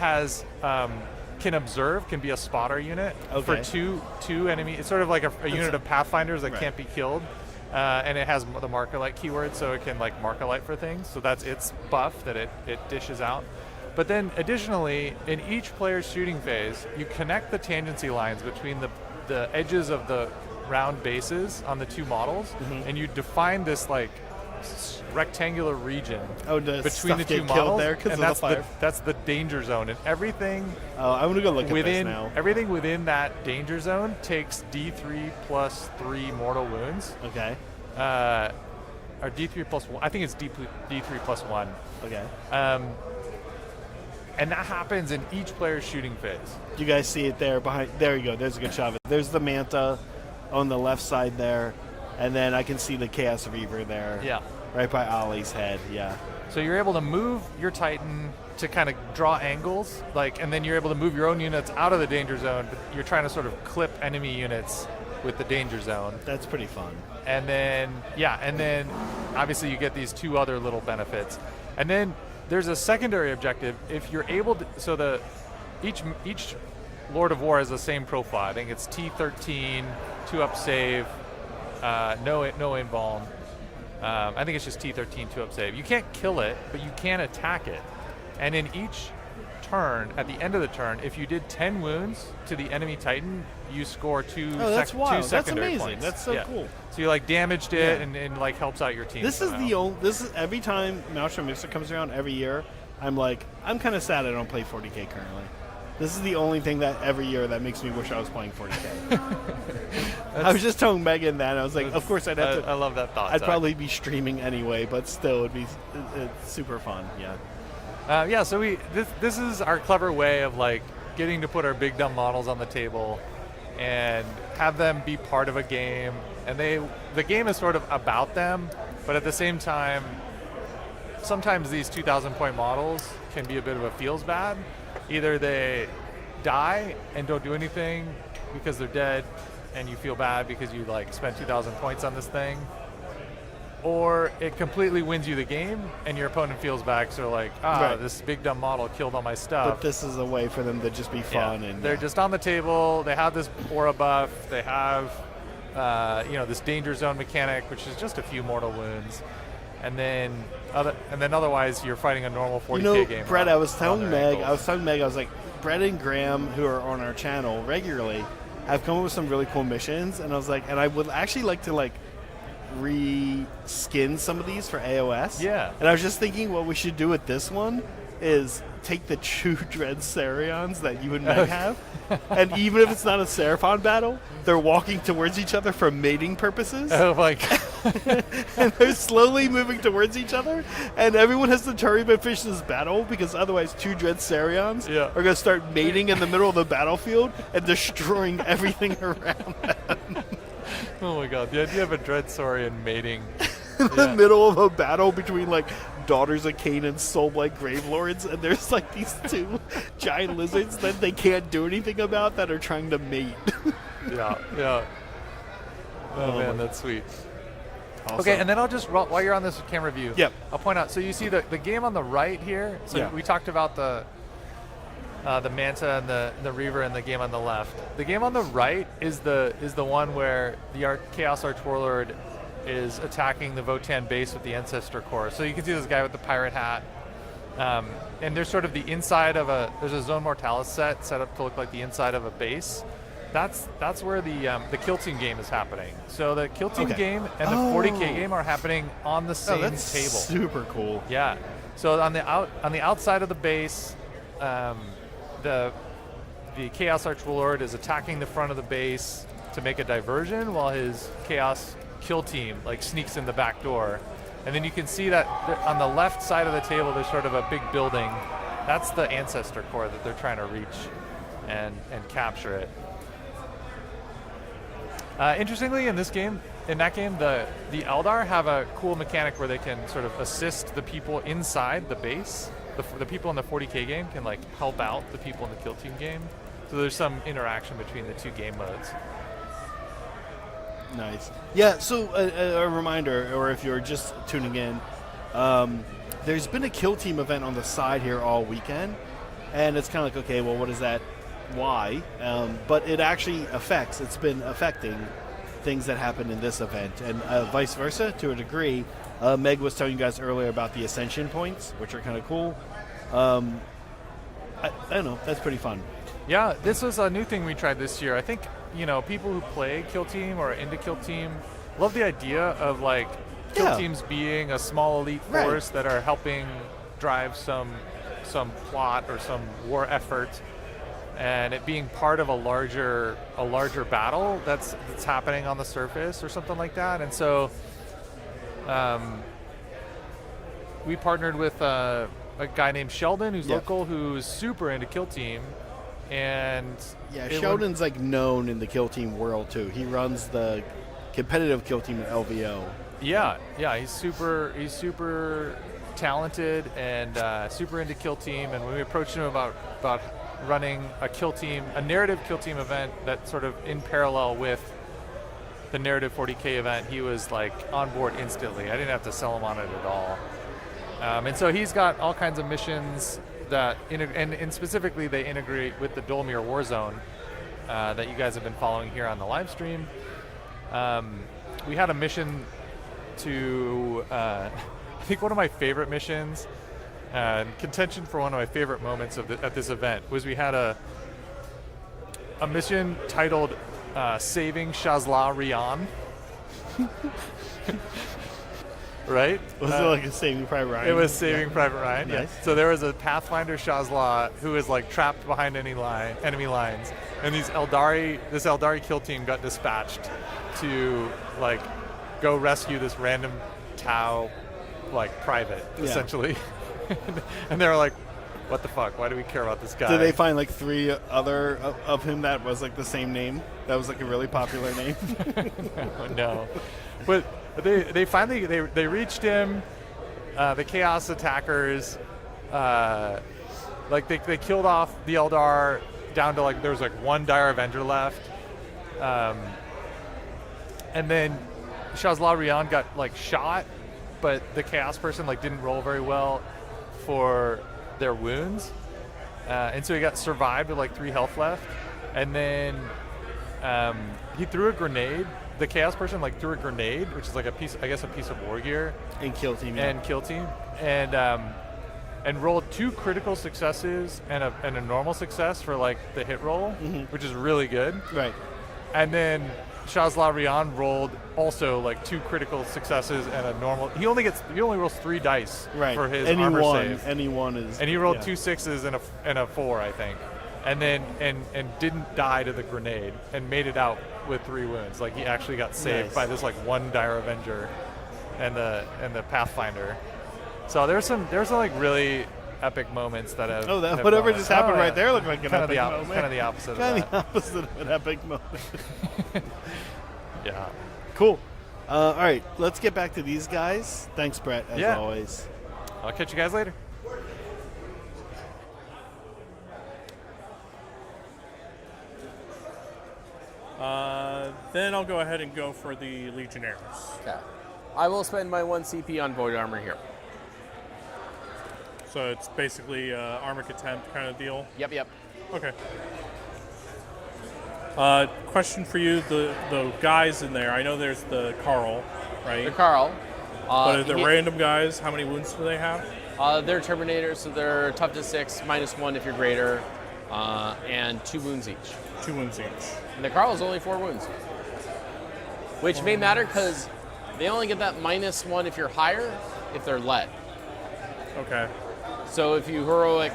can be a spotter unit for two enemy. It's sort of like a unit of Pathfinders that can't be killed. And it has the marker light keyword, so it can marker light for things. So that's its buff that it dishes out. But then additionally, in each player's shooting phase, you connect the tangency lines between the edges of the round bases on the 2 models, and you define this rectangular region between the 2 models, there and that's the danger zone, and everything. Oh, I'm gonna go look at this now. Everything within that danger zone takes D3 plus 3 mortal wounds. Okay. Or D3 plus 1. I think it's D3 plus 1. Okay. And that happens in each player's shooting phase. You guys see it there behind? There you go. There's a good shot of it. There's the Manta on the left side there, and then I can see the Chaos Reaver there. Yeah. Right by Ollie's head. Yeah. So you're able to move your Titan to kind of draw angles, and then you're able to move your own units out of the danger zone. But you're trying to sort of clip enemy units with the danger zone. That's pretty fun. And then obviously you get these 2 other little benefits. And then there's a secondary objective. If you're able to, so each Lord of War has the same profile. I think it's T13, 2-up save, no invuln. I think it's just T13, 2-up save. You can't kill it, but you can attack it. And in each turn, at the end of the turn, if you did 10 wounds to the enemy Titan, you score 2 that's wild. two That's secondary amazing. points. That's so cool. So you damaged it Yeah. and helps out your team. This is somehow. this is every time Maelstrom Mixer comes around every year, I'm kind of sad I don't play 40K currently. This is the only thing that every year that makes me wish I was playing 40K. I was just telling Megan that, and I was like, of course I'd have to. I love that thought. I'd Zach. probably be streaming anyway, but still, it's super fun. Yeah. So this is our clever way of getting to put our big dumb models on the table and have them be part of a game. And the game is sort of about them, but at the same time, sometimes these 2,000 point models can be a bit of a feels bad. Either they die and don't do anything because they're dead, and you feel bad because you spent 2,000 points on this thing, or it completely wins you the game and your opponent feels bad, so Right. this big dumb model killed all my stuff. But this is a way for them to just be fun. And they're just on the table. They have this aura buff. They have this danger zone mechanic, which is just a few mortal wounds, and then otherwise you're fighting a normal 40K game. Brett, on- I was on telling their Meg, ankles. I was like, Brett and Graham, who are on our channel regularly, have come up with some really cool missions, and I was like, and I would actually like to re-skin some of these for AOS. Yeah. And I was just thinking what we should do with this one is take the true Dread Sarions that you and Meg have, and even if it's not a Seraphon battle, they're walking towards each other for mating purposes. Oh my god. And they're slowly moving towards each other, and everyone has to hurry and finish this battle because otherwise 2 Dread Sarions Yeah. are going to start mating in the middle of the battlefield and destroying everything around them. Oh my god. The idea of a Dread Saurian mating. In the middle of a battle between Daughters of Cain and Soulblight Gravelords, and there's these 2 giant lizards that they can't do anything about that are trying to mate. Yeah. Oh man, that's sweet. Awesome. Okay, and then I'll just, while you're on this camera view, Yep. I'll point out, so you see the game on the right here, so Yeah. we talked about the Manta and the Reaver and the game on the left. The game on the right is the one where the Chaos Arch-warlord is attacking the Votan base with the Ancestor Core. So you can see this guy with the pirate hat, and there's sort of the inside of there's a Zone Mortalis set up to look like the inside of a base. That's where the Kill Team game is happening. So the Kill Team game and the 40K game are happening on the same that's table. super cool. Yeah. So on the outside of the base, the Chaos Arch-warlord is attacking the front of the base to make a diversion, while his Chaos Kill Team sneaks in the back door. And then you can see that on the left side of the table, there's sort of a big building. That's the Ancestor Core that they're trying to reach and capture it. Interestingly, in that game, the Eldar have a cool mechanic where they can sort of assist the people inside the base. The people in the 40K game can help out the people in the Kill Team game. So there's some interaction between the 2 game modes. Nice. Yeah, so a reminder, or if you're just tuning in, there's been a Kill Team event on the side here all weekend, and it's kind of okay, well, what is that? Why? But it actually it's been affecting things that happened in this event, and vice versa to a degree. Meg was telling you guys earlier about the Ascension points, which are kind of cool. I don't know, that's pretty fun. Yeah, this was a new thing we tried this year. I think, people who play Kill Team or are into Kill Team love the idea of Kill Teams being a small elite force that are helping drive some plot or some war effort, and it being part of a larger battle that's happening on the surface or something like that. And so we partnered with a a guy named Sheldon who's local, who's super into Kill Team, and yeah, Sheldon's like known in the Kill Team world too. He runs the competitive Kill Team at LVO. Yeah, he's super talented and super into Kill Team. And when we approached him about running a narrative Kill Team event that's sort of in parallel with the narrative 40K event, he was like on board instantly. I didn't have to sell him on it at all. And so he's got all kinds of missions that, and specifically they integrate with the Dolmir Warzone that you guys have been following here on the live stream. We had a mission to, I think one of my favorite missions, contention for one of my favorite moments at this event was we had a mission titled Saving Shazla Rian. Right? Was it like a Saving Private Ryan? It was Saving Private Ryan, nice. yes. So there was a Pathfinder Shazla who was like trapped behind enemy lines, and this Eldari kill team got dispatched to like go rescue this random Tau like private, essentially. And they were like, what the fuck? Why do we care about this guy? Did they find like 3 other of him that was like the same name? That was like a really popular name? No. But they finally they reached him. The Chaos attackers, like they killed off the Eldar down to like there was like 1 Dire Avenger left, and then Shazla Rian got like shot, but the Chaos person like didn't roll very well for their wounds, and so he got survived with like 3 health left, and then he threw a grenade. The Chaos person like threw a grenade, which is like a piece of war gear, And Kill Team. and rolled 2 critical successes and a normal success for like the hit roll, which is really good. Right. And then Shazla Rian rolled also like 2 critical successes and a normal. He only rolls 3 dice for his armor save. Any one is. And he rolled 2 6s and a 4, I think, and then and didn't die to the grenade and made it out with 3 wounds. Like he actually got saved by this like 1 Dire Avenger and the Pathfinder. So there's some like really epic moments that have. Oh, that have whatever gone. just happened Oh, right yeah. there looked like an Kind of epic the moment. kind of the opposite Kind of of that. the opposite of an epic moment. Yeah. Cool. All right, let's get back to these guys. Thanks, Brett, as always. I'll catch you guys later. Then I'll go ahead and go for the Legionnaires. Okay. I will spend my 1 CP on Void Armor here. So it's basically armor contempt kind of deal. Yep. Okay. Question for you: the guys in there. I know there's the Carl, right? The Carl. But are the random guys? How many wounds do they have? They're Terminators, so they're tough to 6, -1 if you're greater, and 2 wounds each. 2 wounds each. And the Carl is only 4 wounds, which may matter because they only get that -1 if you're higher, if they're led. Okay. So if you heroic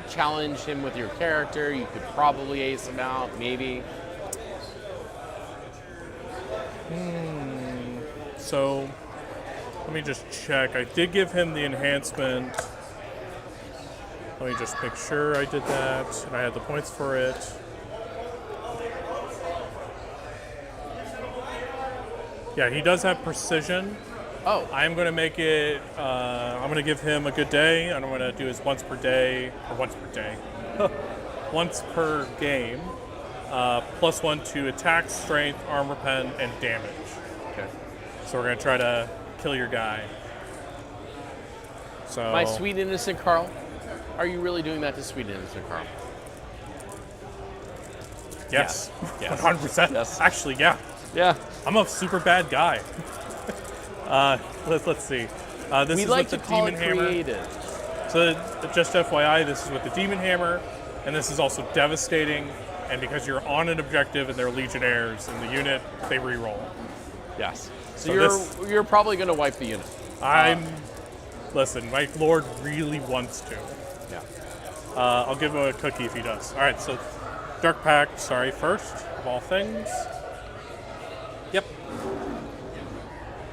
challenge him with your character, you could probably ace him out, maybe. So let me just check. I did give him the enhancement. Let me just make sure I did that and I had the points for it. Yeah, he does have precision. Oh. I'm going to make it, I'm going to give him a good day, and I'm going to do his once per game, +1 to attack, strength, armor pen, and damage. Okay. So we're going to try to kill your guy. So My sweet innocent Carl, are you really doing that to sweet innocent Carl? Yes. Yes. 100%. Yes. Actually, yeah. Yeah. I'm a super bad guy. Let's see. This We is like with to the call Demon it Hammer. creative. So just FYI, this is with the Demon Hammer, and this is also devastating. And because you're on an objective and they're Legionnaires in the unit, they reroll. Yes. So you're probably going to wipe the unit. Listen, my Lord really wants to. Yeah. I'll give him a cookie if he does. All right, so Dark Pact, first of all things. Yep.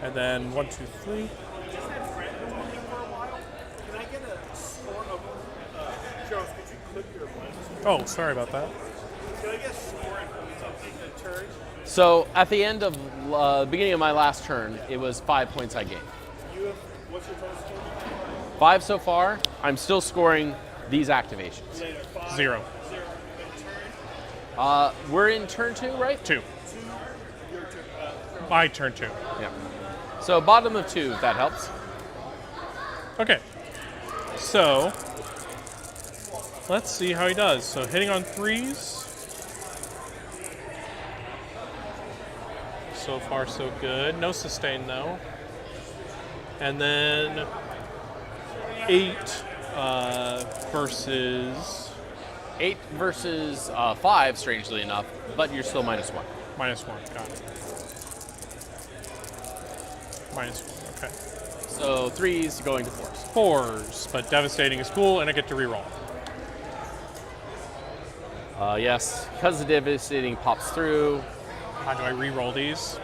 And then 1, 2, 3. Oh, sorry about that. So at the end of beginning of my last turn, it was 5 points I gained. What's your total score? 5 so far. I'm still scoring these activations. 0. We're in turn 2, right? 2. My turn 2. Yeah. So bottom of 2, if that helps. Okay. So let's see how he does. So hitting on 3s. So far, so good. No sustain, though. And then 8 versus... 8 versus 5, strangely enough, but you're still -1. -1, got it. -1, okay. So 3s going to 4s. 4s, but devastating is cool, and I get to reroll. Yes, because the devastating pops through. How do I reroll these?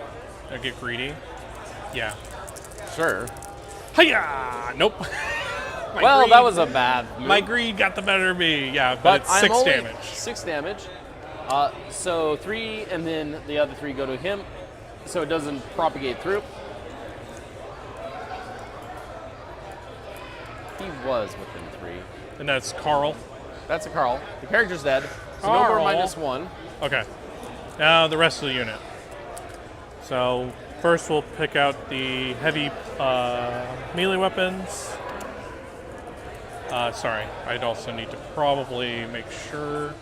I get greedy? Yeah. Sure. Hiya! Nope. Well, that was a bad move. My greed got the better of me. Yeah, but it's 6 damage. 6 damage. So 3, and then the other 3 go to him, so it doesn't propagate through. He was within 3. And that's Carl. That's a Carl. The character's dead. So Carl. no more -1. Okay. Now the rest of the unit. So first we'll pick out the heavy melee weapons. Sorry, I'd also need to probably make sure.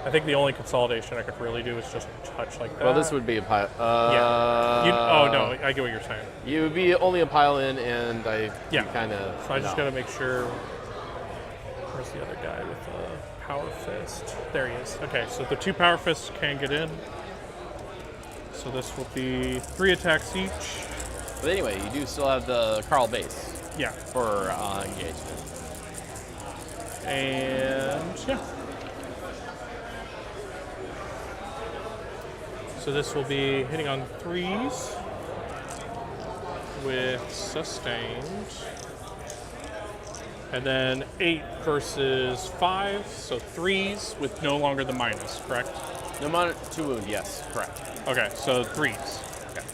I think the only consolidation I could really do is just touch like that. Well, this would be a pile. Yeah. Oh no, I get what you're saying. You would be only a pile in, and Yeah. kind of. So I just got to make sure. Where's the other guy with the power fist? There he is. Okay, so the 2 power fists can get in. So this will be 3 attacks each. But anyway, you do still have the Carl base Yeah. for engagement. And yeah. So this will be hitting on 3s with sustained. And then 8 versus 5, so 3s with no longer the minus, correct? No matter 2 wound, yes, correct. Okay, so 3s. Okay.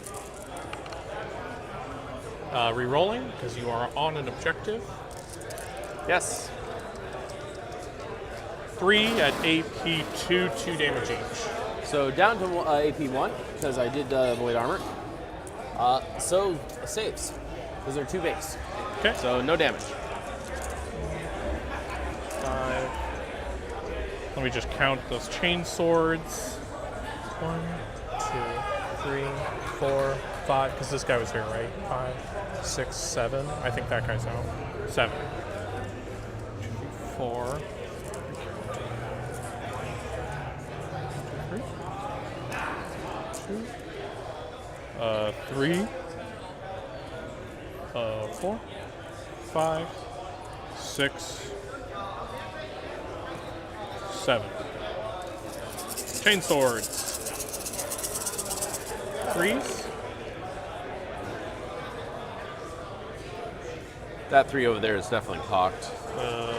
Re-rolling, because you are on an objective. Yes. 3 at AP 2, 2 damage each. So down to AP 1, because I did void armor. So saves, because they're 2 base. Okay. So no damage. 5. Let me just count those chain swords. 1, 2, 3, 4, 5. Because this guy was here, right? 5, 6, 7. I think that guy's out. 7. 4. 3, 4, 5, 6, 7. Chain swords. 3s. That 3 over there is definitely cocked.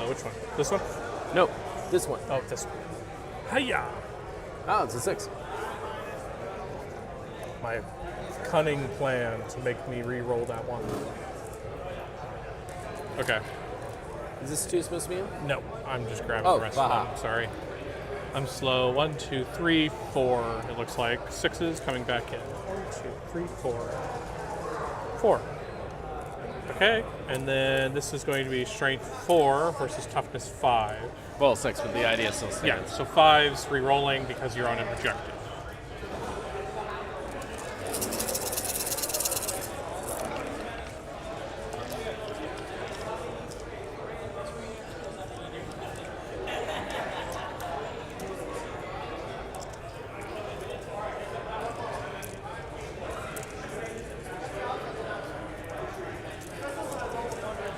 Which one? This one? No, this one. Oh, this one. Hiya! Oh, it's a 6. My cunning plan to make me re-roll that one. Okay. Is this 2 supposed to be in? No, I'm just grabbing Oh, the rest baha. of them. Sorry. I'm slow. 1, 2, 3, 4. It looks like 6s coming back in. 1, 2, 3, 4. 4. Okay, and then this is going to be strength 4 versus toughness 5. Well, 6, but the idea still stands. Yeah, so 5's re-rolling because you're on an objective.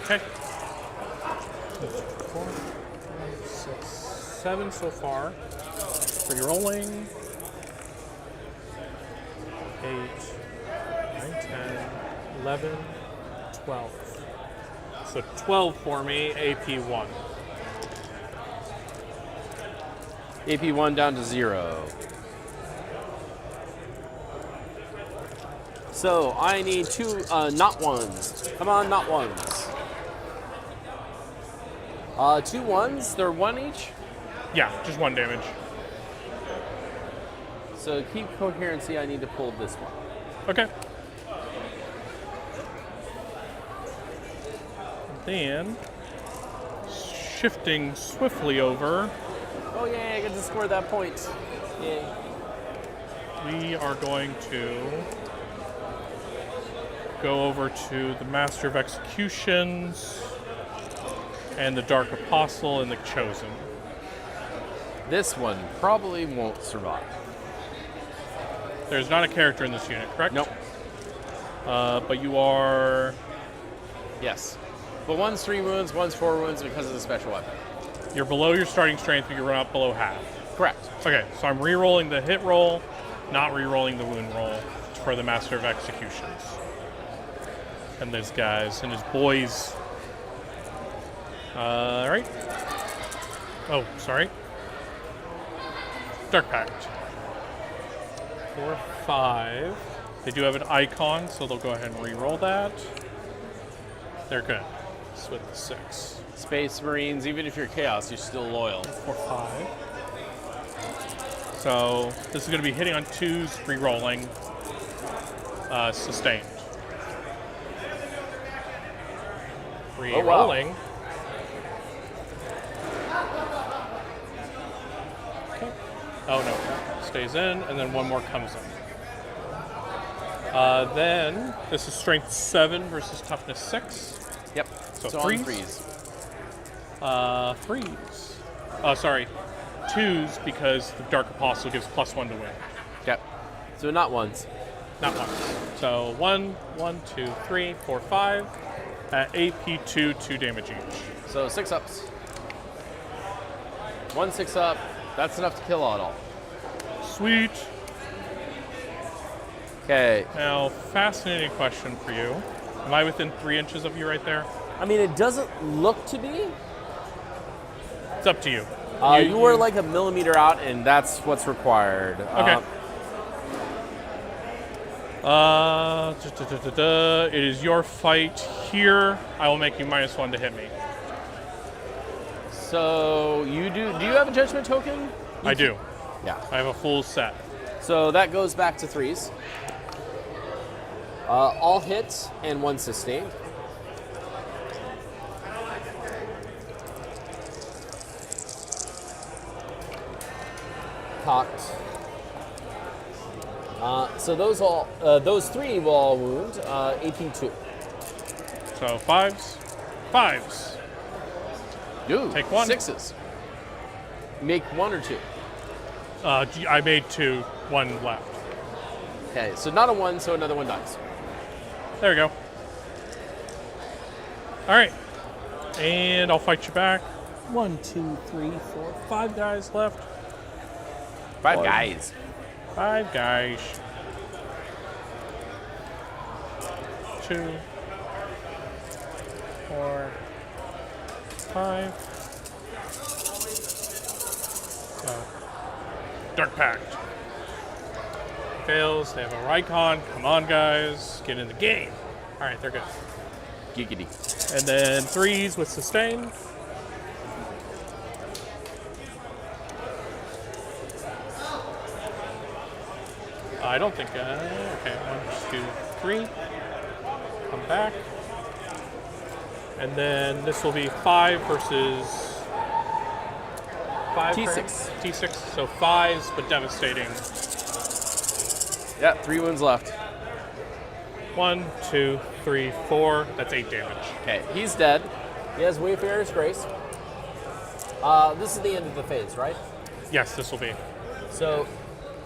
Okay. 4, 5, 6, 7 so far. Re-rolling. 8, 9, 10, 11, 12. So 12 for me, AP 1. AP 1 down to 0. So I need 2 not ones. Come on, not ones. 2 ones, they're 1 each. Yeah, just 1 damage. So to keep coherency, I need to pull this one. Okay. Then, shifting swiftly over, Oh yeah, I get to score that point. Yay. we are going to go over to the Master of Executions and the Dark Apostle and the Chosen. This one probably won't survive. There's not a character in this unit, correct? Nope. But you are... Yes. But one's 3 wounds, one's 4 wounds because of the special weapon. You're below your starting strength, but you run up below half. Correct. Okay, so I'm re-rolling the hit roll, not re-rolling the wound roll for the Master of Executions. And those guys and his boys. Alright. Oh, sorry. Dark Pact. 4, 5. They do have an icon, so they'll go ahead and re-roll that. They're good. It's with the 6. Space Marines, even if you're Chaos, you're still loyal. 4, 5. So this is going to be hitting on 2s, re-rolling, sustained. Re-rolling. Okay. Oh no, stays in, and then 1 more comes in. Then this is strength 7 versus toughness 6. Yep. So on freeze. freeze. Freeze. Oh, sorry. 2s because the Dark Apostle gives +1 to win. Yep. So not ones. Not once. So 1, 2, 3, 4, 5. At AP 2 damage each. So 6 ups. 1 6 up. That's enough to kill it all. Sweet. Okay. Now, fascinating question for you. Am I within 3 inches of you right there? I mean, it doesn't look to be. It's up to you. You were like a millimeter out, and that's what's required. Okay. It is your fight here. I will make you -1 to hit me. So you do you have a judgment token? I do. Yeah. I have a full set. So that goes back to 3s. All hits and 1 sustained. Cocked. So those 3 will all wound. AP 2. So 5s. 5s. Dude, Take 1. 6s. Make 1 or 2. I made 2. 1 left. Okay, so not a 1, so another 1 dies. There we go. All right. And I'll fight you back. 1, 2, 3, 4, 5 guys left. 5 guys. 5 guys. 2, 4, 5. Dark Pact. Fails. They have a Rycon. Come on, guys. Get in the game. All right, they're good. Giggity. And then 3s with sustain. I don't think, okay, 1, 2, 3. Come back. And then this will be 5 versus 5. T6. T6, so 5s, but devastating. Yeah, 3 wounds left. 1, 2, 3, 4. That's 8 damage. Okay, he's dead. He has Wayfarer's Grace. This is the end of the phase, right? Yes, this will be. So,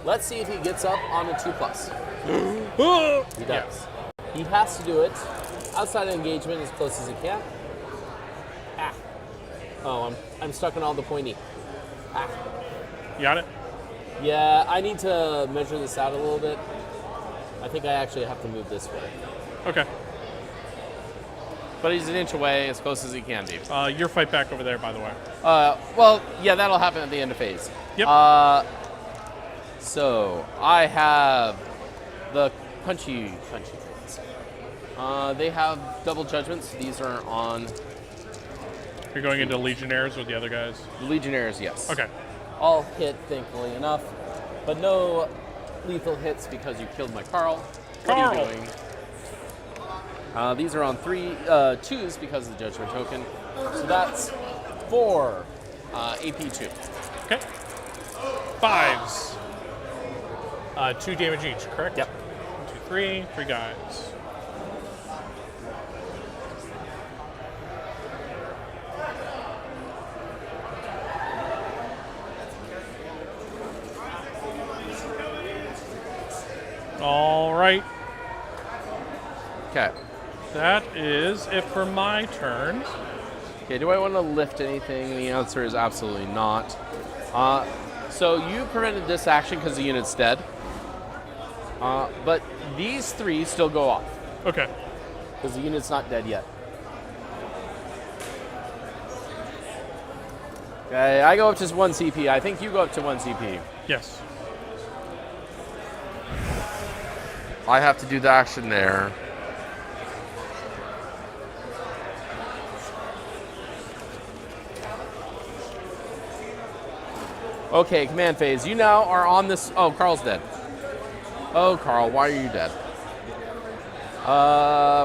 let's see if he gets up on a 2+. He does. Yes. He has to do it outside of engagement as close as he can. Ah. Oh, I'm stuck on all the pointy. Ah. You got it? Yeah, I need to measure this out a little bit. I think I actually have to move this way. Okay. but he's an inch away, as close as he can be. Your fight back over there, by the way. Well, yeah, that'll happen at the end of phase. Yep. So I have the punchy things. They have double judgments. These are on You're going into Legionnaires with the other guys? the Legionnaires, yes. Okay. All hit, thankfully enough, but no lethal hits because you killed my Carl. What are you Carl! doing? These are on 2s because of the judgment token. So that's 4 AP2. Okay. 5s. 2 damage each, correct? Yep. 1, 2, 3. 3 guys. All right. Okay. That is it for my turn. Okay, do I want to lift anything? The answer is absolutely not. So you prevented this action because the unit's dead. But these 3 still go off Okay. because the unit's not dead yet. Okay, I go up to 1 CP. I think you go up to 1 CP. Yes. I have to do the action there. Okay, command phase. You now are on this. Oh, Carl's dead. Oh, Carl, why are you dead?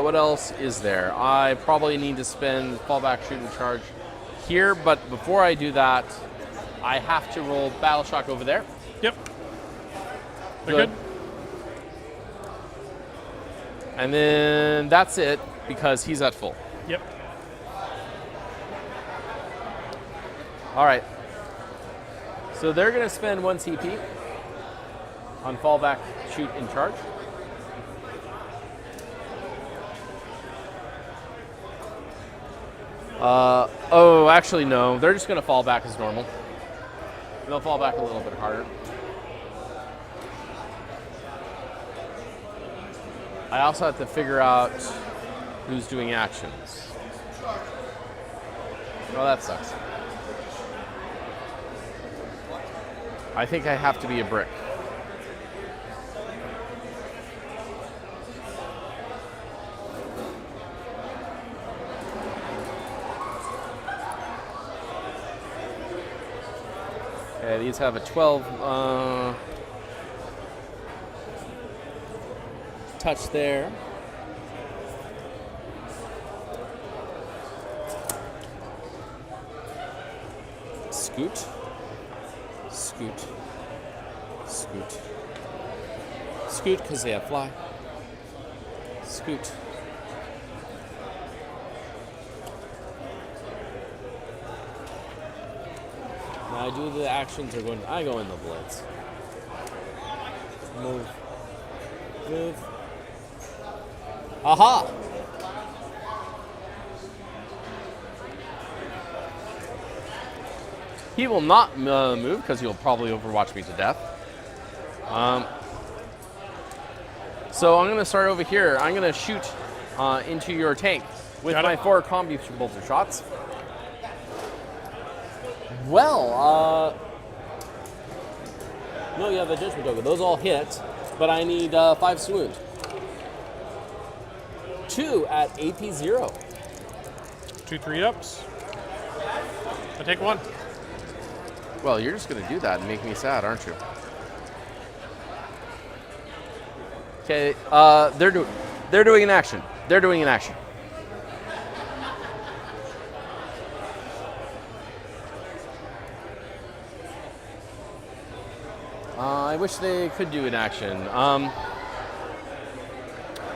What else is there? I probably need to spend fallback, shoot, and charge here, but before I do that, I have to roll Battle Shock over there. Yep. We're good. And then that's it because he's at full. Yep. All right. So they're going to spend 1 CP on fallback, shoot, and charge. Oh, actually, no. They're just going to fall back as normal. They'll fall back a little bit harder. I also have to figure out who's doing actions. Oh, that sucks. I think I have to be a brick. Okay, these have a 12 touch there. Scoot. Scoot. Scoot. Scoot, because they have fly. Scoot. Now I do the actions are going. I go in the blitz. Move. Move. Aha! He will not move because he'll probably overwatch me to death. So I'm going to start over here. I'm going to shoot into your tank with my 4 combi bolter shots. Well, no, you have a judgment token. Those all hit, but I need 5 swound. 2 at AP 0. 2 3-ups. I take 1. Well, you're just going to do that and make me sad, aren't you? Okay, they're doing an action. They're doing an action. I wish they could do an action.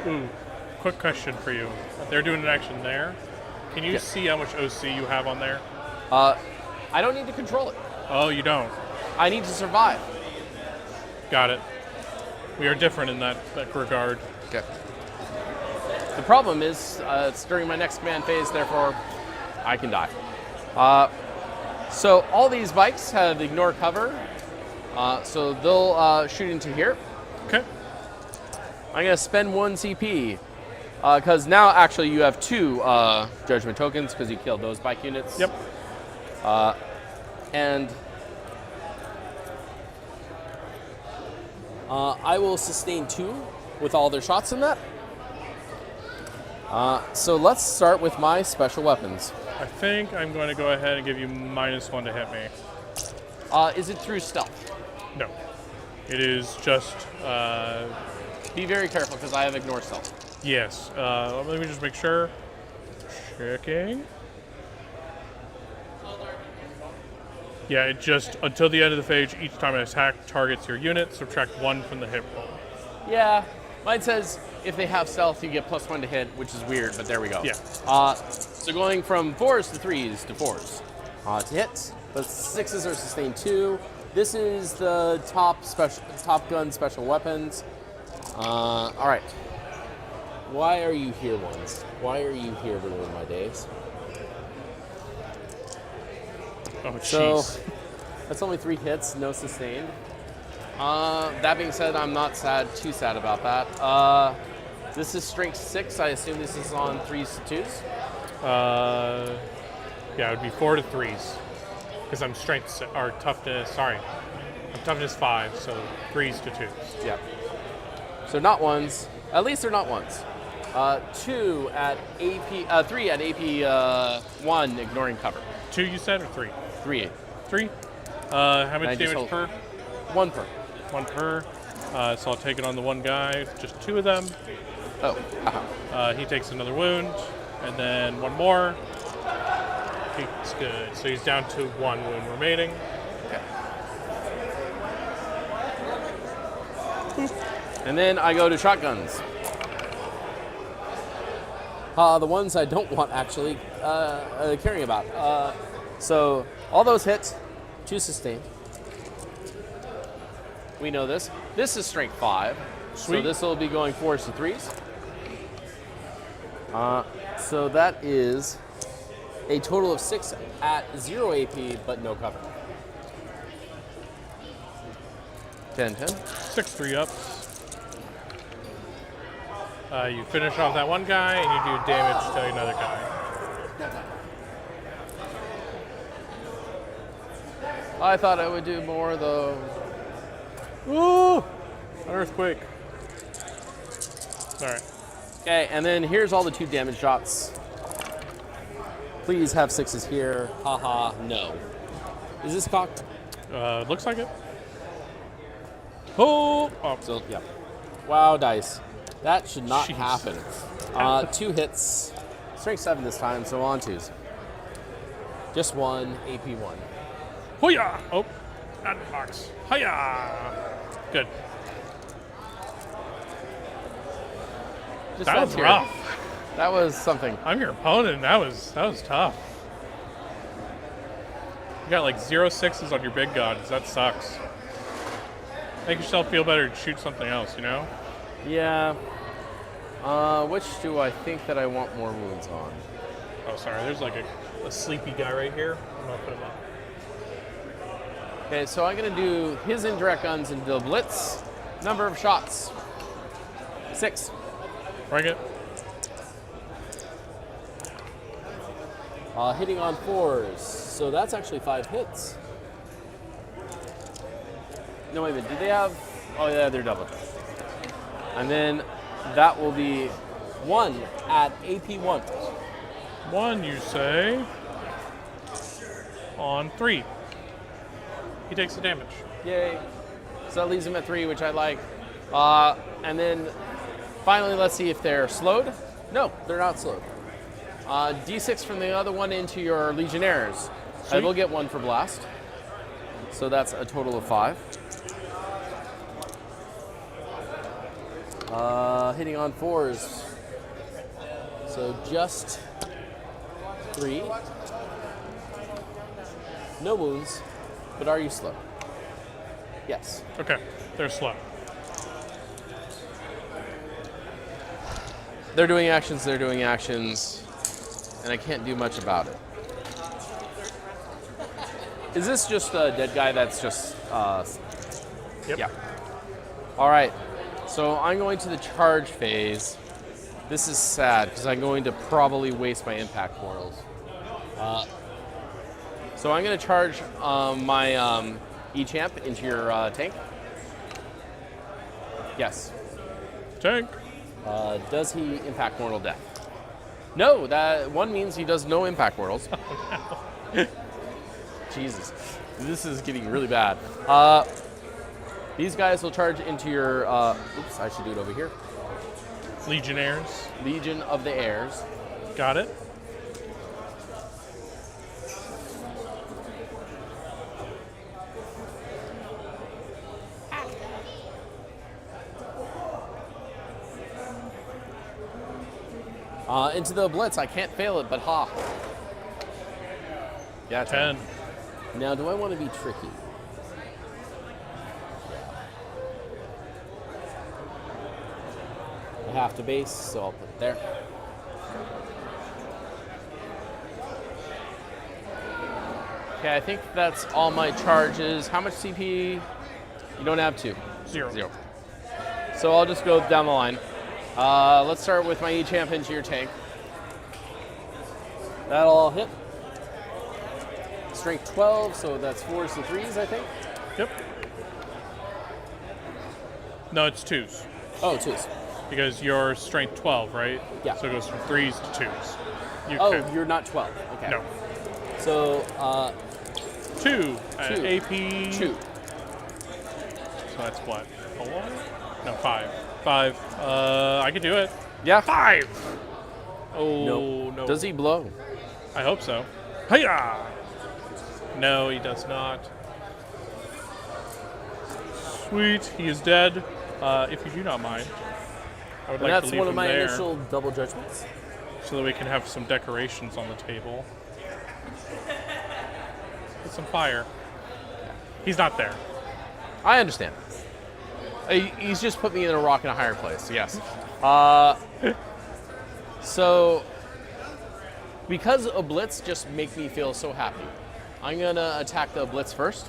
Ooh, quick question for you. They're doing an action there. Can you see how much OC you have on there? I don't need to control it. Oh, you don't? I need to survive. Got it. We are different in that regard. Okay. The problem is, it's during my next command phase, therefore, I can die. So all these bikes have ignore cover, so they'll shoot into here. Okay. I'm going to spend 1 CP Because now actually you have 2 judgment tokens because you killed those bike units. Yep. And I will sustain 2 with all their shots in that. So let's start with my special weapons. I think I'm going to go ahead and give you -1 to hit me. Is it through stealth? No. It is just, Be very careful because I have ignore stealth. yes. Let me just make sure. Checking. Yeah, it just, until the end of the phase, each time an attack targets your unit, subtract 1 from the hit roll. Yeah, mine says if they have stealth, you get +1 to hit, which is weird, but there we go. Yeah. So going from 4s to 3s to 4s to hit, but 6s are sustained 2. This is the top gun special weapons. All right. Why are you here, ones? Why are you here to ruin my days? Oh, So jeez. that's only 3 hits, no sustained. That being said, I'm not too sad about that. This is strength 6. I assume this is on 3s to 2s. Yeah, it would be 4 to 3s. Because I'm toughness 5, so 3s to 2s. Yeah. So not 1s. At least they're not 1s. 2 at AP, 3 at AP 1, ignoring cover. 2 you said, or 3? 3. 3? How I much just damage hold- per? 1 per. 1 per. So I'll take it on the one guy, just 2 of them. Oh. He takes another wound, and then 1 more. He's good. So he's down to 1 wound remaining. Okay. And then I go to shotguns. The ones I don't want actually caring about. So all those hits, 2 sustained. We know this. This is strength 5. So Sweet. this will be going 4s to 3s. So that is a total of 6 at 0 AP, but no cover. 10. 6 3-ups. You finish off that one guy, and you do damage to another guy. I thought I would do more though. Ooh! An earthquake. All right. Okay, and then here's all the 2 damage shots. Please have 6s here. Haha, no. Is this cocked? Looks like it. Oh! So, yeah. Wow, dice. That should not Jeez. happen. 2 hits. Strength 7 this time, so on 2s. Just 1, AP 1. Hoo-yah! Oh, not box. Hi-yah! Good. Just That one was here. rough. That was something. I'm your opponent. That was tough. You got like 0 6s on your big guns. That sucks. Make yourself feel better and shoot something else, you know? Yeah. Which do I think that I want more wounds on? Oh, sorry. There's like a sleepy guy right here. I'm gonna put him up. Okay, so I'm gonna do his indirect guns and the blitz. Number of shots. 6. Bring it. Hitting on 4s. So that's actually 5 hits. No, wait a minute. Did they have? Oh, yeah, they're double. And then that will be 1 at AP 1. 1, you say. On 3. He takes the damage. Yay. So that leaves him at 3, which I like. And then finally, let's see if they're slowed. No, they're not slowed. D6 from the other one into your Legionnaires. I Sweet. will get 1 for blast. So that's a total of 5. Hitting on 4s. So just 3. No wounds, but are you slow? Yes. Okay, they're slow. They're doing actions, and I can't do much about it. Is this just a dead guy that's just, Yep. yeah. All right, so I'm going to the charge phase. This is sad because I'm going to probably waste my impact mortals. So I'm going to charge my E-champ into your tank. Yes. Tank. Does he impact mortal death? No, that one means he does no impact mortals. Jesus, this is getting really bad. These guys will charge into your. Oops, I should do it over here. Legionnaires. Legion of the Heirs. Got it. Into the blitz. I can't fail it, but ha. Yeah, 10. Now, do I want to be tricky? I have to base, so I'll put it there. Okay, I think that's all my charges. How much CP? You don't have 2. 0. So I'll just go down the line. Let's start with my E-champ into your tank. That'll all hit. Strength 12, so that's 4s and 3s, I think. Yep. No, it's 2s. Oh, 2s. Because you're strength 12, right? Yeah. So it goes from 3s to 2s. You're not 12. Okay. No. So, 2. 2. AP. 2. So that's what? 4? No, 5. 5. I can do it. Yeah. 5. Oh, no. Does he blow? I hope so. Hiya! No, he does not. Sweet, he is dead. If you do not mind, I would And like that's to leave one of him my there initial double judgments. so that we can have some decorations on the table. Put some fire. He's not there. I understand. He's just put me in a rock in a higher place, yes. So, because a blitz just make me feel so happy, I'm going to attack the blitz first.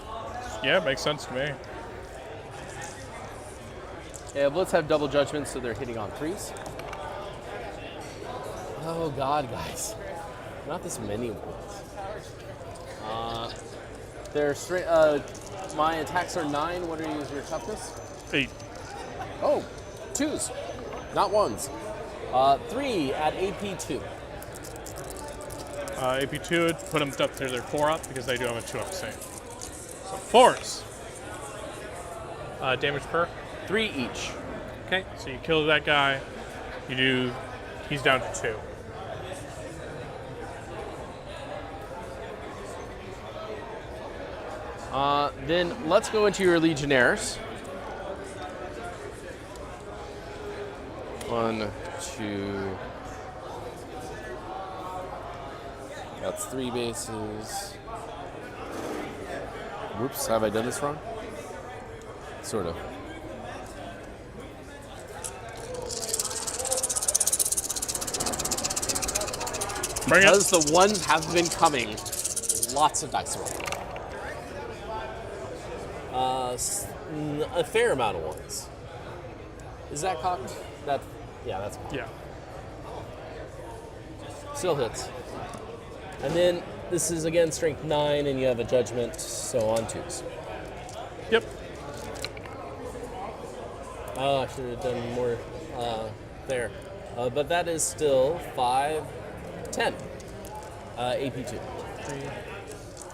Yeah, makes sense to me. Yeah, blitz have double judgments, so they're hitting on 3s. Oh God, guys. Not this many ones. My attacks are 9. What is your toughness? 8. Oh, 2s, not 1s. 3 at AP 2. AP 2 would put them up to their 4 up because they do have a 2 up save. So 4s. Damage per. 3 each. Okay, so you kill that guy. He's down to 2. Then let's go into your Legionnaires. 1, 2. That's 3 bases. Whoops, have I done this wrong? Sort of. Because the ones have been coming, lots of dice roll. A fair amount of ones. Is that cocked? Yeah, that's cocked. Yeah. Still hits. And then this is again strength 9, and you have a judgment, so on 2s. Yep. Oh, I should have done more there. But that is still 5, 10. AP 2.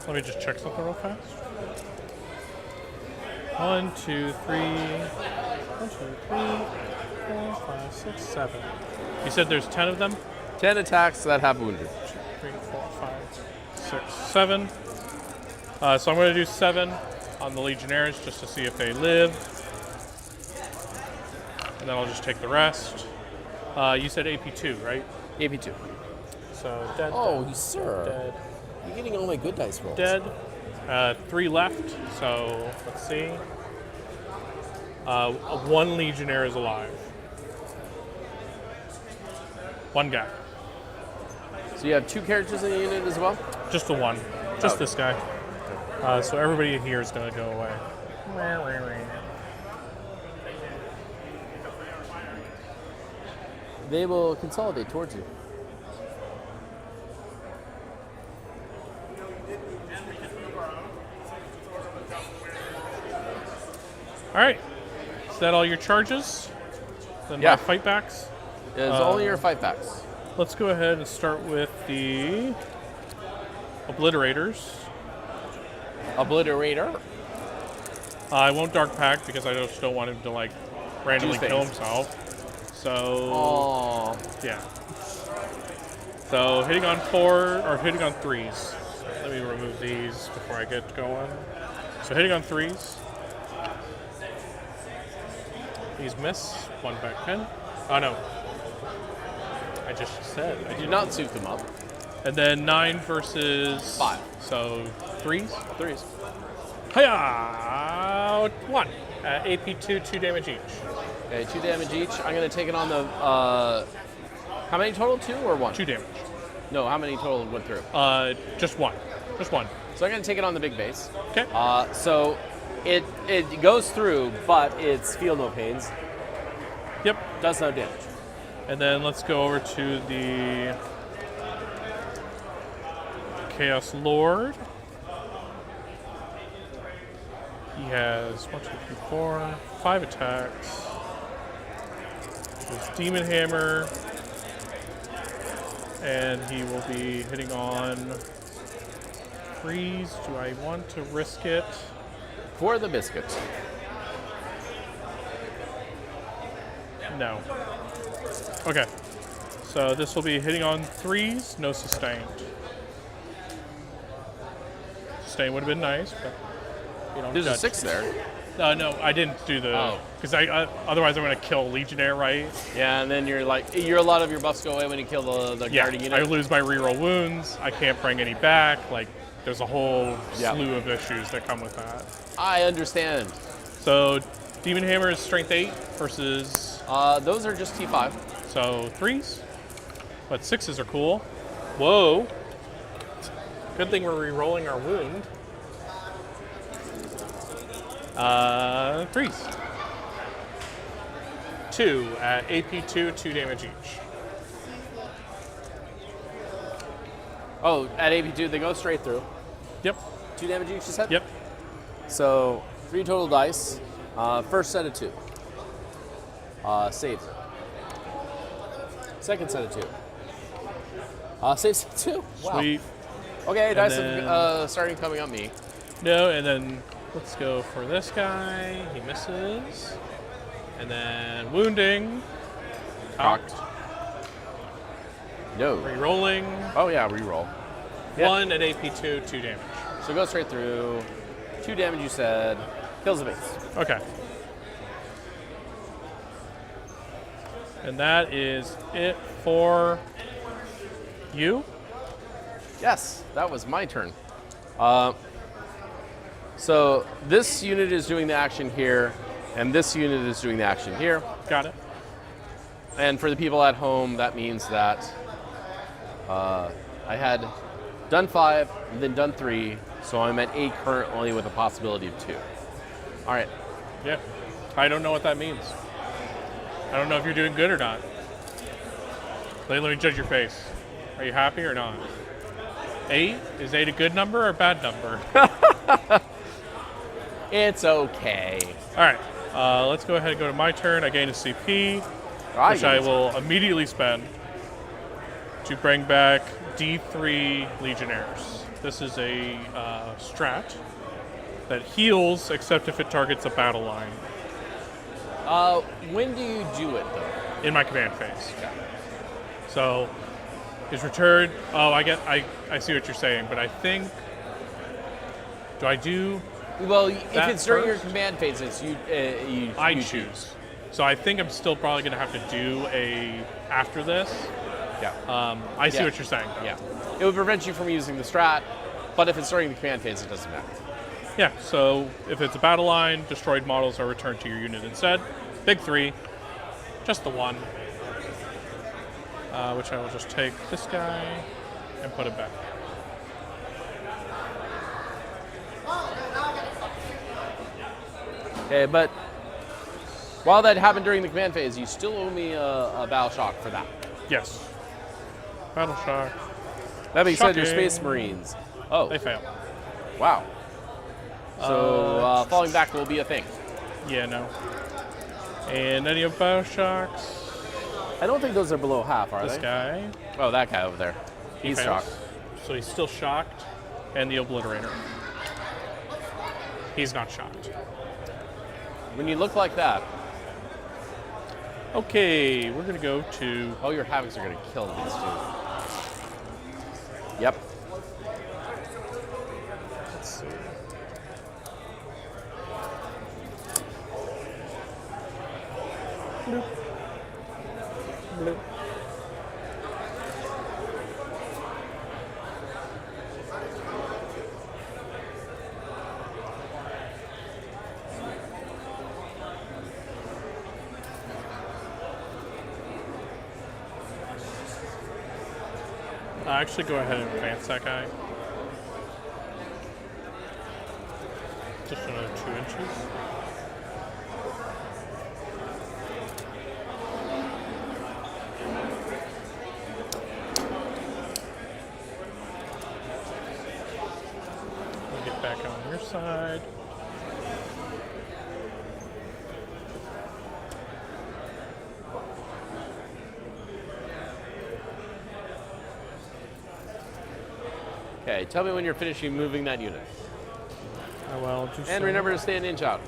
Let me just check something real fast. 1, 2, 3. 1, 2, 3, 4, 5, 6, 7. You said there's 10 of them? 10 attacks that have wounded. 3, 4, 5, 6, 7. So I'm going to do 7 on the Legionnaires just to see if they live. And then I'll just take the rest. You said AP 2, right? AP 2. So dead. Oh, dead, sir. Dead. You're getting all my good dice rolls. Dead. 3 left. So let's see. 1 Legionnaire is alive. 1 guy. So you have 2 characters in the unit as well? Just the 1. Just this guy. So everybody here is going to go away. they will consolidate towards you. All right. Is that all your charges? Then Yeah. my fight backs? It's only your fight backs. Let's go ahead and start with the obliterators. Obliterator. I won't dark pack because I just don't want him to like randomly Do kill things. himself. So Oh. yeah. So hitting on 4 or hitting on 3s. Let me remove these before I get going. So hitting on 3s. These miss. 1 back pin. Oh no. I just said. I Do not suit them up. And then 9 versus 5. So 3s. 3s. Hiya! 1. AP2, 2 damage each. Okay, 2 damage each. I'm going to take it on the. How many total? 2 or 1? 2 damage. No, how many total went through? Just 1. Just 1. So I'm going to take it on the big base. Okay. So it goes through, but it's feel no pains. Yep. Does no damage. And then let's go over to the Chaos Lord. He has 1, 2, 3, 4, 5 attacks. His Demon Hammer. And he will be hitting on freeze. Do I want to risk it? For the biscuits. No. Okay. So this will be hitting on 3s, no sustained. Sustain would have been nice, but you know. There's a judge. 6 there. No, I didn't do the. Oh. Because otherwise I'm going to kill Legionnaire, right? Yeah, and then a lot of your buffs go away when you kill the guarding unit. I lose my reroll wounds. I can't bring any back. Like, there's a whole Yeah. slew of issues that come with that. I understand. So Demon Hammer is strength 8 versus. Those are just T5. So 3s, but 6s are cool. Whoa. Good thing we're re-rolling our wound. 3s. 2 at AP2, 2 damage each. Oh, at AP2, they go straight through. Yep. 2 damage each, you said? Yep. So 3 total dice. First set of 2. Saves. Second set of 2. Saves 2. Wow. Sweet. Okay, dice then- are starting coming up me. No, and then let's go for this guy. He misses. And then wounding. Cocked. No. Re-rolling. Oh yeah, reroll. Yeah. 1 at AP2, 2 damage. So go straight through. 2 damage, you said. Kills the base. Okay. And that is it for you. Yes, that was my turn. So this unit is doing the action here, and this unit is doing the action here. Got it. And for the people at home, that means that I had done 5 and then done 3, so I'm at 8 currently with a possibility of 2. All right. Yeah. I don't know what that means. I don't know if you're doing good or not. Let me judge your face. Are you happy or not? 8? Is 8 a good number or a bad number? It's okay. All right. Let's go ahead and go to my turn. I gain a CP, which I will immediately spend to bring back D3 Legionnaires. This is a strat that heals except if it targets a battle line When do you do it, though? in my command phase. So is returned. Oh, I see what you're saying, but I think. Do I do? Well, if That it's during your first? command phases, you I you choose. So I think I'm still probably going to have to do a after this. Yeah. I see Yeah. what you're saying. Though. Yeah. It would prevent you from using the strat, but if it's during the command phase, it doesn't matter. Yeah. So if it's a battle line, destroyed models are returned to your unit instead. Big 3, just the 1, which I will just take this guy and put it back. Okay, but While that happened during the command phase, you still owe me a battle shock for that. Yes. Battle shock. That being said, your Shocking. Space Marines. Oh, They fail. wow. So falling back will be a thing. Yeah, no. And any of battle shocks? I don't think those are below half, are This they? guy. Oh, that guy over there. He He's fails. shocked. So he's still shocked. And the Obliterator. He's not shocked. When you look like that, Okay, we're going to go to... oh, your Havocs are going to kill these two. Yep. Let's see. Bloop. Bloop. Actually, go ahead and advance that guy. Just another 2 inches. We'll get back on your side. Okay, tell me when you're finishing moving that unit. Well, just And remember to stay an inch out.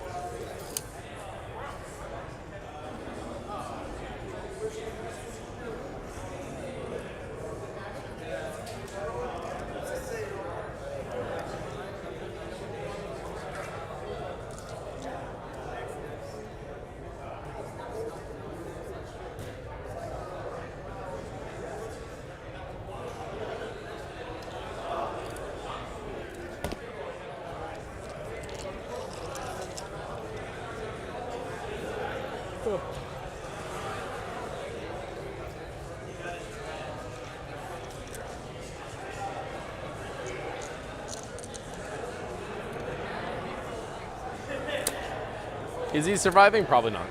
Is he surviving? Probably not.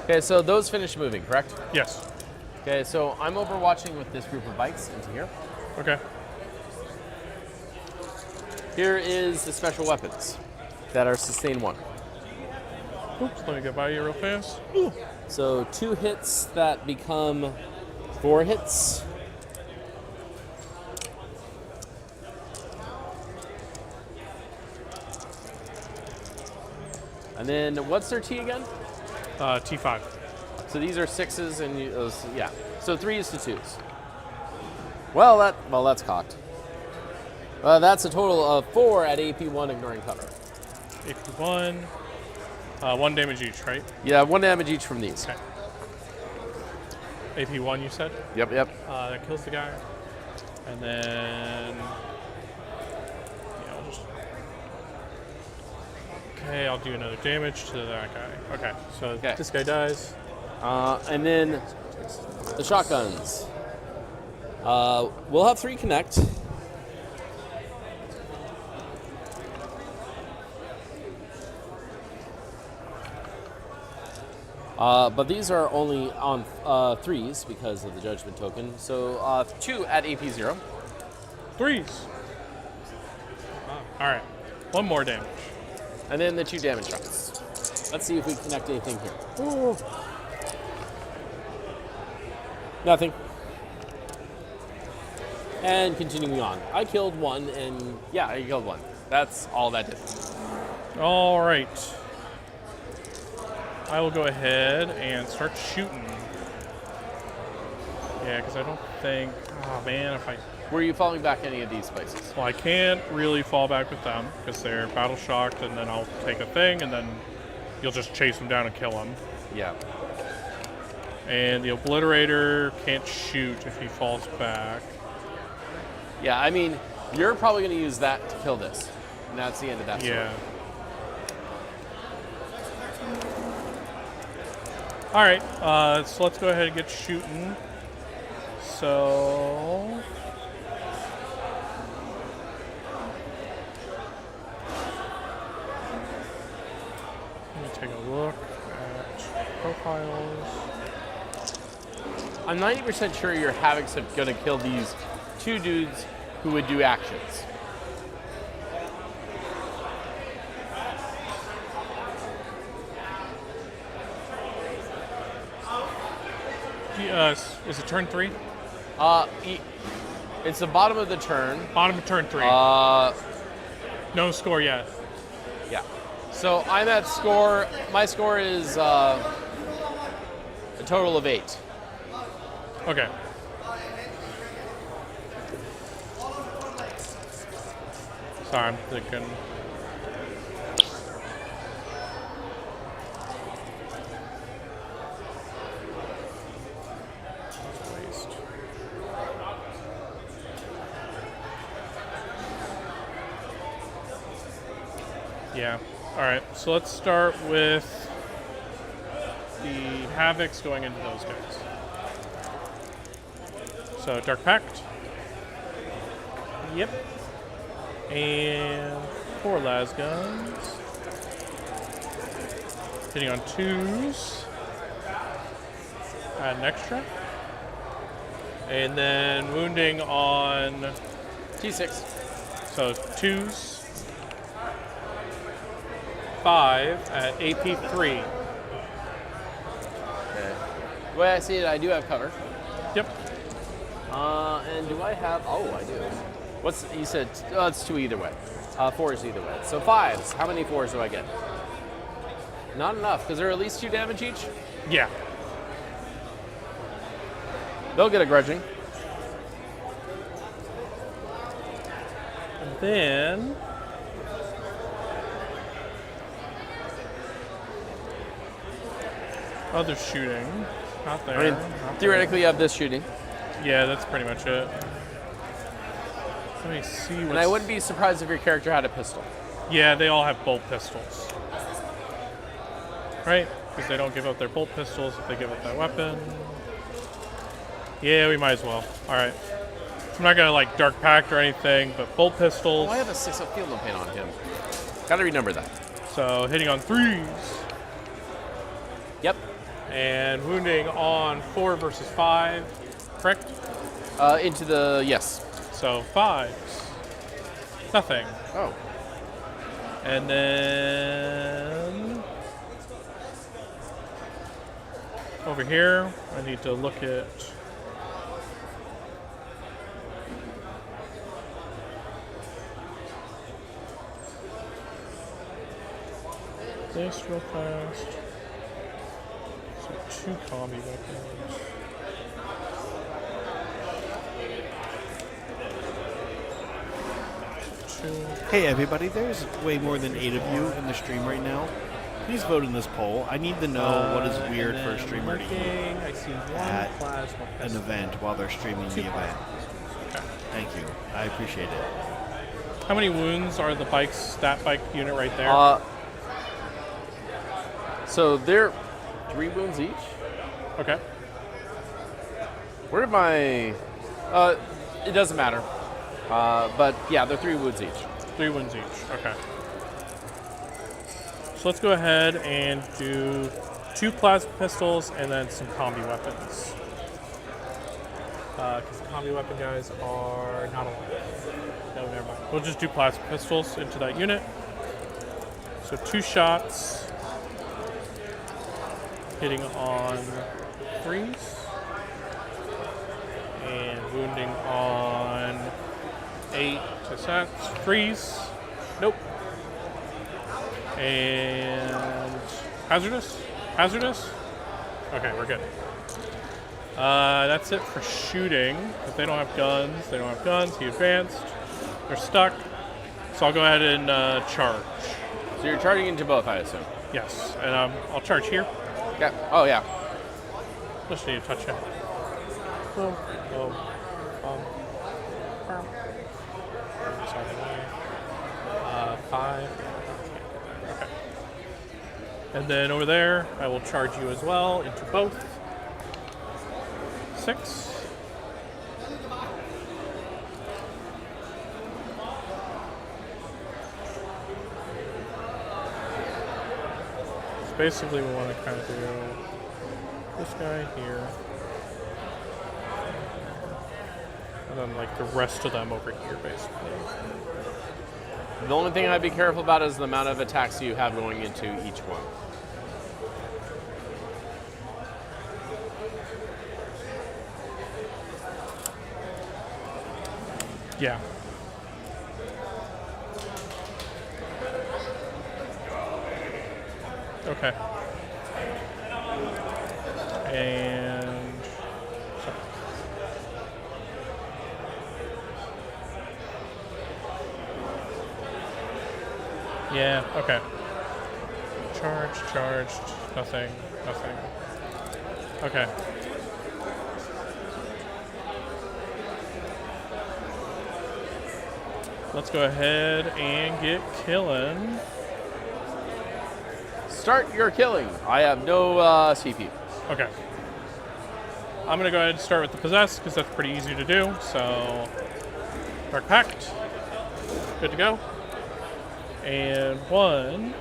Okay, so those finished moving, correct? Yes. Okay, so I'm overwatching with this group of bikes into here. Okay. Here is the special weapons that are sustain 1. Oops, let me get by you real fast. So 2 hits that become 4 hits. And then what's their T again? T5. So these are 6s and yeah. So 3s to 2s. Well, that's cocked. That's a total of 4 at AP1 ignoring cover. AP1. 1 damage each, right? Yeah, 1 damage each from these. Okay. AP1, you said? Yep. That kills the guy. And then... yeah, I'll just... okay, I'll do another damage to that guy. Okay, so this guy dies. And then the shotguns. We'll have 3 connect. But these are only on 3s because of the judgment token. So 2 at AP0. 3s. All right, 1 more damage. And then the 2 damage shots. Let's see if we connect anything here. Ooh. Nothing. And continuing on. I killed 1 and yeah, I killed 1. That's all that did. All right. I will go ahead and start shooting. Yeah, because I don't think... oh, man, if I... Were you falling back any of these places? well, I can't really fall back with them because they're battle shocked, and then I'll take a thing, and then you'll just chase them down and kill them. Yeah. And the Obliterator can't shoot if he falls back. Yeah, I mean, you're probably going to use that to kill this. And that's the end of that story. Yeah. All right, so let's go ahead and get shooting. So... profiles. I'm 90% sure your Havocs are going to kill these 2 dudes who would do actions. Is it turn 3? It's the bottom of the turn. Bottom of turn 3. No score yet. Yeah. So I'm at score. My score is a total of 8. Okay. Sorry, I'm thinking. Waste. Yeah. All right. So let's start with the Havocs going into those guys. So Dark Pact. Yep. And 4 las guns. Hitting on 2s. Add an extra. And then wounding on T6. so 2s. 5 at AP3. Okay. The way I see it, I do have cover. Yep. And do I have? Oh, I do. What's you said? Oh, it's 2 either way. 4s either way. So 5s. How many 4s do I get? Not enough, because they're at least 2 damage each. Yeah. They'll get a grudging. And then other shooting. Not there. I mean, not theoretically, you have this shooting, there. Yeah, that's pretty much it. Let me see what. and I wouldn't be surprised if your character had a pistol. Yeah, they all have bolt pistols. Right? Because they don't give up their bolt pistols if they give up that weapon. Yeah, we might as well. Alright. I'm not gonna like Dark Pact or anything, but bolt pistols. Oh, I have a 6 of field no pain on him. Gotta renumber that. So hitting on 3s. Yep. And wounding on 4 versus 5. Correct? Into the yes. So 5s. Nothing. Oh. And then over here, I need to look at this real fast. So 2 combi weapons. Hey everybody, there's way more than 8 of you in the stream right now. Please vote in this poll. I need to know what is weird for a streamer to eat I see 1 at plasma an pistol. event while they're streaming the event. Okay. Thank you. I appreciate it. How many wounds are the bike's stat bike unit right there? So they're 3 wounds each. Okay. Where did my? It doesn't matter. But yeah, they're 3 wounds each. 3 wounds each. Okay. So let's go ahead and do 2 plasma pistols and then some combi weapons. Because the combi weapon guys are not alive. No, never mind. We'll just do plasma pistols into that unit. So 2 shots. Hitting on 3s. And wounding on 8 to sets. 3s. Nope. And hazardous? Hazardous? Okay, we're good. That's it for shooting. If they don't have guns, they don't have guns. He advanced. They're stuck. So I'll go ahead and charge. So you're charging into both, I assume. Yes, and I'll charge here. Yeah. Oh yeah. Just need to touch it. Boom, boom, boom. 5. Okay. And then over there, I will charge you as well into both. 6. So basically we want to kind of do this guy here. And then like the rest of them over here, basically. The only thing I'd be careful about is the amount of attacks you have going into each one. Yeah. Okay. And yeah, okay. Charged, nothing. Okay. Let's go ahead and get killing. Start your killing. I have no CP. Okay. I'm going to go ahead and start with the Possess because that's pretty easy to do. So, Dark Pact. Good to go. And 1,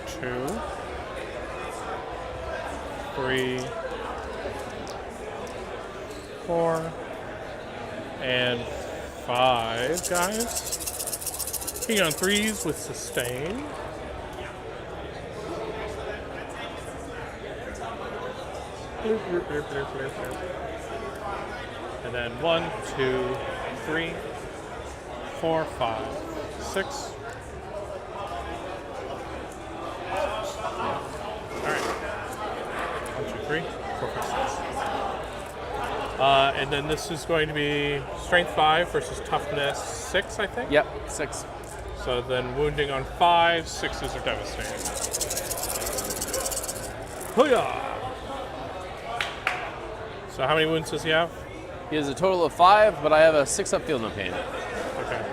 2, 3, 4, and 5 guys. King on 3s with sustain. And then 1, 2, 3, 4, 5, 6. Alright. 1, 2, 3, 4, 5, 6. And then this is going to be Strength 5 versus Toughness 6, I think? Yep, 6. So then wounding on 5, 6s are devastating. Hoo-yah! So how many wounds does he have? He has a total of 5, but I have a 6 up field no pain. Okay.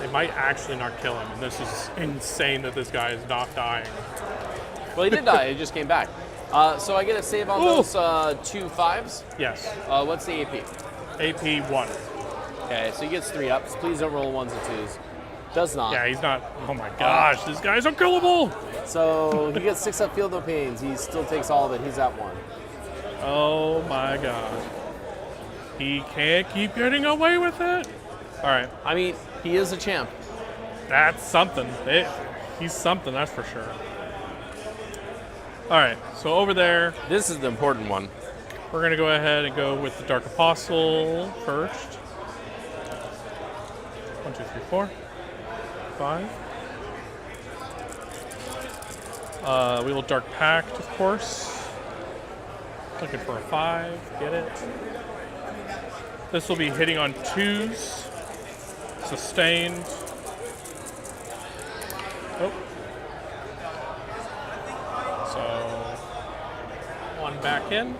They might actually not kill him, and this is insane that this guy is not dying. Well, he did die. He just came back. So I get a save on those 2 5s. Yes. What's the AP? AP 1. Okay, so he gets 3 ups. Please don't roll 1s and 2s. Does not. Yeah, he's not. Oh my gosh, this guy's unkillable! So he gets 6 up field no pains. He still takes all of it. He's at 1. Oh my god. He can't keep getting away with it. Alright, I mean, he is a champ. that's something. He's something, that's for sure. Alright, so over there, This is the important one. we're going to go ahead and go with the Dark Apostle first. 1, 2, 3, 4, 5. We will Dark Pact, of course. Looking for a 5. Get it. This will be hitting on 2s. Sustained. Oh. So, 1 back in.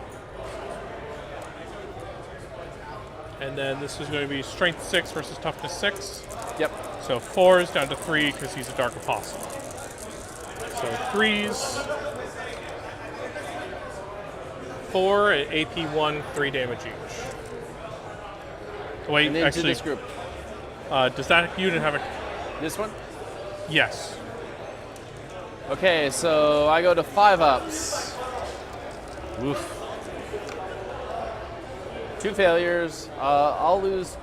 And then this is going to be Strength 6 versus Toughness 6. Yep. So 4 is down to 3 because he's a Dark Apostle. So 3s. 4 at AP 1, 3 damage each. Wait, And then actually, to this group. Does that unit have a... This one? Yes. Okay, so I go to 5 ups. Woof. 2 failures. I'll lose.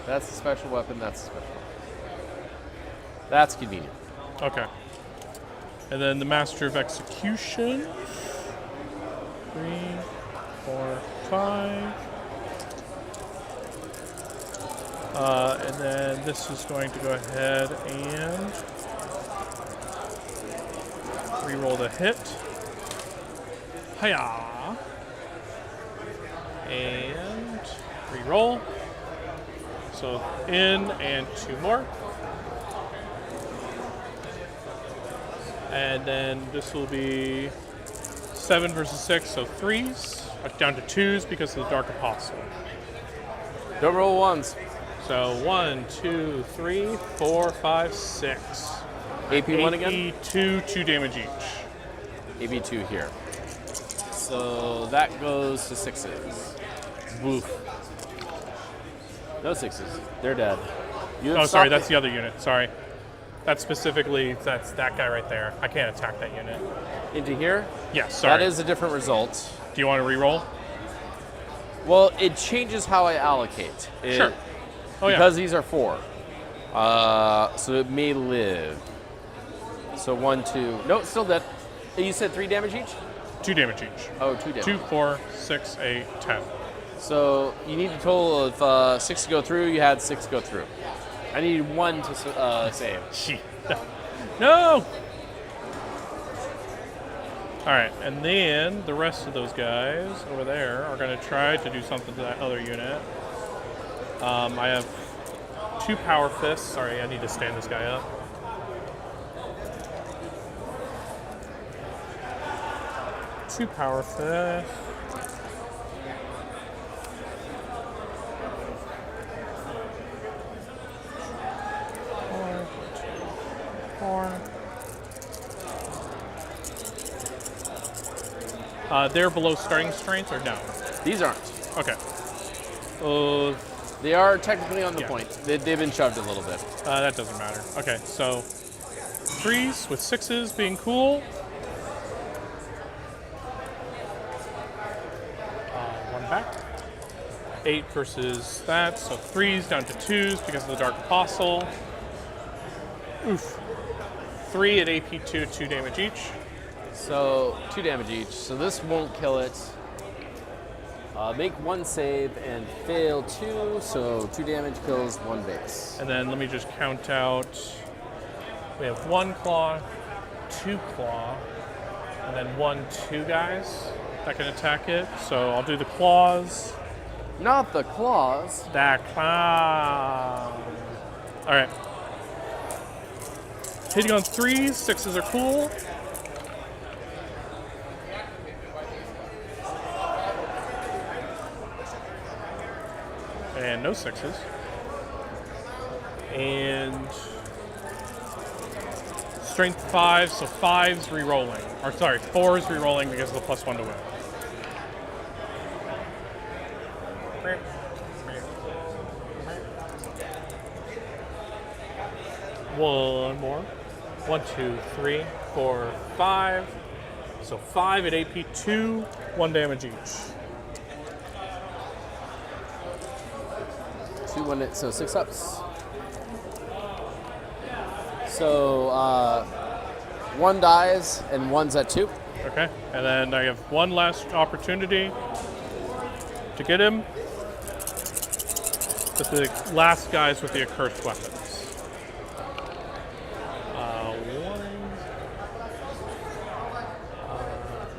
That's a special weapon. That's a special weapon. That's convenient. Okay. And then the Master of Execution. 3, 4, 5. And then this is going to go ahead and reroll the hit. Hiya! And reroll. So in and 2 more. And then this will be 7 versus 6, so 3s. Down to 2s because of the Dark Apostle. Don't roll 1s. So 1, 2, 3, 4, 5, 6. AP 1 again? AP 2, 2 damage each. AP 2 here. So that goes to 6s. Woof. No 6s. They're dead. You have Oh, sorry, stopped that's it. the other unit. Sorry. That's that guy right there. I can't attack that unit. Into here? Yes, sorry. That is a different result. Do you want to re-roll? Well, it changes how I allocate. Sure. Oh, because these are 4. So it may live. So 1, 2. No, it's still dead. You said 3 damage each? 2 damage each. Oh, 2 damage. 2, 4, 6, 8, 10. So you need a total of 6 to go through. You had 6 go through. I need 1 to save. Shit. No! Alright, and then the rest of those guys over there are going to try to do something to that other unit. I have 2 power fists. Sorry, I need to stand this guy up. Two power fists. Four. They're below starting strength or no? These aren't. Okay. They are technically on the Yeah. point. They've been shoved a little bit. That doesn't matter. Okay, so 3s with 6s being cool. One back. 8 versus that, so 3s down to 2s because of the Dark Apostle. Oof. 3 at AP2, 2 damage each. So 2 damage each. So this won't kill it. Make 1 save and fail 2. So 2 damage kills 1 base. And then let me just count out. We have 1 claw, 2 claw, and then 1, 2 guys that can attack it. So I'll do the claws. Not the claws. That claw. All right. Hitting on 3s, 6s are cool. And no 6s. And strength 5, so 5's re-rolling. Or sorry, 4's re-rolling because of the +1 to win. One more. 1, 2, 3, 4, 5. So 5 at AP2, 1 damage each. 2, 1, so 6 ups. So 1 dies and 1's at 2. Okay, and then I have one last opportunity to get him. With the last guys with the accursed weapons.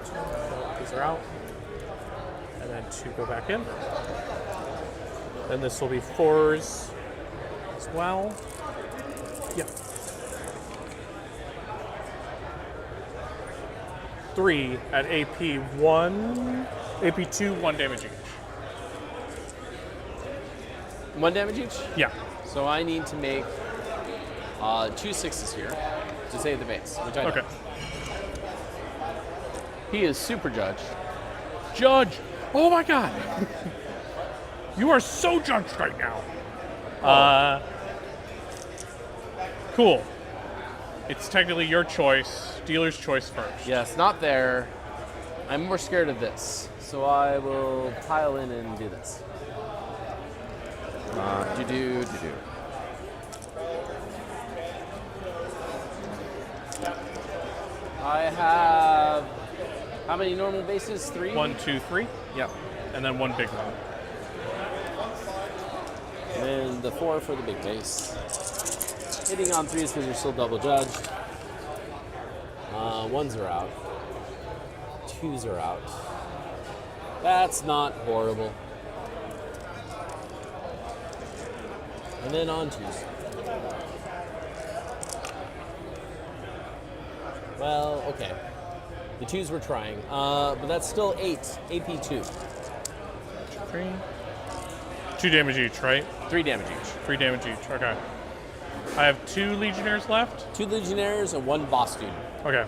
2, these are out. And then 2 go back in. Then this will be 4s as well. Yep. 3 at AP1, AP2, 1 damage each. 1 damage each? Yeah. So I need to make 2 6s here to save the base, which I Okay. don't. He is super judge. Judge! Oh my god! You are so judged right now. Cool. It's technically your choice. Dealer's choice first. Yes, not there. I'm more scared of this. So I will pile in and do this. Do. I have how many normal bases? 3? 1, 2, 3. Yep. And then 1 big one. And then the 4 for the big base. Hitting on 3s because you're still double judged. 1s are out. 2s are out. That's not horrible. And then on 2s. Well, okay. The 2s were trying. But that's still 8. AP2. 3. 2 damage each, right? 3 damage each. 3 damage each. Okay. I have 2 legionnaires left. 2 legionnaires and 1 boss student. Okay.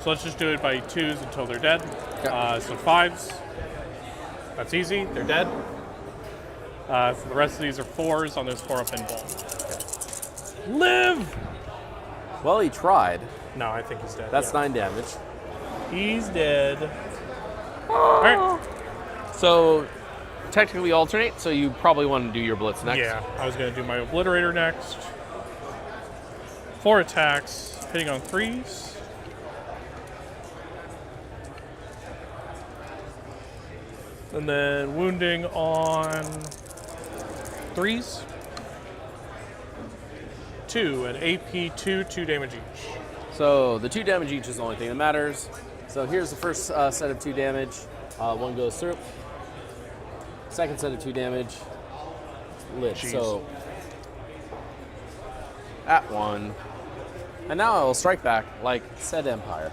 So let's just do it by 2s until they're dead. Okay. So 5s. That's easy. They're dead. So the rest of these are 4s on this 4-up pinball. Live! Well, he tried. No, I think he's dead. That's yeah. 9 damage. He's dead. All right. So, technically alternate, so you probably want to do your blitz next. Yeah, I was going to do my obliterator next. 4 attacks, hitting on 3s. And then wounding on 3s. 2 and AP 2 damage each. So the 2 damage each is the only thing that matters. So here's the first set of 2 damage. 1 goes through. Second set of 2 damage. Lit. Jeez. So at 1. And now I will strike back like said Empire.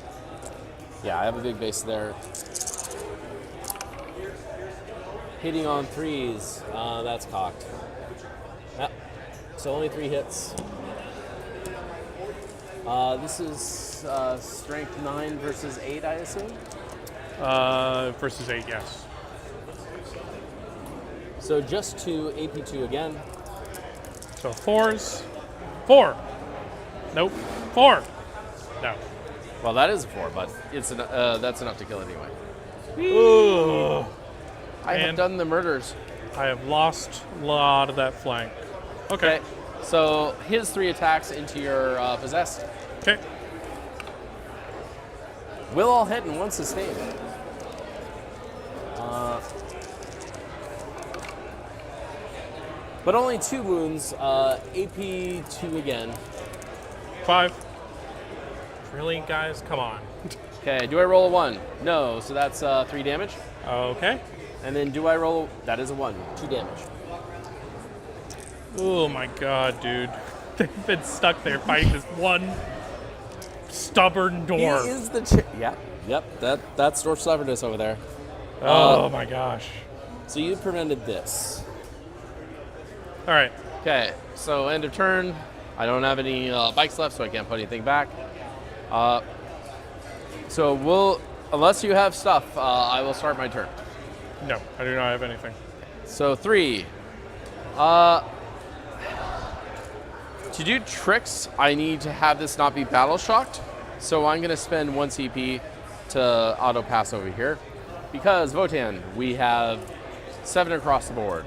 Yeah, I have a big base there. Hitting on 3s. That's cocked. Yep. So only 3 hits. This is strength 9 versus 8, I assume? Versus 8, yes. So just 2 AP 2 again. So 4s. 4. Nope. 4. No. Well, that is a 4, but it's that's enough to kill anyway. Ooh. I have And- done the murders. I have lost a lot of that flank. Okay. So his 3 attacks into your possessed. Okay. Will all hit and 1 sustain. But only 2 wounds. AP 2 again. 5. Really, guys? Come on. Okay, do I roll a 1? No, so that's 3 damage. Okay. And then do I roll? That is a 1, 2 damage. Oh my god, dude. They've been stuck there fighting this one stubborn dwarf. He is the Yep, that's dwarf stubbornness over there. Oh my gosh. So you prevented this. All right. Okay, so end of turn. I don't have any bikes left, so I can't put anything back. So unless you have stuff, I will start my turn. No, I do not have anything. So 3. To do tricks, I need to have this not be battle shocked. So I'm going to spend 1 CP to auto pass over here. Because Votan, we have 7 across the board.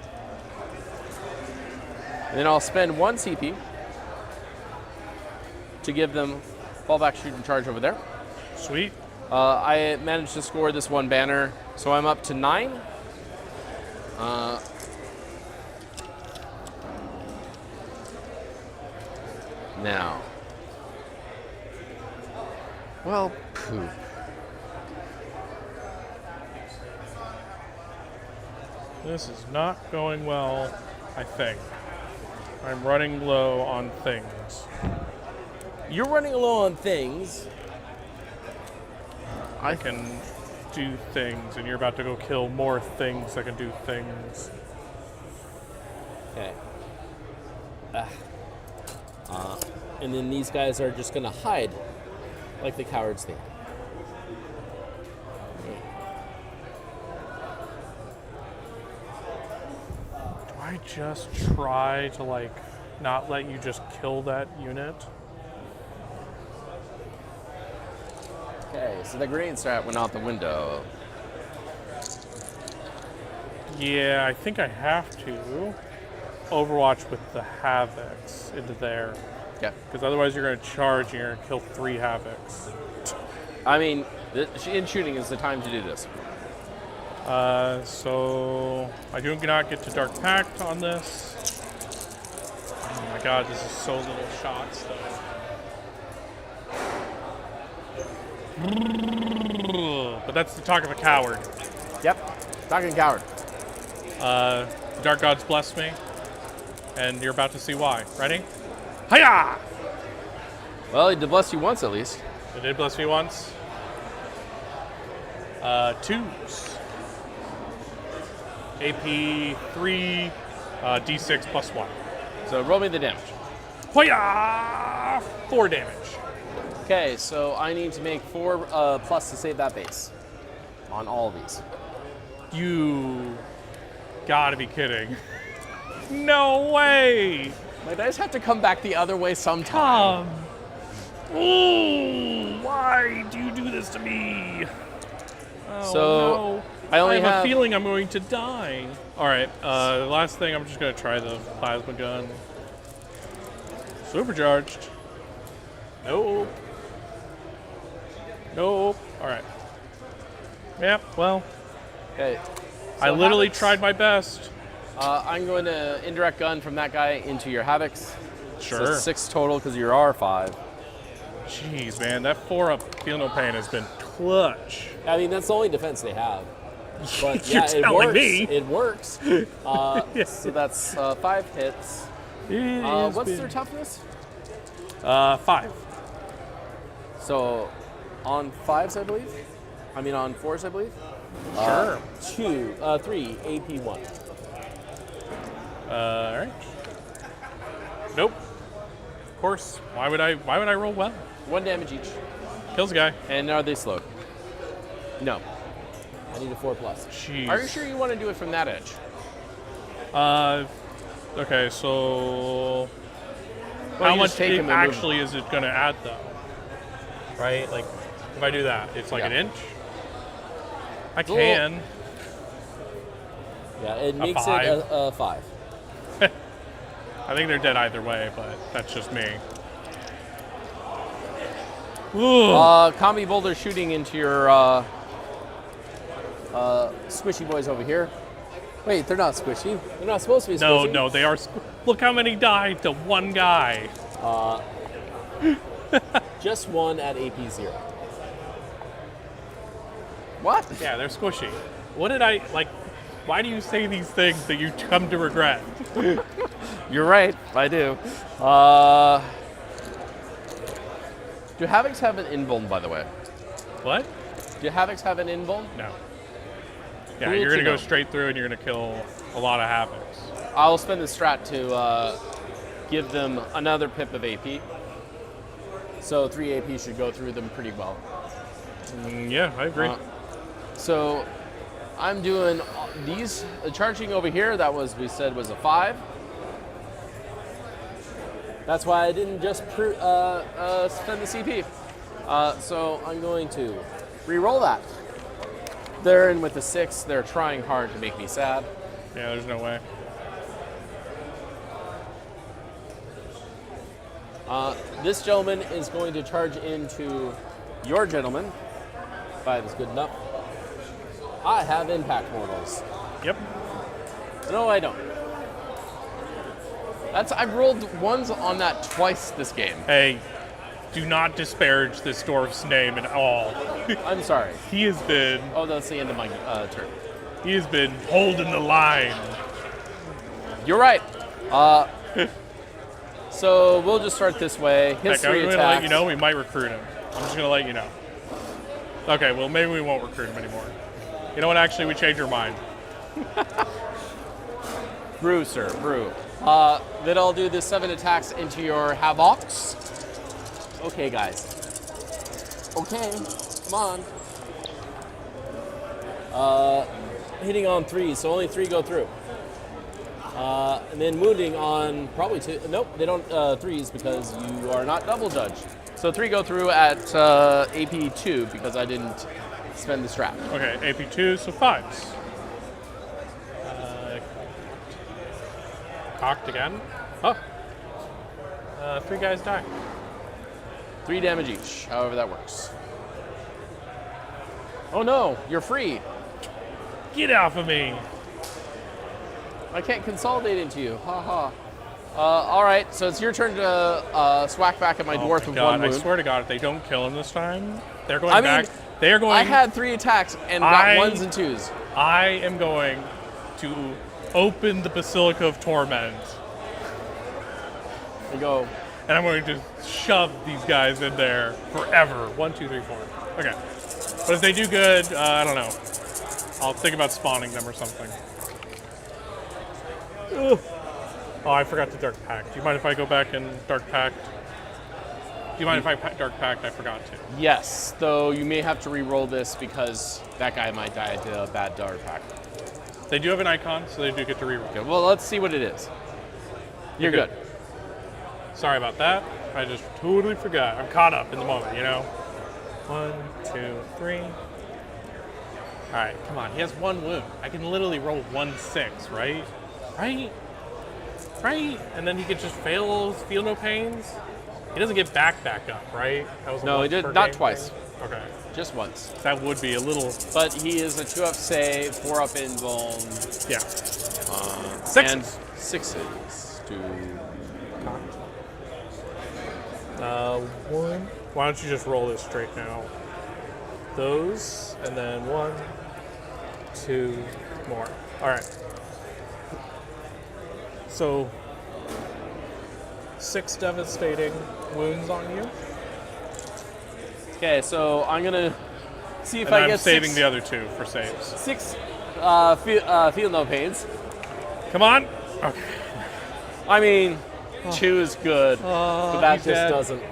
And then I'll spend 1 CP to give them fallback, shoot, and charge over there. Sweet. I managed to score this 1 banner, so I'm up to 9. Now. Well, poop. This is not going well, I think. I'm running low on things. You're running low on things. I can do things, and you're about to go kill more things that can do things. Okay. And then these guys are just going to hide like the cowards think. Do I just try to, like, not let you just kill that unit? Okay, so the grenade strat went out the window. Yeah, I think I have to overwatch with the Havocs into there. Okay. Because otherwise you're going to charge and you're going to kill 3 Havocs. I mean, in shooting is the time to do this. So I do not get to Dark Pact on this. Oh my god, this is so little shots though. But that's the talk of a coward. Yep, talking coward. The Dark Gods bless me, and you're about to see why. Ready? Hiya! Well, he did bless you once at least. They did bless me once. 2s. AP 3, D6 plus 1. So roll me the damage. Hoya! 4 damage. Okay, so I need to make 4 plus to save that base on all of these. You gotta be kidding. No way! My dice have to come back the other way sometime. Ooh, why do you do this to me? Oh, So, no. I only have a have- feeling I'm going to die. All right, the last thing, I'm just going to try the plasma gun. Supercharged. Nope. Nope. All right. Yep, well, Okay. I So literally Havocs, tried my best. I'm going to indirect gun from that guy into your Havocs. Sure. So 6 total because you're R5. Jeez, man, that 4-up Feel No Pain has been clutch. I mean, that's the only defense they have. But You're yeah, it telling works. me. It works. So that's 5 hits. What's their toughness? 5. So on 5s, I believe. I mean on 4s, I believe. Sure. 3 AP1. All right. Nope. Of course. Why would I roll well? 1 damage each. Kills a guy. And are they slowed? No. I need a 4+. Jeez. Are you sure you want to do it from that edge? Okay, so Well, how you much just take him and move actually is it going to add, though? Right? Like, if I do that, it's like Yeah. an inch? I little- can. Yeah, it makes 5. it a 5. I think they're dead either way, but that's just me. Ooh. Combi boulder shooting into your squishy boys over here. Wait, they're not squishy. They're not supposed to be No, squishy. no, they are. Look how many died to one guy. Just 1 at AP0. What? Yeah, they're squishy. What did I like? Why do you say these things that you come to regret? You're right, I do. Do Havocs have an invuln, by the way? What? Do Havocs have an invuln? No. Yeah, Cool you're to gonna go know. straight through and you're gonna kill a lot of Havocs. I'll spend the strat to give them another pip of AP. So 3 AP should go through them pretty well. Yeah, I agree. So I'm doing these charging over here. That was we said was a 5. That's why I didn't just Spend the CP. So I'm going to re-roll that. They're in with the 6. They're trying hard to make me sad. Yeah, there's no way. This gentleman is going to charge into your gentleman. 5 is good enough. I have impact mortals. Yep. No, I don't. I've rolled ones on that twice this game. Hey, do not disparage this dwarf's name at all. I'm sorry. He has been That's the end of my turn. holding the line. You're right. So we'll just start this way. His Heck, I'm 3 going to attacks. let you know we might recruit him. I'm just going to let you know. Okay, well, maybe we won't recruit him anymore. You know what? Actually, we changed our mind. Brew, sir, brew. Then I'll do the 7 attacks into your Havocs. Okay, guys. Okay, come on. Hitting on 3, so only 3 go through. And then wounding on probably 2. Nope, they don't 3s because you are not double judged. So 3 go through at AP 2 because I didn't spend the strat. Okay, AP2, so 5s. Cocked again. Oh. 3 guys die. 3 damage each, however that works. Oh no, you're free. Get off of me. I can't consolidate into you. Ha ha. All right, so it's your turn to swack back at my dwarf Oh my with God, 1 I wound. swear to God, if they don't kill him this time, they're going I mean, back. They are going. I had 3 attacks and got 1s and 2s. I am going to open the Basilica of Torment, And go. and I'm going to shove these guys in there forever. 1, 2, 3, 4. Okay. But if they do good, I don't know. I'll think about spawning them or something. Ugh. Oh, I forgot the Dark Pact. Do you mind if I go back and Dark Pact? Do you mind if I Dark Pact? I forgot to. Yes, though you may have to re-roll this because that guy might die to a bad Dark Pact. They do have an icon, so they do get to reroll. Okay, well, let's see what it is. You're good. Sorry about that. I just totally forgot. I'm caught up in the moment, you know? 1, 2, 3. All right, come on. He has 1 wound. I can literally roll 1/6, right? Right? And then he could just feel no pains. He doesn't get back up, right? That was a No, he once did per not game twice. thing? Okay. Just once. That would be a little, But he is a 2-up save, 4-up invuln, yeah. and 6s to... One. Why don't you just roll this straight now? Those, and then 1, 2 more. All right. So, 6 devastating wounds on you. Okay, so I'm gonna see if And I I'm get saving 6, the other 2 for saves. 6 feel no pains. Come on. Okay. I mean, 2 is good, but that he's just dead. doesn't.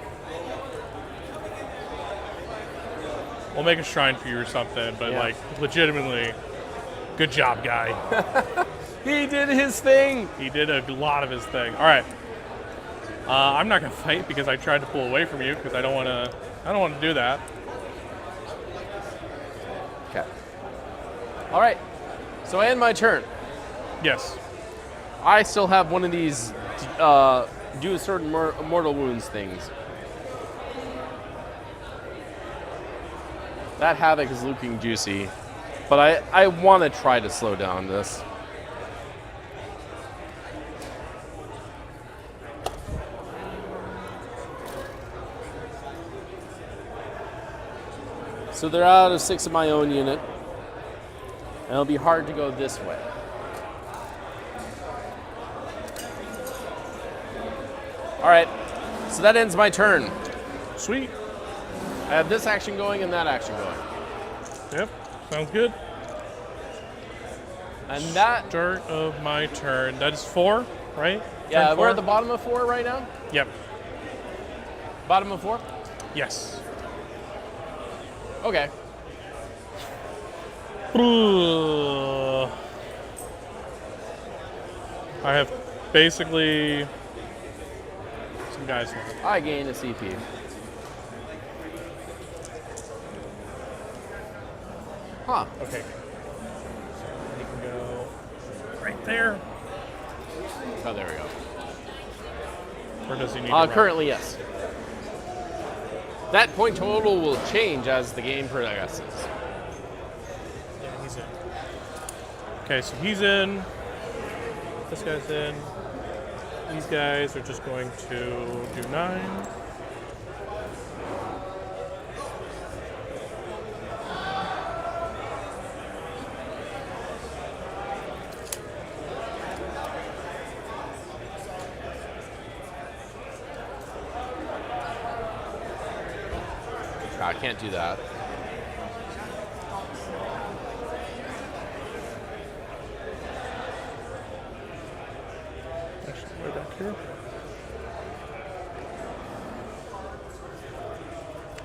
We'll make a shrine for you or something, but Yeah. like, legitimately, good job, guy. He did his thing. He did a lot of his thing. All right. I'm not gonna fight because I tried to pull away from you because I don't want to do that. Okay. All right. So I end my turn. Yes. I still have one of these do certain mortal wounds things. That Havoc is looking juicy, but I want to try to slow down this. So they're out of 6 of my own unit, and it'll be hard to go this way. All right, so that ends my turn. Sweet. I have this action going and that action going. Yep. Sounds good. And that, Start of my turn. That is 4, right? yeah, Turn we're 4? at the bottom of 4 right now? Yep. Bottom of 4? Yes. Okay. I have basically some guys left. I gain a CP. Huh. Okay. He can go right there. Oh, there we go. Or does he need to run? Currently, yes. That point total will change as the game progresses. Yeah, he's in. Okay, so he's in. This guy's in. These guys are just going to do 9. I can't do that. Actually, way back here.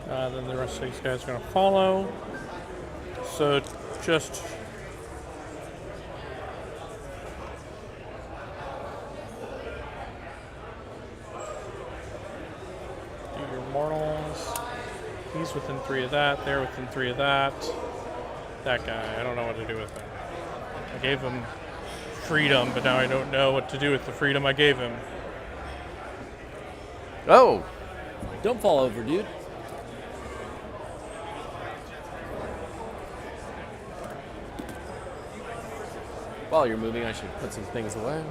Then the rest of these guys are going to follow. So just do your mortals. He's within 3 of that. They're within 3 of that. That guy, I don't know what to do with him. I gave him freedom, but now I don't know what to do with the freedom I gave him. Oh, don't fall over, dude. While you're moving, I should put some things away.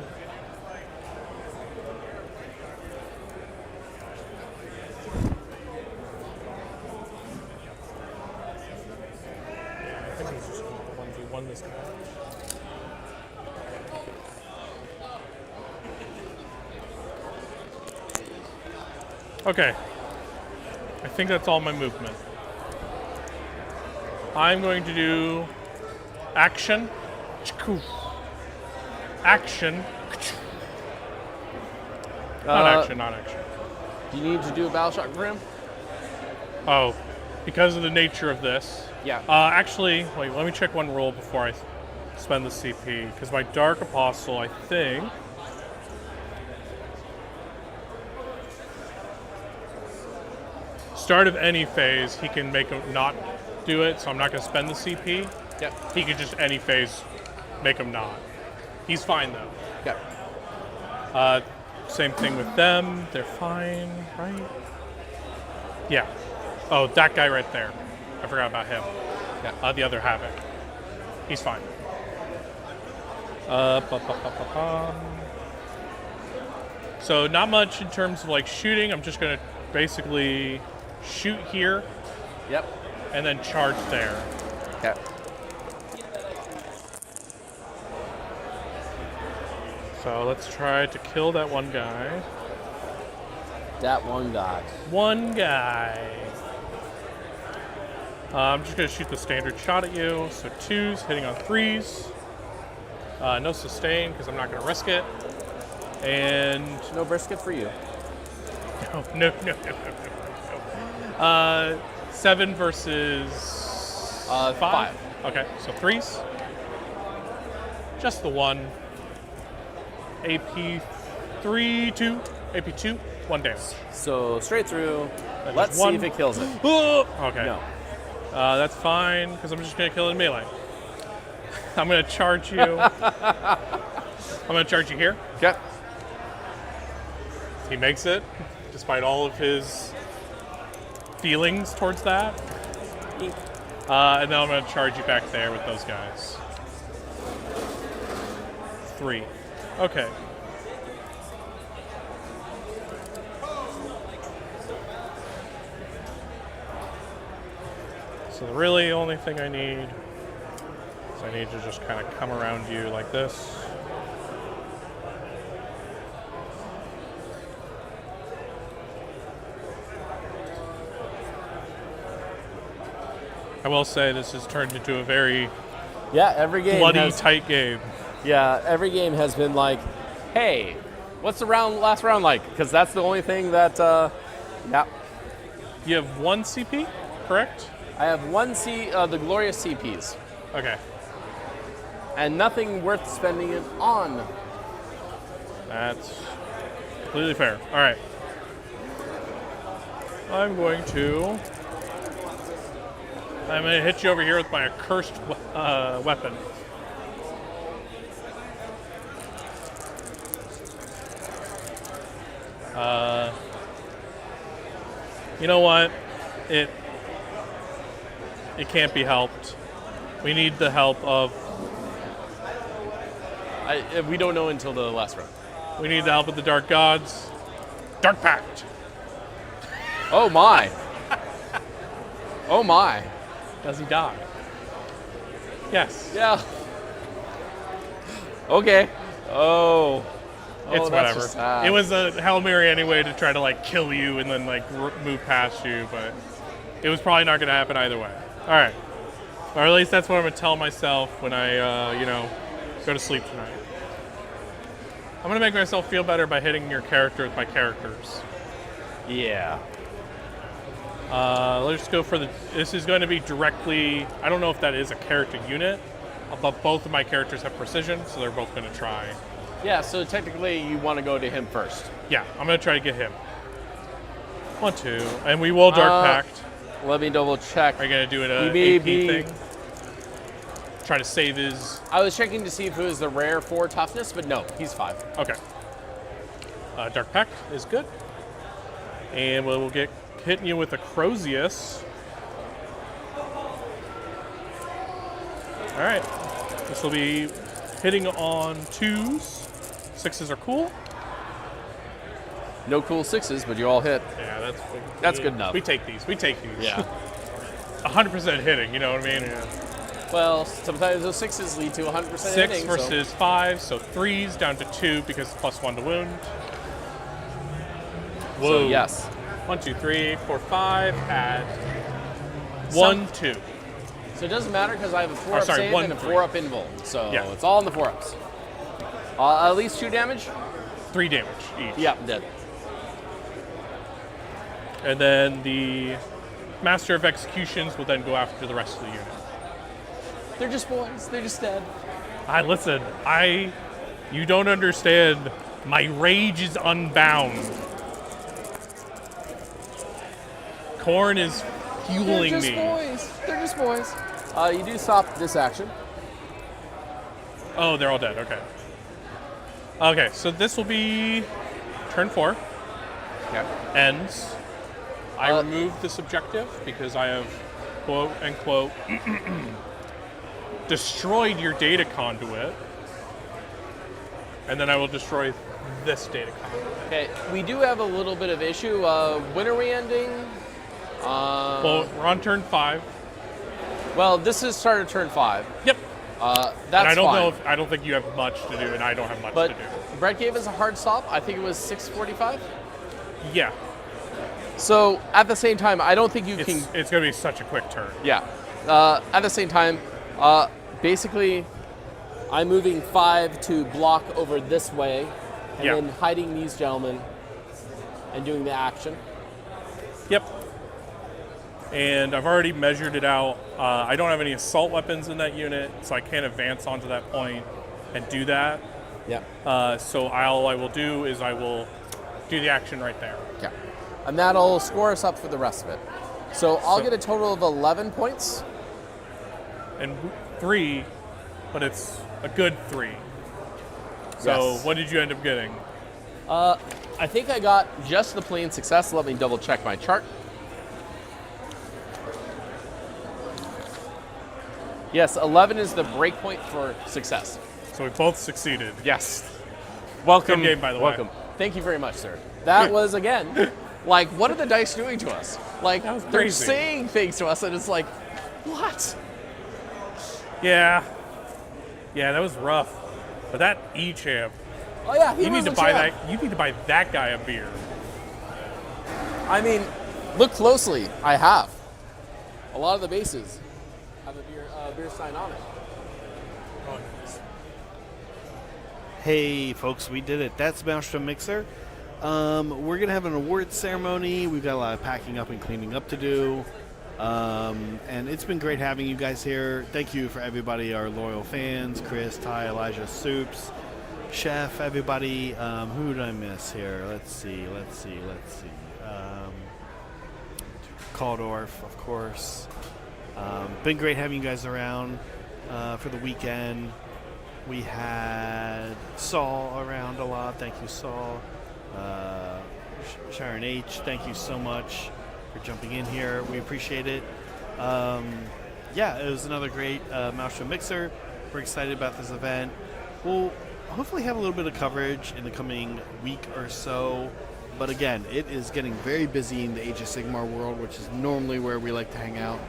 Yeah, I think he's just going to 1v1 this guy. Okay. I think that's all my movement. I'm going to do action. Action. Not action, not action. Do you need to do a battle shock for him? Oh, because of the nature of this. Yeah. Actually, wait, let me check one roll before I spend the CP. Because my Dark Apostle, I think. start of any phase, he can make him not do it, so I'm not going to spend the CP. Yep. He could just any phase make him not. He's fine though. Yep. Same thing with them. They're fine, right? Yeah. Oh, that guy right there. I forgot about him. Yeah. The other Havoc. He's fine. So not much in terms of like shooting. I'm just going to basically shoot here Yep. and then charge there. Okay. So let's try to kill that one guy. That one guy. One guy. I'm just going to shoot the standard shot at you. So 2s, hitting on 3s. No sustain, because I'm not going to risk it. And... No brisket for you. No. 7 versus... 5. Okay, so 3s. Just the one. AP 3, 2. AP 2, 1 damage. So straight through. That Let's is one. see if it kills it. Okay. No. That's fine, because I'm just going to kill it in melee. I'm going to charge you. I'm going to charge you here. Okay. He makes it, despite all of his feelings towards that. And then I'm going to charge you back there with those guys. 3. Okay. So the really only thing I need is I need to just kind of come around you like this. I will say this has turned into a very Yeah, every game bloody, has, tight game. Yeah, every game has been like, hey, what's the last round like? Because that's the only thing that, yeah. You have 1 CP, correct? I have the glorious CPs, Okay. and nothing worth spending it on. That's completely fair. All right. I'm going to hit you over here with my accursed weapon. You know what? It can't be helped. We need the help of. We don't know until the last round. We need the help of the Dark Gods. Dark Pact. Oh my! Oh my! Does he die? Yes. Yeah. Okay. Oh. It's that's whatever. just sad. It was a Hail Mary anyway to try to like kill you and then like move past you, but it was probably not going to happen either way. All right. Or at least that's what I'm going to tell myself when I, go to sleep tonight. I'm going to make myself feel better by hitting your character with my characters. Yeah. Let's go for this is going to be directly, I don't know if that is a character unit, but both of my characters have precision, so they're both going to try. Yeah, so technically you want to go to him first. Yeah, I'm going to try to get him. 1, 2, and we will Dark Pact. Let me double check. Are you going to do an AP thing? Try to save his... I was checking to see if it was the rare 4 toughness, but no, he's 5. Okay. Dark Pact is good. And we'll get hitting you with a Crozius. All right. This will be hitting on 2s. 6s are cool. No cool 6s, but you all hit. Yeah, That's good enough. We take these. Yeah. 100% hitting, you know what I mean? Yeah. Well, sometimes those 6s lead to 100% 6 hitting. versus 5, so 3s down to 2 because it's +1 to wound. Whoa. So yes. 1, 2, 3, 4, 5, add 1, 2. So it doesn't matter because I have a 4-up save 1, and a 3. 4-up invul. So Yeah. it's all in the 4-ups. At least 2 damage? 3 damage each. Yeah, dead. And then the Master of Executions will then go after the rest of the unit. They're just boys. They're just dead. Listen, you don't understand. My rage is unbound. corn is fueling me. Boys. They're just boys. You do stop this action. Oh, they're all dead. Okay. Okay, so this will be turn 4. Okay. Ends. I remove this objective because I have, quote unquote, destroyed your data conduit. And then I will destroy this data conduit. Okay, we do have a little bit of issue. When are we ending? Well, we're on turn 5. Well, this is start of turn 5. Yep. That's and I don't fine. know if I don't think you have much to do, and I don't have much But to do. Brett gave us a hard stop. I think it was 6:45. Yeah. So at the same time, I don't think you It's can. going to be such a quick turn. Yeah. At the same time, basically, I'm moving 5 to block over this way, and Yeah. then hiding these gentlemen and doing the action. Yep. And I've already measured it out. I don't have any assault weapons in that unit, so I can't advance onto that point and do that. Yeah. So all I will do is I will do the action right there. Yeah. And that'll score us up for the rest of it. So I'll get a total of 11 points. And 3, but it's a good 3. So Yes. what did you end up getting? I think I got just the plain success. Let me double check my chart. Yes, 11 is the break point for success. So we both succeeded. Yes. Welcome. Good game, by the way. Welcome. Thank you very much, sir. That was, again, like, what are the dice doing to us? Like, That was they're crazy. saying things to us, and it's like, what? Yeah. Yeah, that was rough. But that E-champ, Oh, yeah, he you was need to the buy champ. that. You need to buy that guy a beer. I mean, look closely. I have. A lot of the bases have a beer sign on it. Hey, folks, we did it. That's Maelstrom Mixer. We're going to have an awards ceremony. We've got a lot of packing up and cleaning up to do. And it's been great having you guys here. Thank you for everybody, our loyal fans, Chris, Ty, Elijah, Soups, Chef, everybody. Who did I miss here? Let's see. Caldorf, of course. Been great having you guys around for the weekend. We had Saul around a lot. Thank you, Saul. Sharon H., thank you so much for jumping in here. We appreciate it. Yeah, it was another great Maelstrom Mixer. We're excited about this event. We'll hopefully have a little bit of coverage in the coming week or so. But again, it is getting very busy in the Age of Sigmar world, which is normally where we like to hang out.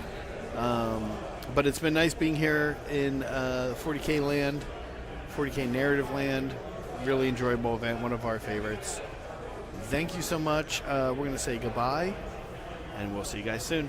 But it's been nice being here in 40K land, 40K narrative land. Really enjoyable event, one of our favorites. Thank you so much. We're going to say goodbye, and we'll see you guys soon.